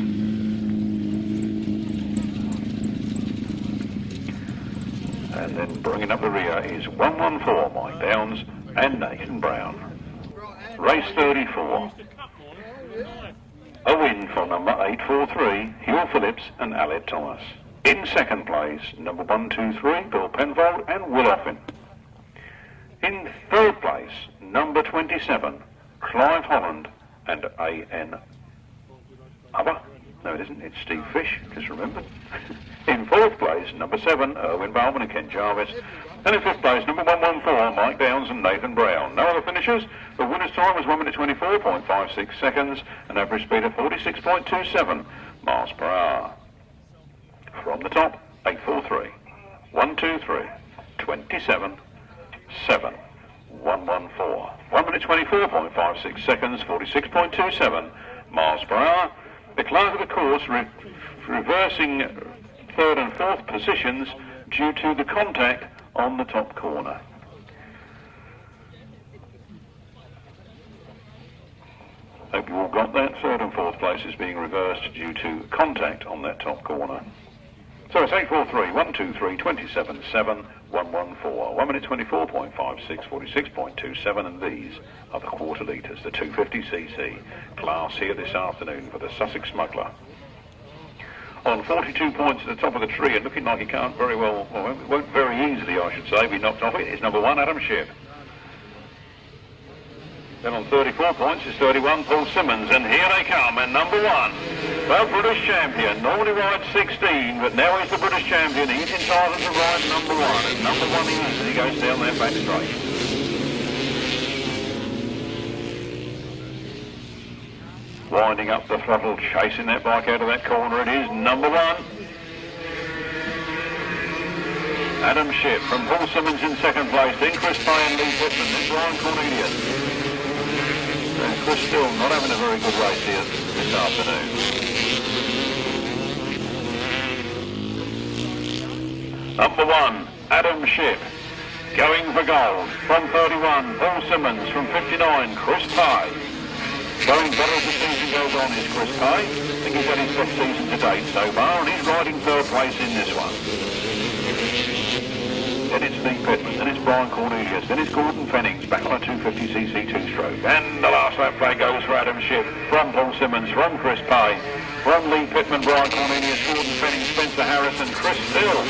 And then bringing up the rear is 114, Mike Downs and Nathan Brown. Race 34. A win for number 843, Hywell Phillips and LH Thomas. In second place, number 123, Bill Penfold and Will Owen. In third place, number 27, Clive Holland and A.N. Other? No, it isn't. It's Steve Fish, just remembered. In fourth place, number 7, Erwin Bowman and Ken Jarvis. And in fifth place, number 114, Mike Downs and Nathan Brown. No other finishers. The winner's time was 1 minute 24.56 seconds, an average speed of 46.27 miles per hour. From the top, 843, 123, 27, 7, 114. 1 minute 24.56 seconds, 46.27 miles per hour. The clerk of the course reversing third and fourth positions due to the contact on the top corner. Hope you all got that. Third and fourth place is being reversed due to contact on that top corner. So it's 843, 123, 27, 7, 114. 1 minute 24.56, 46.27, and these are the quarter litres, the 250cc class here this afternoon for the Sussex Smuggler. On 42 points at the top of the tree and looking like he can't very well, it won't very easily, I should say, be knocked off it, is number 1, Adam Shipp. Then on 34 points is 31, Paul Simmons, and here they come, and number 1, the British Champion, normally rides 16, but now he's the British Champion, he's entitled to ride number 1, and number 1 he is as he goes down that back straight. Winding up the throttle, chasing that bike out of that corner, it is number 1. Adam Shipp from Paul Simmons in second place, then Chris Pay and Lee Pittman, then Brian Cornelius. And Chris still not having a very good race here this afternoon. Number 1, Adam Shipp, going for gold. From 31, Paul Simmons. From 59, Chris Pay. Going better as the season goes on is Chris Pay. I think he's had his best season to date so far, and he's riding third place in this one. Then it's Lee Pittman, then it's Brian Cornelius, then it's Gordon Fennings back on a 250cc two-stroke. And the last lap flag goes for Adam Shipp, from Paul Simmons, from Chris Pay, from Lee Pittman, Brian Cornelius, Gordon Fennings, Spencer Harrison, Chris Still.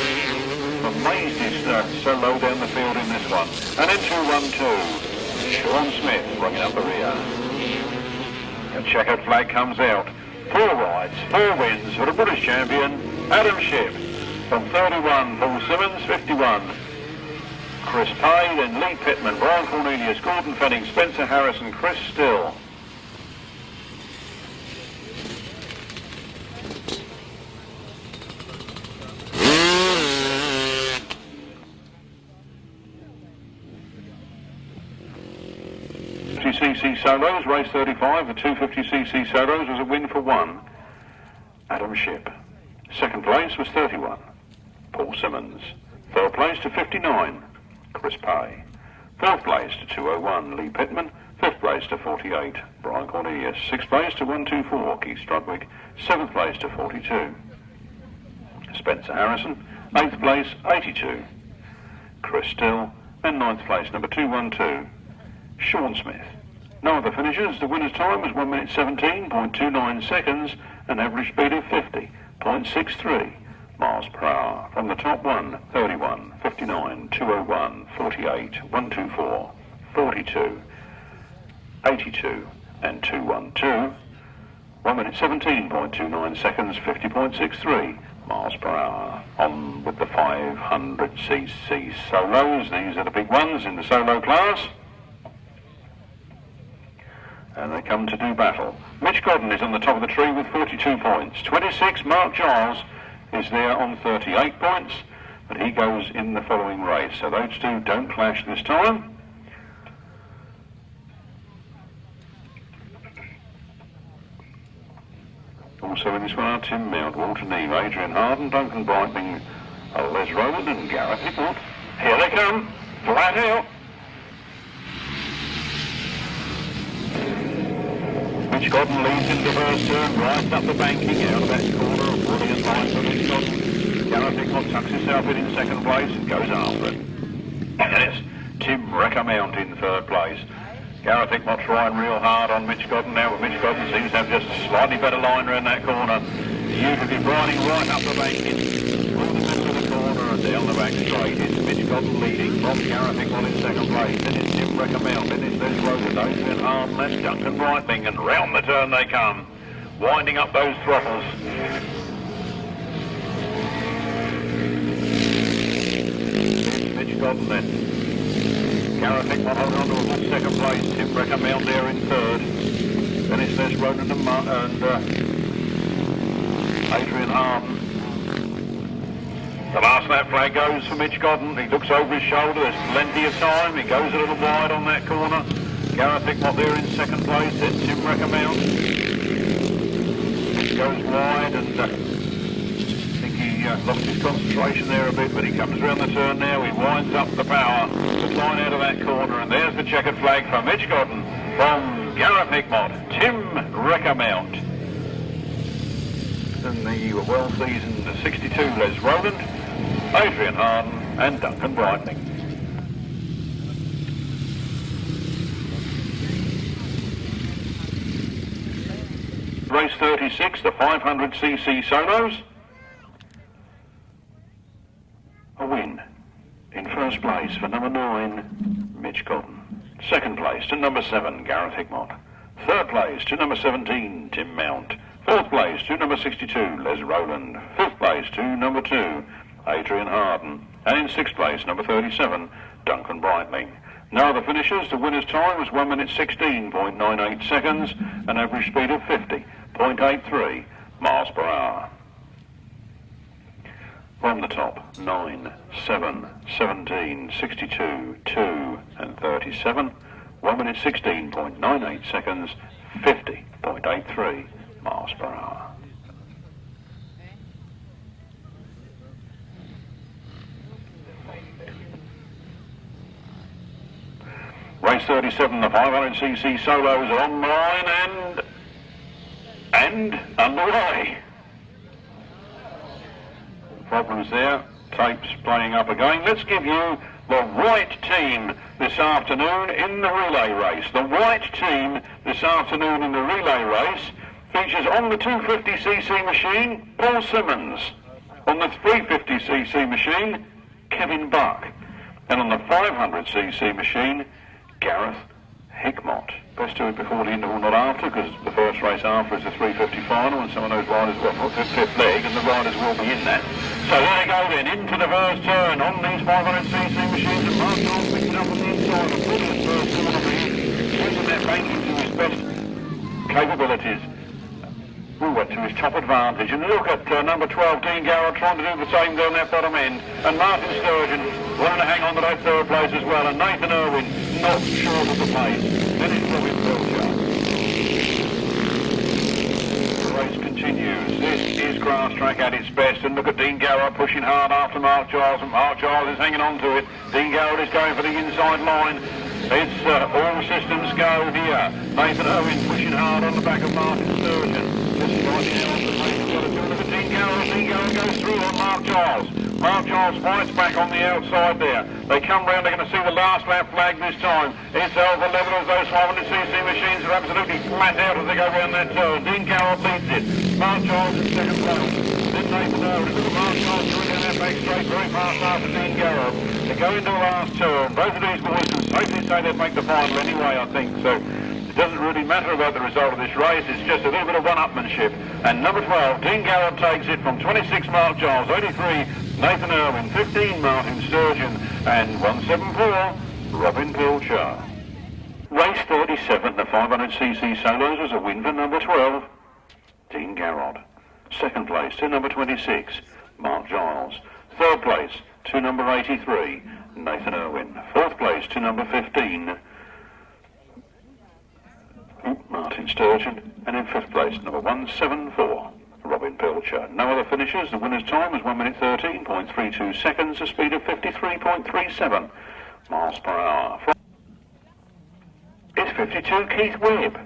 Amazed he's so low down the field in this one. And then 2-1-2, Sean Smith bringing up the rear. A checkered flag comes out. 4 rides, 4 wins for the British champion, Adam Shipp. From 31, Paul Simmons, 51, Chris Pay, then Lee Pittman, Brian Cornelius, Gordon Fennings, Spencer Harrison, Chris Still. cc solos, race 35, the 250cc solos was a win for 1, Adam Shipp. Second place was 31, Paul Simmons. Third place to 59, Chris Pay. Fourth place to 201, Lee Pittman. Fifth place to 48, Brian Cornelius. Sixth place to 124, Keith Strudwick. Seventh place to 42, Spencer Harrison. Eighth place, 82, Chris Still. And ninth place, number 212, Sean Smith. No other finishers. The winner's time was 1 minute 17.29 seconds, an average speed of 50.63 miles per hour. From the top 1, 31, 59, 201, 48, 124, 42, 82, and 212. 1 minute 17.29 seconds, 50.63 miles per hour. On with the 500cc solos. These are the big ones in the solo class. And they come to do battle. Mitch Godden is on the top of the tree with 42 points. 26, Mark Giles is there on 38 points, but he goes in the following race. So those two don't clash this time. Also in this one are Tim Mount, Walter Neave, Adrian Harden, Duncan Brightling, Les Rowland and Gareth Hickmott. Here they come, flat out. Mitch Godden leads into the first turn, right up the banking, out of that corner, a brilliant line for Mitch Godden. Gareth Hickmott tucks himself in second place and goes after it. And it's Tim Mount in third place. Gareth Hickmott's riding real hard on Mitch Godden now, but Mitch Godden seems to have just a slightly better line around that corner. Beautifully riding right up the banking, through the middle of the corner and down the back straight. It's Mitch Godden leading from Gareth Hickmott in second place. Then it's Tim Mount, then it's Les Rowland, Adrian Harden, that's Duncan Brightling, and round the turn they come, winding up those throttles. It's Mitch Godden then. Gareth Hickmott holding on to a good second place. Tim Mount there in third. Then it's Les Rowland and Adrian Harden. The last lap flag goes for Mitch Godden. He looks over his shoulder. There's plenty of time. He goes a little wide on that corner. Gareth Hickmott there in second place. Then Tim Mount. He goes wide and lost his concentration there a bit, but he comes around the turn now. He winds up the power, the line out of that corner, and there's the checkered flag for Mitch Godden from Gareth Hickmott, Tim Mount, and the well-seasoned 62 Les Rowland, Adrian Harden, and Duncan Brightling. Race 36, the 500cc solos. A win in first place for number 9, Mitch Godden. Second place to number 7, Gareth Hickmott. Third place to number 17, Tim Mount. Fourth place to number 62, Les Rowland. Fifth place to number 2, Adrian Harden. And in sixth place, number 37, Duncan Brightling. Now the finishers, the winner's time was 1 minute 16.98 seconds, an average speed of 50.83 miles per hour. From the top, 9, 7, 17, 62, 2 and 37, 1 minute 16.98 seconds, 50.83 miles per hour. Race 37, the 500cc solos are on the line and underway. Problems there, tapes playing up again. Let's give you the white team this afternoon in the relay race. The white team this afternoon in the relay race features on the 250cc machine, Paul Simmons. On the 350cc machine, Kevin Buck. And on the 500cc machine, Gareth Hickmott. Best do it before the interval, not after, because the first race after is the 350 final, and some of those riders got fifth leg, and the riders will be in that. So there they go then, into the first turn on these 500cc machines, and Mark Giles picking up on the inside, a brilliant first turn of him, using that banking to his best capabilities. To his top advantage, and look at number 12, Dean Garrett, trying to do the same down that bottom end, and Martin Sturgeon wanting to hang on to that third place as well, and Nathan Irwin not short of the pace. Then it's Robin Belcher. The race continues. This is Grasstrack at its best, and look at Dean Garrett pushing hard after Mark Giles, and Mark Giles is hanging on to it. Dean Garrett is going for the inside line. It's all systems go here. Nathan Irwin pushing hard on the back of Martin Sturgeon. Just right now on the pace, we've got to do it for Dean Garrett. Dean Garrett goes through on Mark Giles. Mark Giles fights back on the outside there. They come round, they're going to see the last lap flag this time. It's over level as those 500cc machines are absolutely flat out as they go round that turn. Dean Garrett leads it. Mark Giles in second place. Then Nathan Irwin. Look at Mark Giles going down that back straight very fast after Dean Garrett. They go into the last turn. Both of these boys can safely say they'd make the final anyway, I think. So doesn't really matter about the result of this race, it's just a little bit of one-upmanship. And number 12, Dean Garrett takes it from 26, Mark Giles, 83, Nathan Irwin, 15, Martin Sturgeon, and 174, Robin Pilcher. Race 37, the 500cc solos, was a win for number 12, Dean Garrett. Second place to number 26, Mark Giles. Third place to number 83, Nathan Irwin. Fourth place to number 15, Martin Sturgeon. And in fifth place, number 174, Robin Pilcher. No other finishers. The winner's time was 1 minute 13.32 seconds, a speed of 53.37 miles per hour. It's 52, Keith Webb.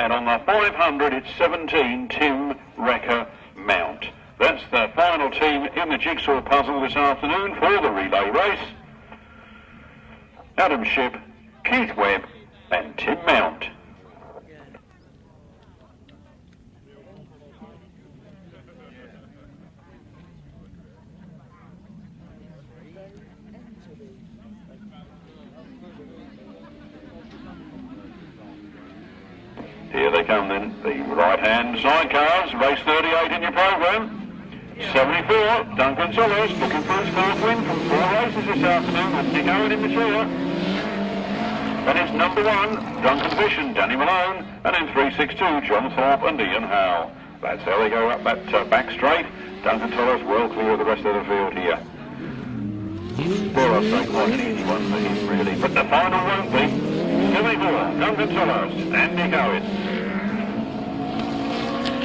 And on the 500, it's 17, Tim Wrecker Mount. That's the final team in the jigsaw puzzle this afternoon for the relay race. Adam Shipp, Keith Webb, and Tim Mount. Here they come then, the right-hand sidecars, race 38 in your programme. 74, Duncan Tolhurst, looking for his first win from 4 races this afternoon with Nick Owen in the chair. And it's number 1, Duncan Fish and Danny Malone, and in 362, John Thorpe and Ian Howe. That's how they go up that back straight. Duncan Tolhurst well clear of the rest of the field here. Dare I say, quite an easy one for him really, but the final won't be. 74, Duncan Tolhurst and Nick Owen.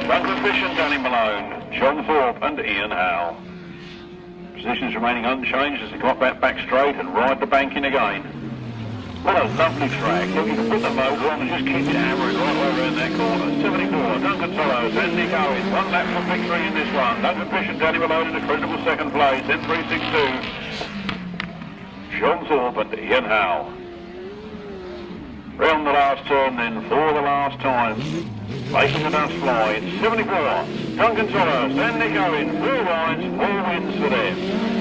Duncan Fish and Danny Malone, John Thorpe and Ian Howe. Positions remaining unchanged as they go up that back straight and ride the bank in again. What a lovely track. Look, you can put the motor on and just keep it hammering right way around that corner. 74, Duncan Tolhurst and Nick Owen. 1 lap for victory in this one. Duncan Fish and Danny Malone in a credible second place. Then 362, John Thorpe and Ian Howe. Round the last turn then for the last time. Making the dust fly. It's 74, Duncan Tolhurst and Nick Owen. 4 rides, 4 wins for them.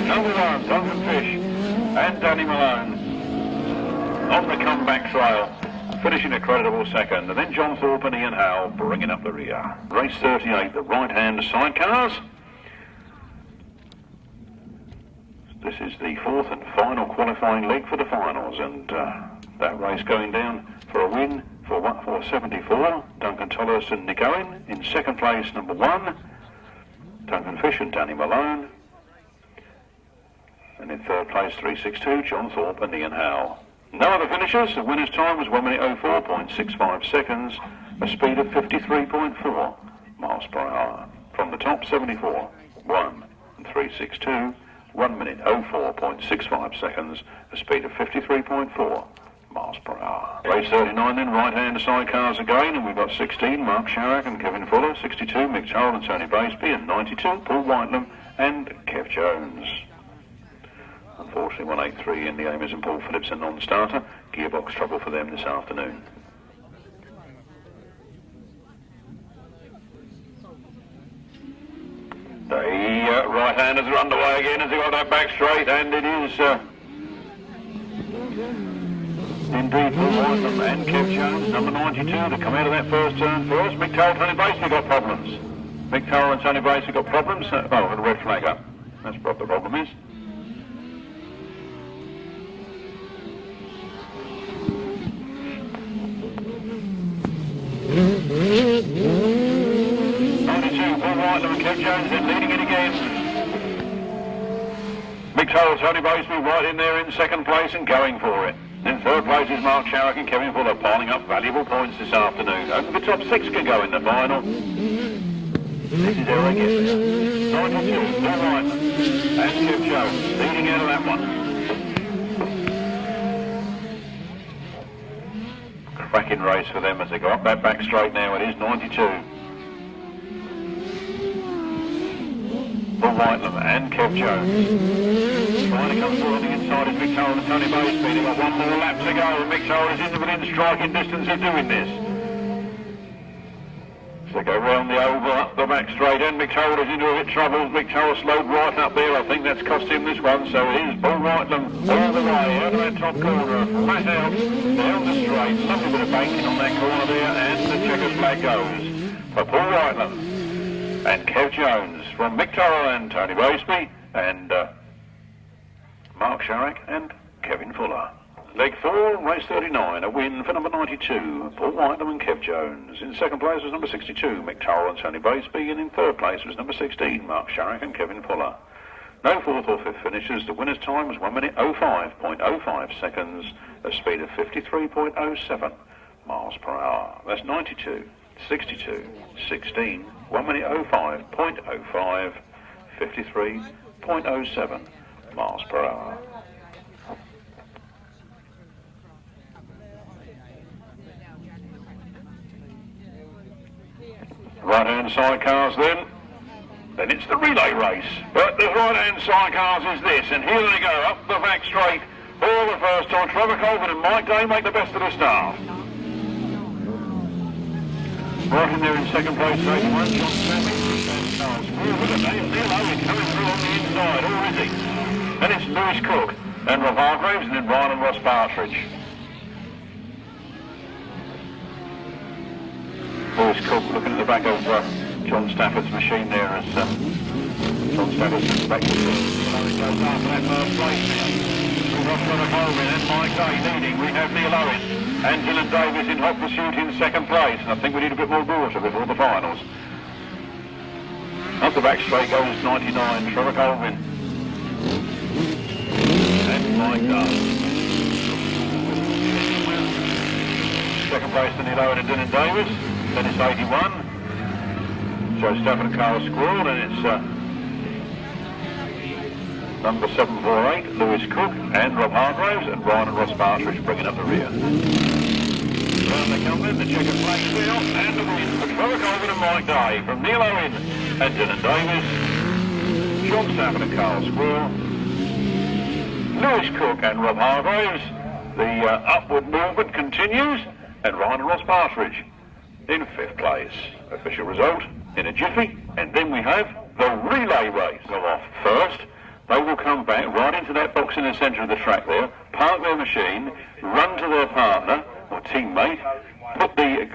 Number 1, Duncan Fish and Danny Malone on the comeback trail, finishing a creditable second. And then John Thorpe and Ian Howe bringing up the rear. Race 38, the right-hand sidecars. This is the 4th and final qualifying leg for the finals, and that race going down for a win for 74, Duncan Tolhurst and Nick Owen. In second place, number 1, Duncan Fish and Danny Malone. And in third place, 362, John Thorpe and Ian Howe. No other finishers. The winner's time was 1 minute 04.65 seconds, a speed of 53.4 miles per hour. From the top, 74, 1 and 362, 1 minute 04.65 seconds, a speed of 53.4 miles per hour. Race 39 then, right-hand sidecars again, and we've got 16, Mark Sharrock and Kevin Fuller, 62, Mick Turrell and Tony Baseby, and 92, Paul Whitelam and Kev Jones. Unfortunately, 183 in the Amers and Paul Phillips, a non-starter. Gearbox trouble for them this afternoon. The right-handers are underway again as they got that back straight, and it is indeed Paul Whitelam and Kev Jones, number 92, to come out of that first turn first. Mick Turrell and Tony Baseby got problems. Mick Turrell and Tony Baseby got problems. Oh, and a red flag up. That's what the problem is. Paul Whitelam and Kev Jones then leading it again. Mick Turrell, Tony Baseby right in there in second place and going for it. In third place is Mark Sharrock and Kevin Fuller, piling up valuable points this afternoon. Only the top 6 can go in the final. This is Eric Evans. 92, Paul Whitelam and Kev Jones leading out of that one. Cracking race for them as they go up that back straight now. It is 92. Paul Whitelam and Kev Jones. Trying to come through on the inside is Mick Turrell and Tony Baseby. They've got 1 more lap to go, and Mick Turrell is within striking distance of doing this. So they go round the oval, up the back straight, and Mick Turrell is into a bit of trouble. Mick Turrell slowed right up there. I think that's cost him this one. So it is Paul Whitelam all the way out of that top corner, flat out, down the straight. Lovely bit of banking on that corner there, and the checkers flag goes for Paul Whitelam and Kev Jones from Mick Turrell and Tony Baseby and Mark Sharrock and Kevin Fuller. Leg 4, race 39, a win for number 92, Paul Whitelam and Kev Jones. In second place was number 62, Mick Turrell and Tony Baseby, and in third place was number 16, Mark Sharrock and Kevin Fuller. No fourth or fifth finishes. The winner's time was 1 minute 05.05 seconds, a speed of 53.07 miles per hour. That's 92, 62, 16, 1 minute 05.05, 53.07 miles per hour. Right-hand sidecars then it's the relay race. But the right-hand sidecars is this, and here they go, up the back straight, all the first time. Trevor Colvin and Mike Day make the best of the start. Right in there in second place, 81, John Savage, and Charles Moore. Look at Neal Owen coming through on the inside, all is he? And it's Lewis Cook and Rob Hargraves, and then Brian and Ross Partridge. Lewis Cook looking at the back of John Stafford's machine there as John Stafford's expected to goes after that first place now. We've got Trevor Colvin and Mike Day leading. We have Neal Owen and Dylan Davis in hot pursuit in second place. And I think we need a bit more water before the finals. Up the back straight goes 99, Trevor Colvin. And Mike Day. Second place to Neal Owen and Dylan Davis. Then it's 81, Joe Stafford and Carl Squirrel, and it's number 748, Lewis Cook and Rob Hargraves, and Ryan and Ross Partridge bringing up the rear. Round they come then, the checker flag still, and the win for Trevor Colvin and Mike Day from Neal Owen and Dylan Davis, John Stafford and Carl Squirrel, Lewis Cook and Rob Hargraves. The upward movement continues, and Ryan and Ross Partridge in fifth place. Official result in a jiffy, and then we have the relay race. Go off first. They will come back right into that box in the centre of the track there, park their machine, run to their partner or teammate, got the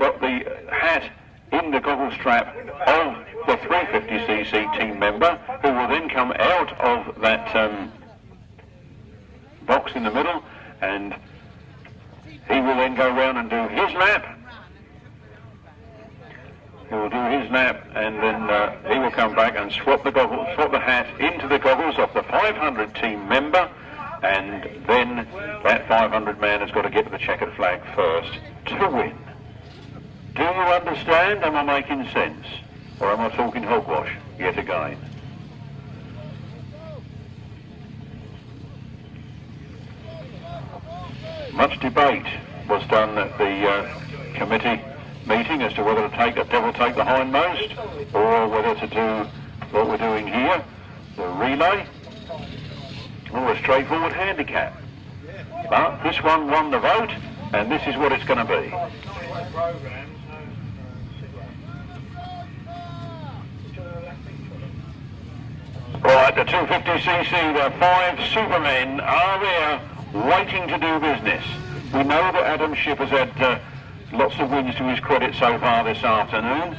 hat in the goggle strap of the 350cc team member, who will then come out of that box in the middle, and he will then go round and do his lap. He will do his lap, and then he will come back and swap the hat into the goggles of the 500 team member, and then that 500 man has got to get to the checkered flag first to win. Do you understand? Am I making sense? Or am I talking hogwash yet again? Much debate was done at the committee meeting as to whether to take the hindmost or whether to do what we're doing here, the relay, or a straightforward handicap. But this one won the vote, and this is what it's going to be. Right, the 250cc, the 5 supermen are there waiting to do business. We know that Adam Shipp has had lots of wins to his credit so far this afternoon.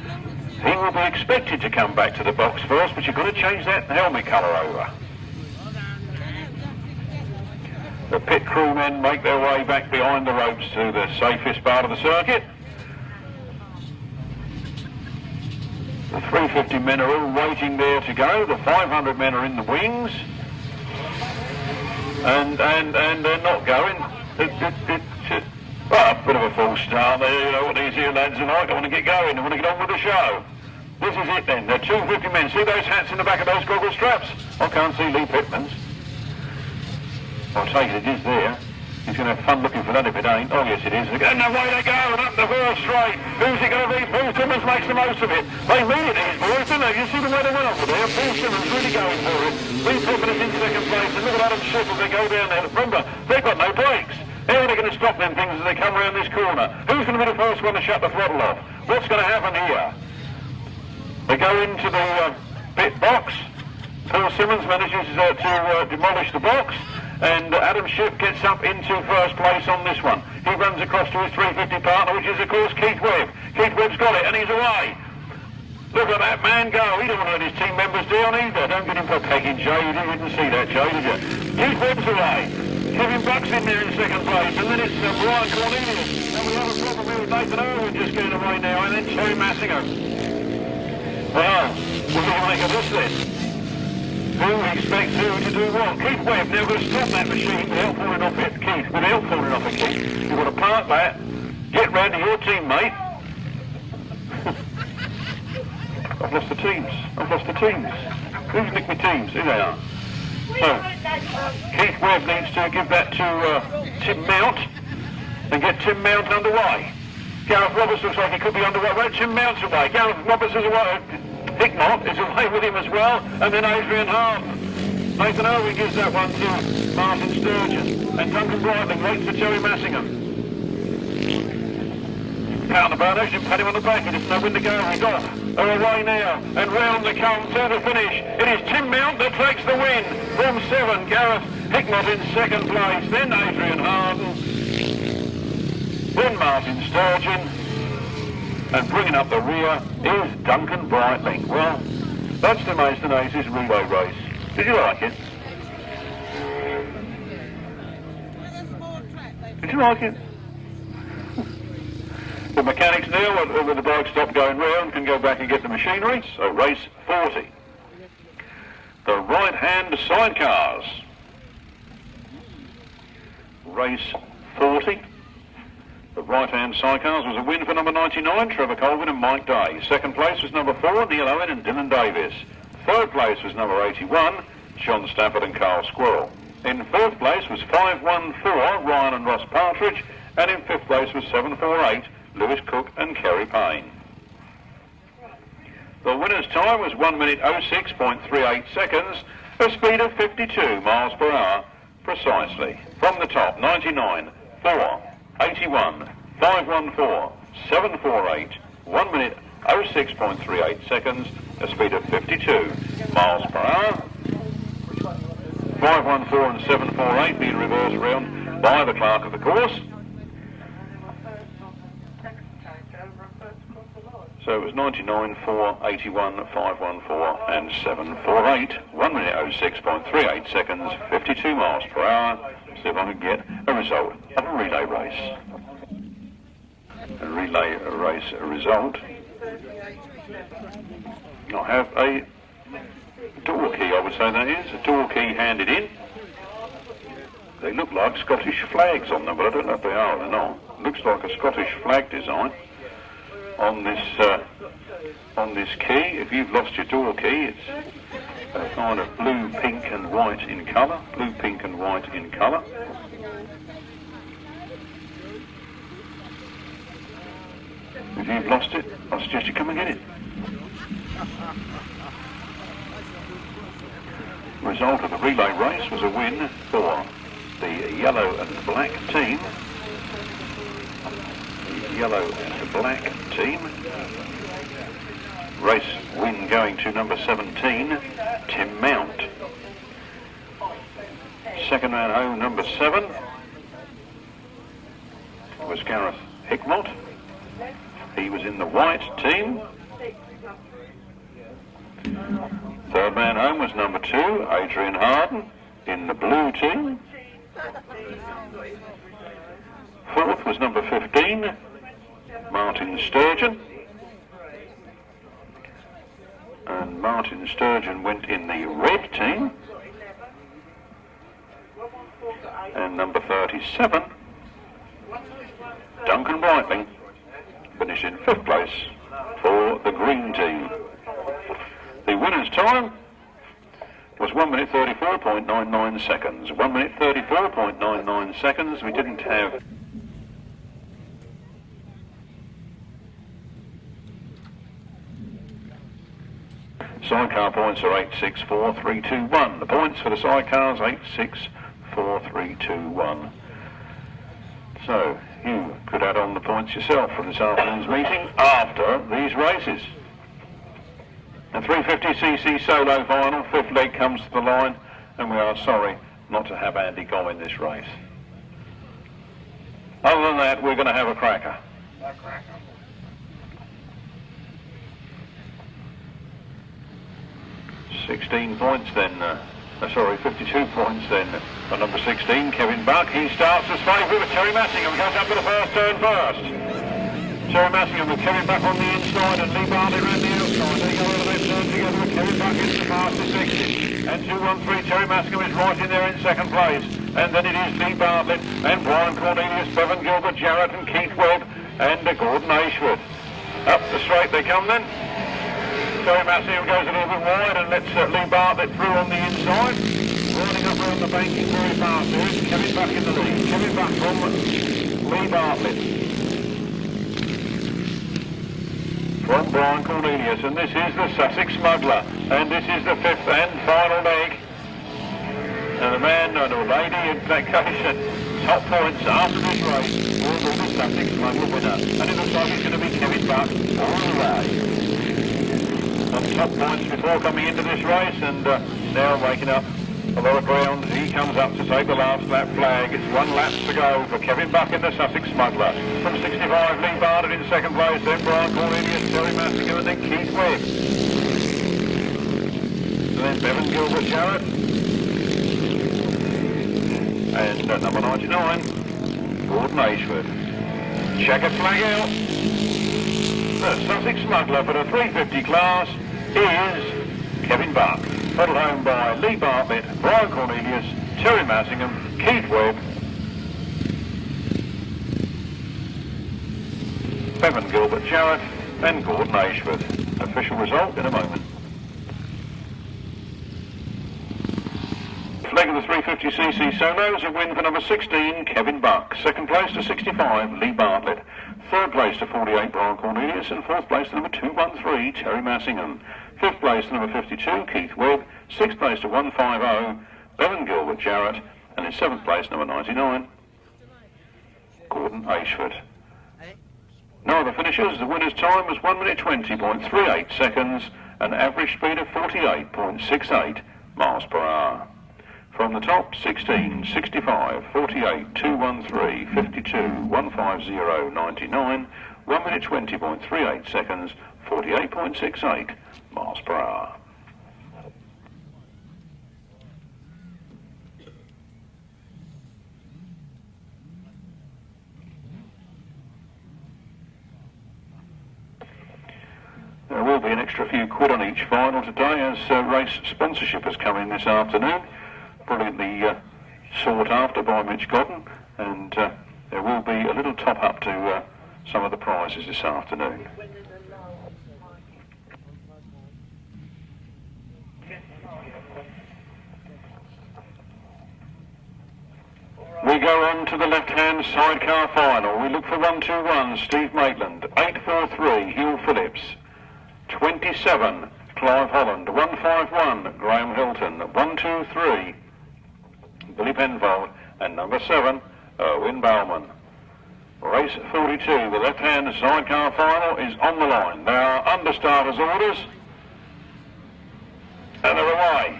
He will be expected to come back to the box first, but you've got to change that helmet colour over. The pit crewmen make their way back behind the ropes to the safest part of the circuit. The 350 men are all waiting there to go. The 500 men are in the wings. And they're not going. Well, a bit of a false start there, you know what these here lads are like. I want to get going, I want to get on with the show. This is it then, the 250 men. See those hats in the back of those goggle straps? I can't see Lee Pittman's. I'll take it is there. He's going to have fun looking for that if it ain't. Oh yes it is. And away they go, and up the first straight. Who's it going to be? Paul Simmons makes the most of it. They mean it, these boys, don't they? You see the way they went off there? Paul Simmons really going for it. Lee Pittman is in second place, and look at Adam Shipp as they go down there. Remember, they've got no brakes. How are they going to stop them things as they come around this corner? Who's going to be the first one to shut the throttle off? What's going to happen here? They go into the pit box. Paul Simmons manages to demolish the box, and Adam Shipp gets up into first place on this one. He runs across to his 350 partner, which is of course Keith Webb. Keith Webb's got it, and he's away. Look at that man go. He don't want to let his team members down either. Don't get him for pegging, Joe. You didn't see that, Joe, did you? Keith Webb's away. Kevin Buck's in there in second place, and then it's Brian Cornelius. And we have a problem here with Nathan Owen just getting away now, and then Teri Massingham. Well, what do you make of this then? Who expects who to do what? Keith Webb now going to stop that machine without falling off it. Keith, without falling off it, Keith. You've got to park that, get round to your teammate. I've lost the teams. Who's nicked my teams? Here they are. So, Keith Webb needs to give that to Tim Mount and get Tim Mount underway. Gareth Roberts looks like he could be underway. Well, Tim Mount's away. Gareth Roberts is away. Hickmott is away with him as well. And then Adrian Harden. Nathan Owen gives that one to Martin Sturgeon. And Duncan Brightling waits for Teri Massingham. Pat on the bar, they should pat him on the back. He doesn't know when to go. He's off. They're away now. And round they come to the finish. It is Tim Mount that takes the win. From 7, Gareth Hickmott in second place. Then Adrian Harden. Then Martin Sturgeon. And bringing up the rear is Duncan Brightling. Well, that's the Maidstone Aces relay race. Did you like it? Did you like it? The mechanics now, when the bike stopped going round, can go back and get the machinery. So race 40. The right-hand sidecars. Race 40. The right-hand sidecars was a win for number 99, Trevor Colvin and Mike Day. Second place was number 4, Neal Owen and Dylan Davis. Third place was number 81, John Stafford and Carl Squirrel. In fourth place was 514, Ryan and Ross Partridge. And in fifth place was 748, Lewis Cook and Kerry Payne. The winner's time was 1 minute 06.38 seconds, a speed of 52 miles per hour precisely. From the top, 99, 4, 81, 514, 748, 1 minute 06.38 seconds, a speed of 52 miles per hour. 514 and 748 being reversed round by the clerk of the course. So it was 99, 4, 81, 514 and 748. 1 minute 06.38 seconds, 52 miles per hour. See if I can get a result of a relay race. A relay race result. I have a door key, I would say that is. A door key handed in. They look like Scottish flags on them, but I don't know if they are or they're not. Looks like a Scottish flag design on this key. If you've lost your door key, it's a kind of blue, pink and white in colour. Blue, pink and white in colour. If you've lost it, I suggest you come and get it. Result of the relay race was a win for the yellow and black team. The yellow and black team. Race win going to number 17, Tim Mount. Second man home, number 7, was Gareth Hickmott. He was in the white team. Third man home was number 2, Adrian Harden, in the blue team. Fourth was number 15, Martin Sturgeon. And Martin Sturgeon went in the red team. And number 37, Duncan Brightling, finished in 5th place for the green team. The winner's time was 1 minute 34.99 seconds. 1 minute 34.99 seconds. We didn't have sidecar points are 864.321. The points for the sidecars 864.321. So you could add on the points yourself from this afternoon's meeting after these races. The 350cc solo final, fifth leg comes to the line, and we are sorry not to have Andy Gomm in this race. Other than that, we're going to have a cracker. 16 points then, 52 points then for number 16, Kevin Buck. He starts as favourite with Teri Massingham, goes up to the first turn first. Teri Massingham with Kevin Buck on the inside and Lee Bartlett around the outside. They go over that turn together with Kevin Buck into the fastest exit. And 2-1-3, Teri Massingham is right in there in second place. And then it is Lee Bartlett and Brian Cornelius, Bevan Gilbert, Jarrett and Keith Webb and Gordon Ashford. Up the straight they come then. Teri Massingham goes a little bit wide and lets Lee Bartlett through on the inside. Running up around the banking very fast. There is Kevin Buck in the lead. Kevin Buck from Lee Bartlett. From Brian Cornelius, and this is the Sussex Smuggler, and this is the fifth and final leg. And a man and a lady in that case, top points after this race will be the Sussex Smuggler winner. And it looks like it's going to be Kevin Buck all the way. On top points before coming into this race, and now waking up a lot of ground. He comes up to take the last lap flag. It's 1 lap to go for Kevin Buck in the Sussex Smuggler. From 65, Lee Bartlett in second place, then Brian Cornelius, Teri Massingham, and then Keith Webb. And then Bevan Gilbert Jarrett. And number 99, Gordon Ashford. Checker flag out. The Sussex Smuggler for the 350 class is Kevin Buck. Pedalled home by Lee Bartlett, Brian Cornelius, Teri Massingham, Keith Webb, Bevan Gilbert Jarrett and Gordon Ashford. Official result in a moment. Leg of the 350cc solos, a win for number 16, Kevin Buck. Second place to 65, Lee Bartlett. Third place to 48, Brian Cornelius. And fourth place to number 213, Teri Massingham. Fifth place to number 52, Keith Webb. Sixth place to 150, Bevan Gilbert Jarrett. And in seventh place, number 99, Gordon Ashford. No other finishers. The winner's time was 1 minute 20.38 seconds, an average speed of 48.68 miles per hour. From the top, 16, 65, 48, 213, 52, 150, 99, 1 minute 20.38 seconds, 48.68 miles per hour. There will be an extra few quid on each final today as race sponsorship has come in this afternoon. Brilliantly sought after by Mitch Godden, and there will be a little top up to some of the prizes this afternoon. We go on to the left-hand sidecar final. We look for 1-2-1, Steve Maitland, 8-4-3, Hywell Phillips, 27, Clive Holland, 151, Graham Hilton, 123, Billy Penfold, and number 7, Erwin Bauman. Race 42, the left-hand sidecar final is on the line. They are under starters' orders, and they're away.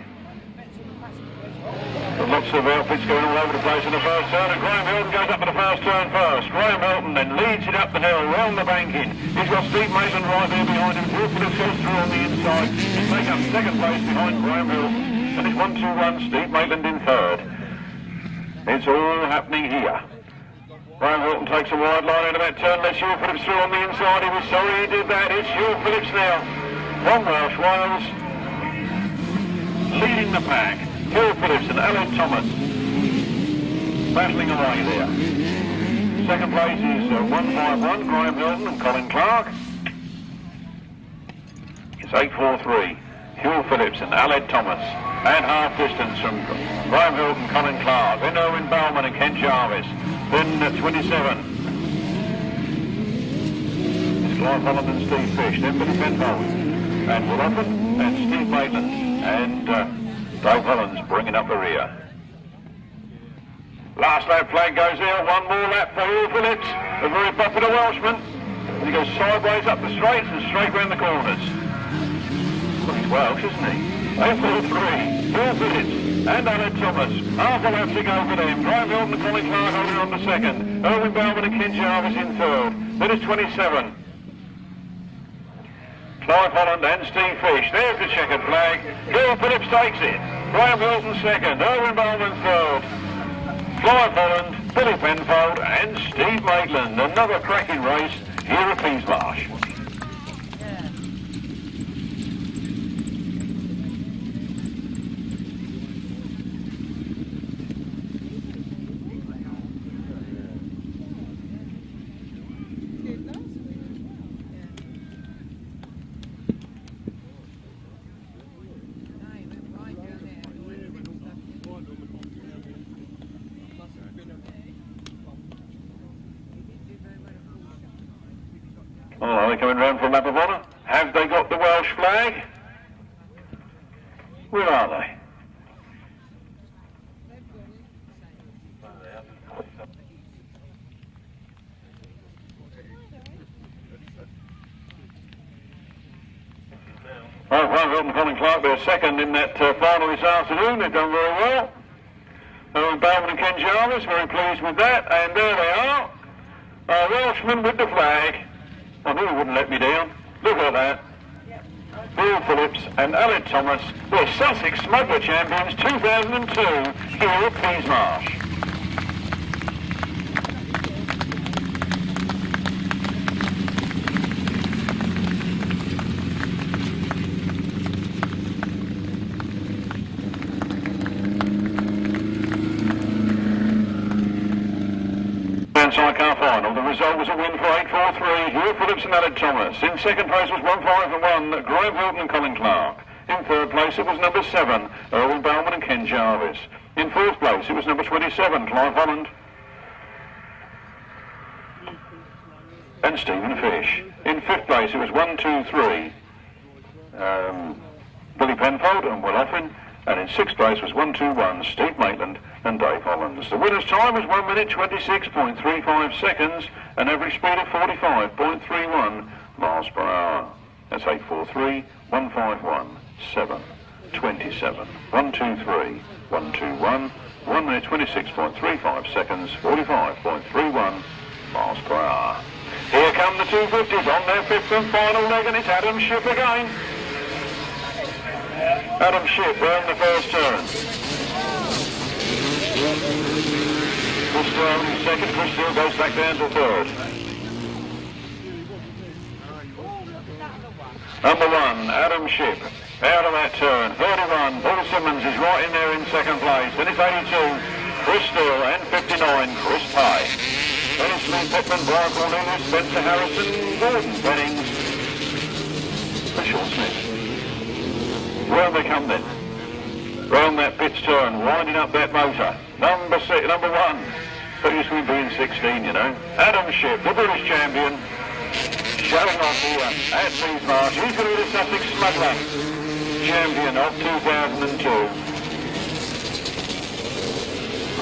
Lots of outfits going all over the place in the first turn, and Graham Hilton goes up to the first turn first. Graham Hilton then leads it up the hill, round the banking. He's got Steve Mason right there behind him. Hywell Phillips goes through on the inside. He's taken up second place behind Graham Hilton. And it's 1-2-1, Steve Maitland in third. It's all happening here. Graham Hilton takes a wide line into that turn, lets Hywell Phillips through on the inside. He was sorry he did that. It's Hywell Phillips now from Welsh Wales, leading the pack. Hywell Phillips and Alan Thomas battling away there. Second place is 151, Graham Hilton and Colin Clark. It's 8-4-3, Hywell Phillips and Aled Thomas. And half distance from Graham Hilton, Colin Clark. Then Erwin Bauman and Ken Jarvis. Then 27. It's Clive Holland and Steve Fish. Then Billy Penfold and Will Oppen and Steve Maitland. And Dave Holland's bringing up the rear. Last lap flag goes out. One more lap for Hywell Phillips, a very popular Welshman. He goes sideways up the straights and straight round the corners. Welsh, isn't he? 8-4-3, Hywell Phillips and Alan Thomas. Half a lap to go for them. Graham Hilton and Colin Clark holding on to second. Erwin Bowman and Ken Jarvis in third. Then it's 27. Clive Holland and Steve Fish. There's the checkered flag. Hywell Phillips takes it. Graham Hilton second. Erwin Bowman third. Clive Holland, Billy Penfold and Steve Maitland. Another cracking race here at Peasmarsh. Oh, are they coming round for a lap of honour? Have they got the Welsh flag? Where are they? Well, Graham and Colin Clark, they're second in that final this afternoon. They've done very well. Erwin Bowman and Ken Jarvis, very pleased with that. And there they are. Welshman with the flag. I knew he wouldn't let me down. Look at that. Hywell Phillips and Alan Thomas, we're Sussex Smuggler Champions 2002 here at Peasmarsh. Sidecar final. The result was a win for 8-4-3. Hywell Phillips and Alan Thomas. In second place was 1-5-1. Graham Hilton and Colin Clark. In third place it was number 7. Erwin Bowman and Ken Jarvis. In fourth place it was number 27. Clive Holland and Stephen Fish. In fifth place it was 1-2-3. Billy Penfold and Will Offin. And in sixth place was 1-2-1, Steve Maitland and Dave Hollands. The winner's time was 1 minute 26.35 seconds, an average speed of 45.31 miles per hour. That's 8-4-3, 1-5-1, 7, 27, 1-2-3, 1-2-1, 1 minute 26.35 seconds, 45.31 miles per hour. Here come the 250s on their fifth and final leg, and it's Adam Shipp again. Adam Shipp round the first turn. Chris Turrell in second. Chris Turrell goes back down to third. Number 1, Adam Shipp. Out of that turn. 31. Paul Simmons is right in there in second place. Then it's 82. Chris Turrell and 59. Chris Pye. Then it's Lee Pittman, Brian Cornelius, Spencer Harrison, Gordon Bennings, and Sean Smith. Round they come then. Round that pit's turn, winding up that motor. Number 1. But used to be in 16, you know. Adam Shipp, the British champion, showing off here at Peasmarsh. He's going to be the Sussex Smuggler champion of 2002.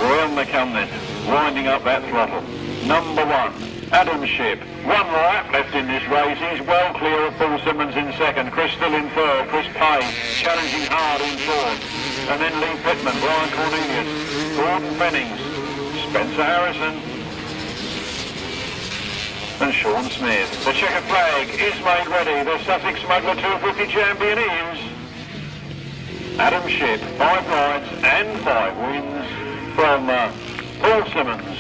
Round they come then, winding up that throttle. Number 1. Adam Shipp. 1 lap left in this race. He's well clear of Paul Simmons in second. Chris still in third. Chris Pye challenging hard in fourth. And then Lee Pittman, Brian Cornelius, Gordon Bennings, Spencer Harrison and Sean Smith. The checkered flag is made ready. The Sussex Smuggler 250 champion is Adam Shipp. 5 rides and 5 wins from Paul Simmons.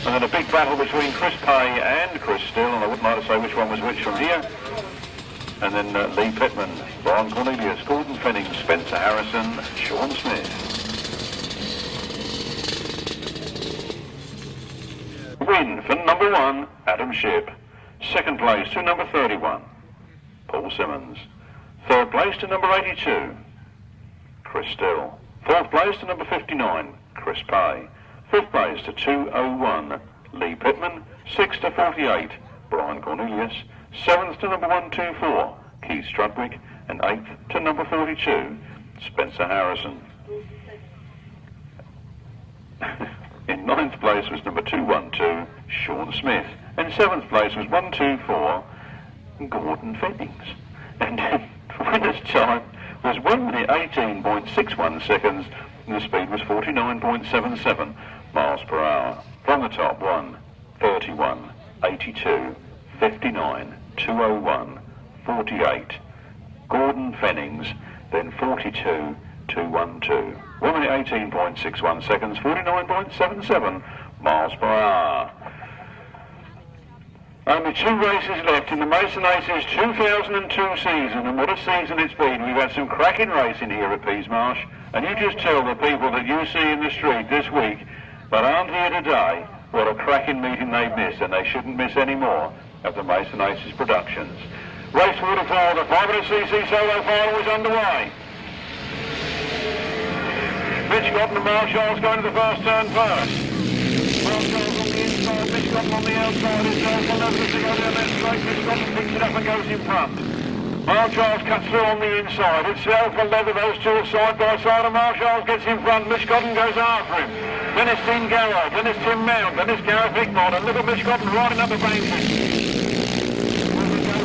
And then a big battle between Chris Pye and Chris Still, and I wouldn't like to say which one was which from here. And then Lee Pittman, Brian Cornelius, Gordon Fenning, Spencer Harrison, and Sean Smith. Win for number 1, Adam Shipp. Second place to number 31, Paul Simmons. Third place to number 82, Chris Still. Fourth place to number 59, Chris Pye. Fifth place to 201, Lee Pittman. Sixth to 48, Brian Cornelius. Seventh to number 124, Keith Strudwick. And eighth to number 42, Spencer Harrison. In ninth place was number 212, Sean Smith. And seventh place was 124, Gordon Fennings. And Winner's time was 1 minute 18.61 seconds and the speed was 49.77 miles per hour. From the top, 1, 31, 82, 59, 201, 48. Gordon Fennings, then 42, 212. 1 minute 18.61 seconds, 49.77 miles per hour. Only 2 races left in the Maidstone Aces 2002 season, and what a season it's been. We've had some cracking racing here at Peasmarsh, and you just tell the people that you see in the street this week that aren't here today what a cracking meeting they've missed, and they shouldn't miss any more of the Maidstone Aces productions. Race waterfall, the 500cc solo final is underway. Mitch Godden and Mark Charles going to the first turn first. Mark Charles on the inside, Mitch Godden on the outside. It's all over to go down that straight. Mitch Godden picks it up and goes in front. Mark Charles cuts through on the inside. It's Alpha Leather, those two are side by side, and Mark Charles gets in front. Mitch Godden goes after him. Then it's Tim Garrow, then it's Tim Mount, then it's Gareth Hickmott, and look at Mitch Godden riding up the banking.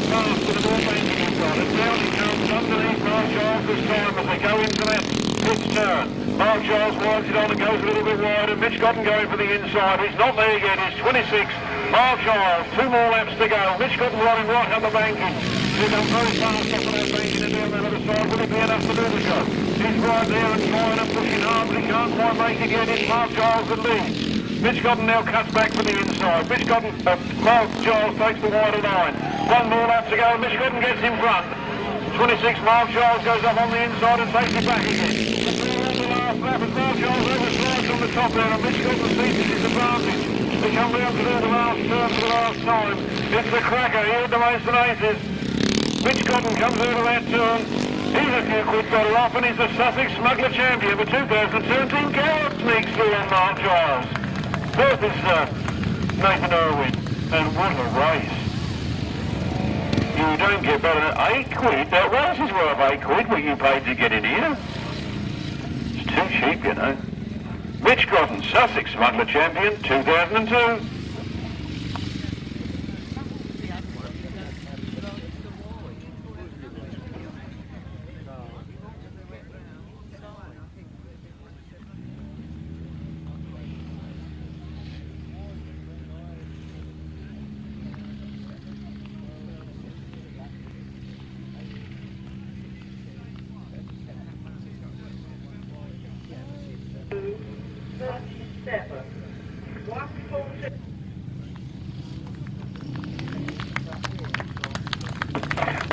Fast with the more banking he's got, and down he comes underneath Mark Charles this time as they go into that pitch turn. Mark Charles winds it on and goes a little bit wide, and Mitch Godden going for the inside. He's not there yet, he's 26. Mark Charles, 2 more laps to go. Mitch Godden riding right up the banking. He's done very fast off of that banking and down that other side. Will it be enough to do the job? He's right there and trying and pushing hard, but he can't quite make it yet. It's Mark Charles that leads. Mitch Godden now cuts back for the inside. Mark Charles takes the wider line. 1 more lap to go. Mitch Godden gets in front. 26, Mark Charles goes up on the inside and takes it back again. The last lap as Mark Charles overslides on the top there, and Mitch Godden sees his advantage. They come down to do the last turn for the last time. It's the cracker here at the Maidstone Aces. Mitch Godden comes over that turn. He's a few quid better off, and he's the Sussex Smuggler Champion for 2017. Garrett sneaks through on Mark Charles. Fourth is Neal Owen, and what a race. You don't get better than 8 quid. That race is worth 8 quid what you paid to get in here. It's too cheap, you know. Mitch Godden, Sussex Smuggler Champion 2002.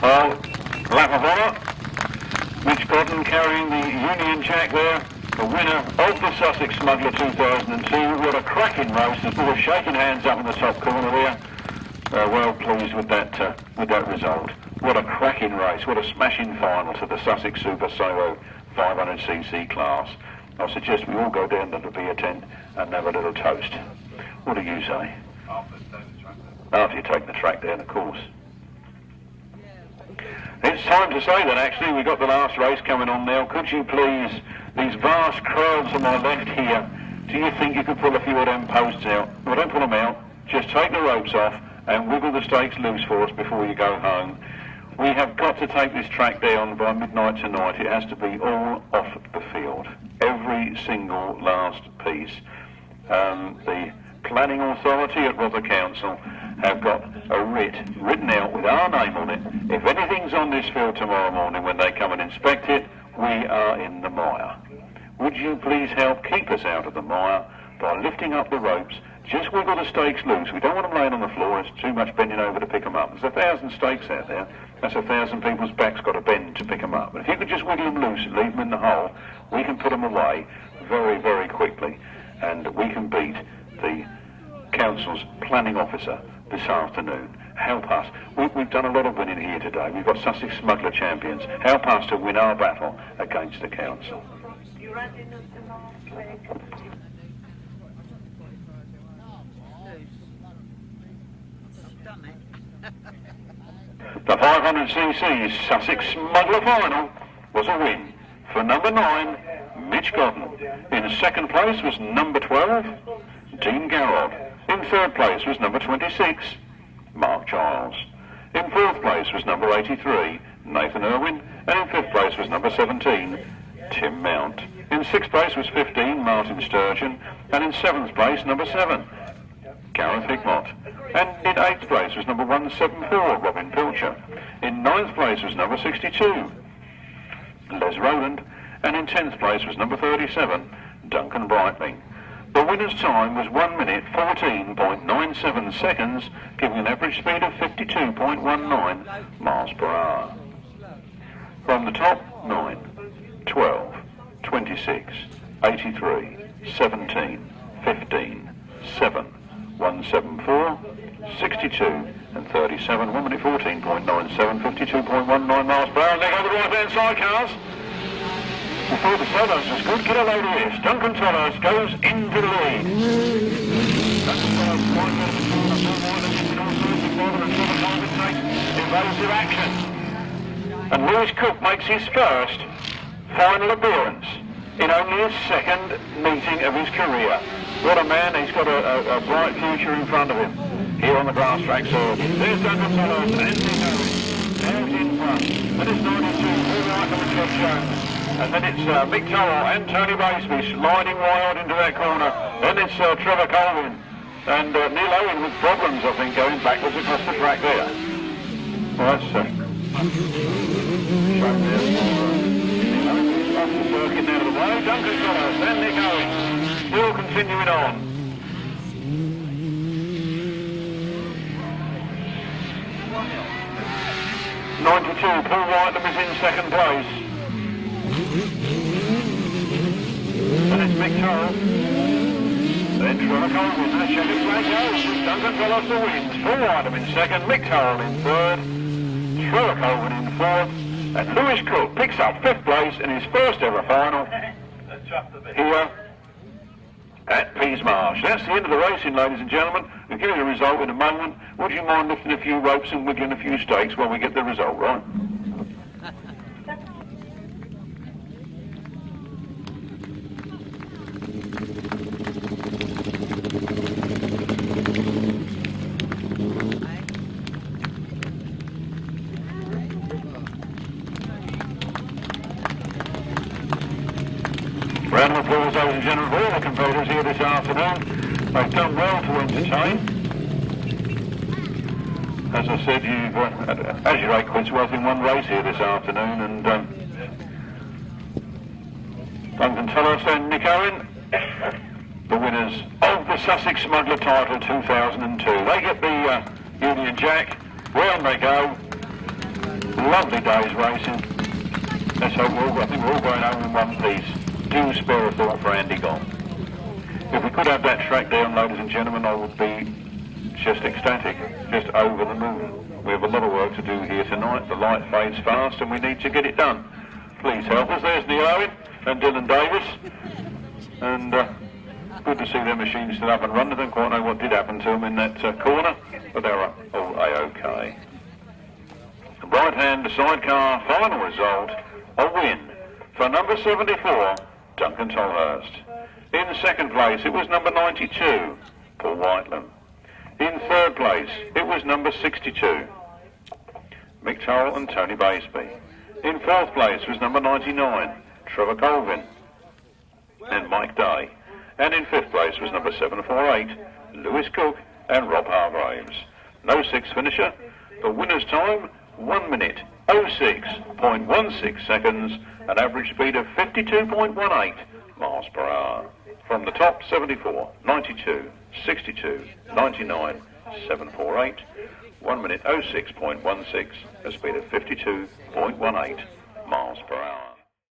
Well, lap of honour. Mitch Godden carrying the Union Jack there, the winner of the Sussex Smuggler 2002. What a cracking race. The boys shaking hands up in the top corner there. Well pleased with that result. What a cracking race. What a smashing final to the Sussex Super Solo 500cc class. I suggest we all go down to the beer tent and have a little toast. What do you say? After you take the track down, of course. It's time to say that actually we've got the last race coming on now. Could you please, these vast crowds on my left here, do you think you could pull a few of them posts out? Well, don't pull them out, just take the ropes off and wiggle the stakes loose for us before you go home. We have got to take this track down by midnight tonight. It has to be all off the field. Every single last piece. The planning authority at Rother Council have got a writ written out with our name on it. If anything's on this field tomorrow morning when they come and inspect it, we are in the mire. Would you please help keep us out of the mire by lifting up the ropes? Just wiggle the stakes loose. We don't want them laying on the floor. It's too much bending over to pick them up. There's 1,000 stakes out there. That's 1,000 people's backs got to bend to pick them up. But if you could just wiggle them loose and leave them in the hole, we can put them away very, very quickly. And we can beat the council's planning officer this afternoon. Help us. We've done a lot of winning here today. We've got Sussex Smuggler Champions. Help us to win our battle against the council. The 500cc Sussex Smuggler final was a win for number 9, Mitch Godden. In second place was number 12, Dean Garrod. In third place was number 26, Mark Charles. In fourth place was number 83, Nathan Irwin, and in 5th place was number 17, Tim Mount. In 6th place was 15, Martin Sturgeon, and in 7th place, number 7, Gareth Hickmott. And in 8th place was number 174, Robin Pilcher. In 9th place was number 62, Les Rowland, and in 10th place was number 37, Duncan Brightling. The winner's time was 1 minute 14.97 seconds, giving an average speed of 52.19 miles per hour. From the top, 9, 12, 26, 83, 17, 15, 7, 174, 62 and 37, 1 minute 14.97, 52.19 miles per hour. And they go the right-hand sidecars. Before the Tolhurst was good, get a load of this. Duncan Tolhurst goes into the lead. Evasive action. And Lewis Cook makes his first final appearance in only his 2nd meeting of his career. What a man, he's got a bright future in front of him here on the grass track. So there's Duncan Tolhurst and Nick Owen. There's in front. And it's 92, Paul Whitelam and Jeff Jones. And then it's Mick Turrell and Tony Baisby sliding wide into that corner. Then it's Trevor Colvin and Neal Owen with problems, I think, going backwards across the track there. Well, that's shown there. Neal Owen off the circuit out of the way. Duncan Tolhurst and Nick Owen still continuing on. '92, Paul Whitelam is in 2nd place. And it's Mick Turrell. Then Trevor Colvin, that checkered flag goes. Duncan Tolhurst wins. Paul Whitelam in 2nd, Mick Turrell in 3rd, Trevor Colvin in 4th, and Lewis Cook picks up 5th place in his first ever final here at Peasmarsh. That's the end of the racing, ladies and gentlemen. We'll give you the result in a moment. Would you mind lifting a few ropes and wiggling a few stakes while we get the result right? Round of applause, ladies and gentlemen, for all the competitors here this afternoon. They've done well to entertain. As I said, you've, as you rate Quintsworth in one race here this afternoon, and Duncan Tolhurst and Nick Owen, the winners of the Sussex Smuggler title 2002. They get the Union Jack. Round they go. Lovely day's racing. Let's hope I think we're all going home in one piece. Do spare a thought for Andy Gomm. If we could have that track down, ladies and gentlemen, I would be just ecstatic, just over the moon. We have a lot of work to do here tonight. The light fades fast and we need to get it done. Please help us. There's Neal Owen and Dylan Davis. And good to see their machines still up and running. I don't quite know what did happen to them in that corner, but they were all A-OK. The right-hand sidecar final result, a win for number 74, Duncan Tolhurst. In 2nd place, it was number 92, Paul Whitelam. In 3rd place, it was number 62, Mick Turrell and Tony Baisby. In 4th place was number 99, Trevor Colvin and Mike Day. And in 5th place was number 748, Lewis Cook and Rob Hargraves. No 6th finisher. The winner's time, 1 minute 06.16 seconds, an average speed of 52.18 miles per hour. From the top, 74, 92, 62, 99, 748, 1 minute 06.16, a speed of 52.18 miles per hour.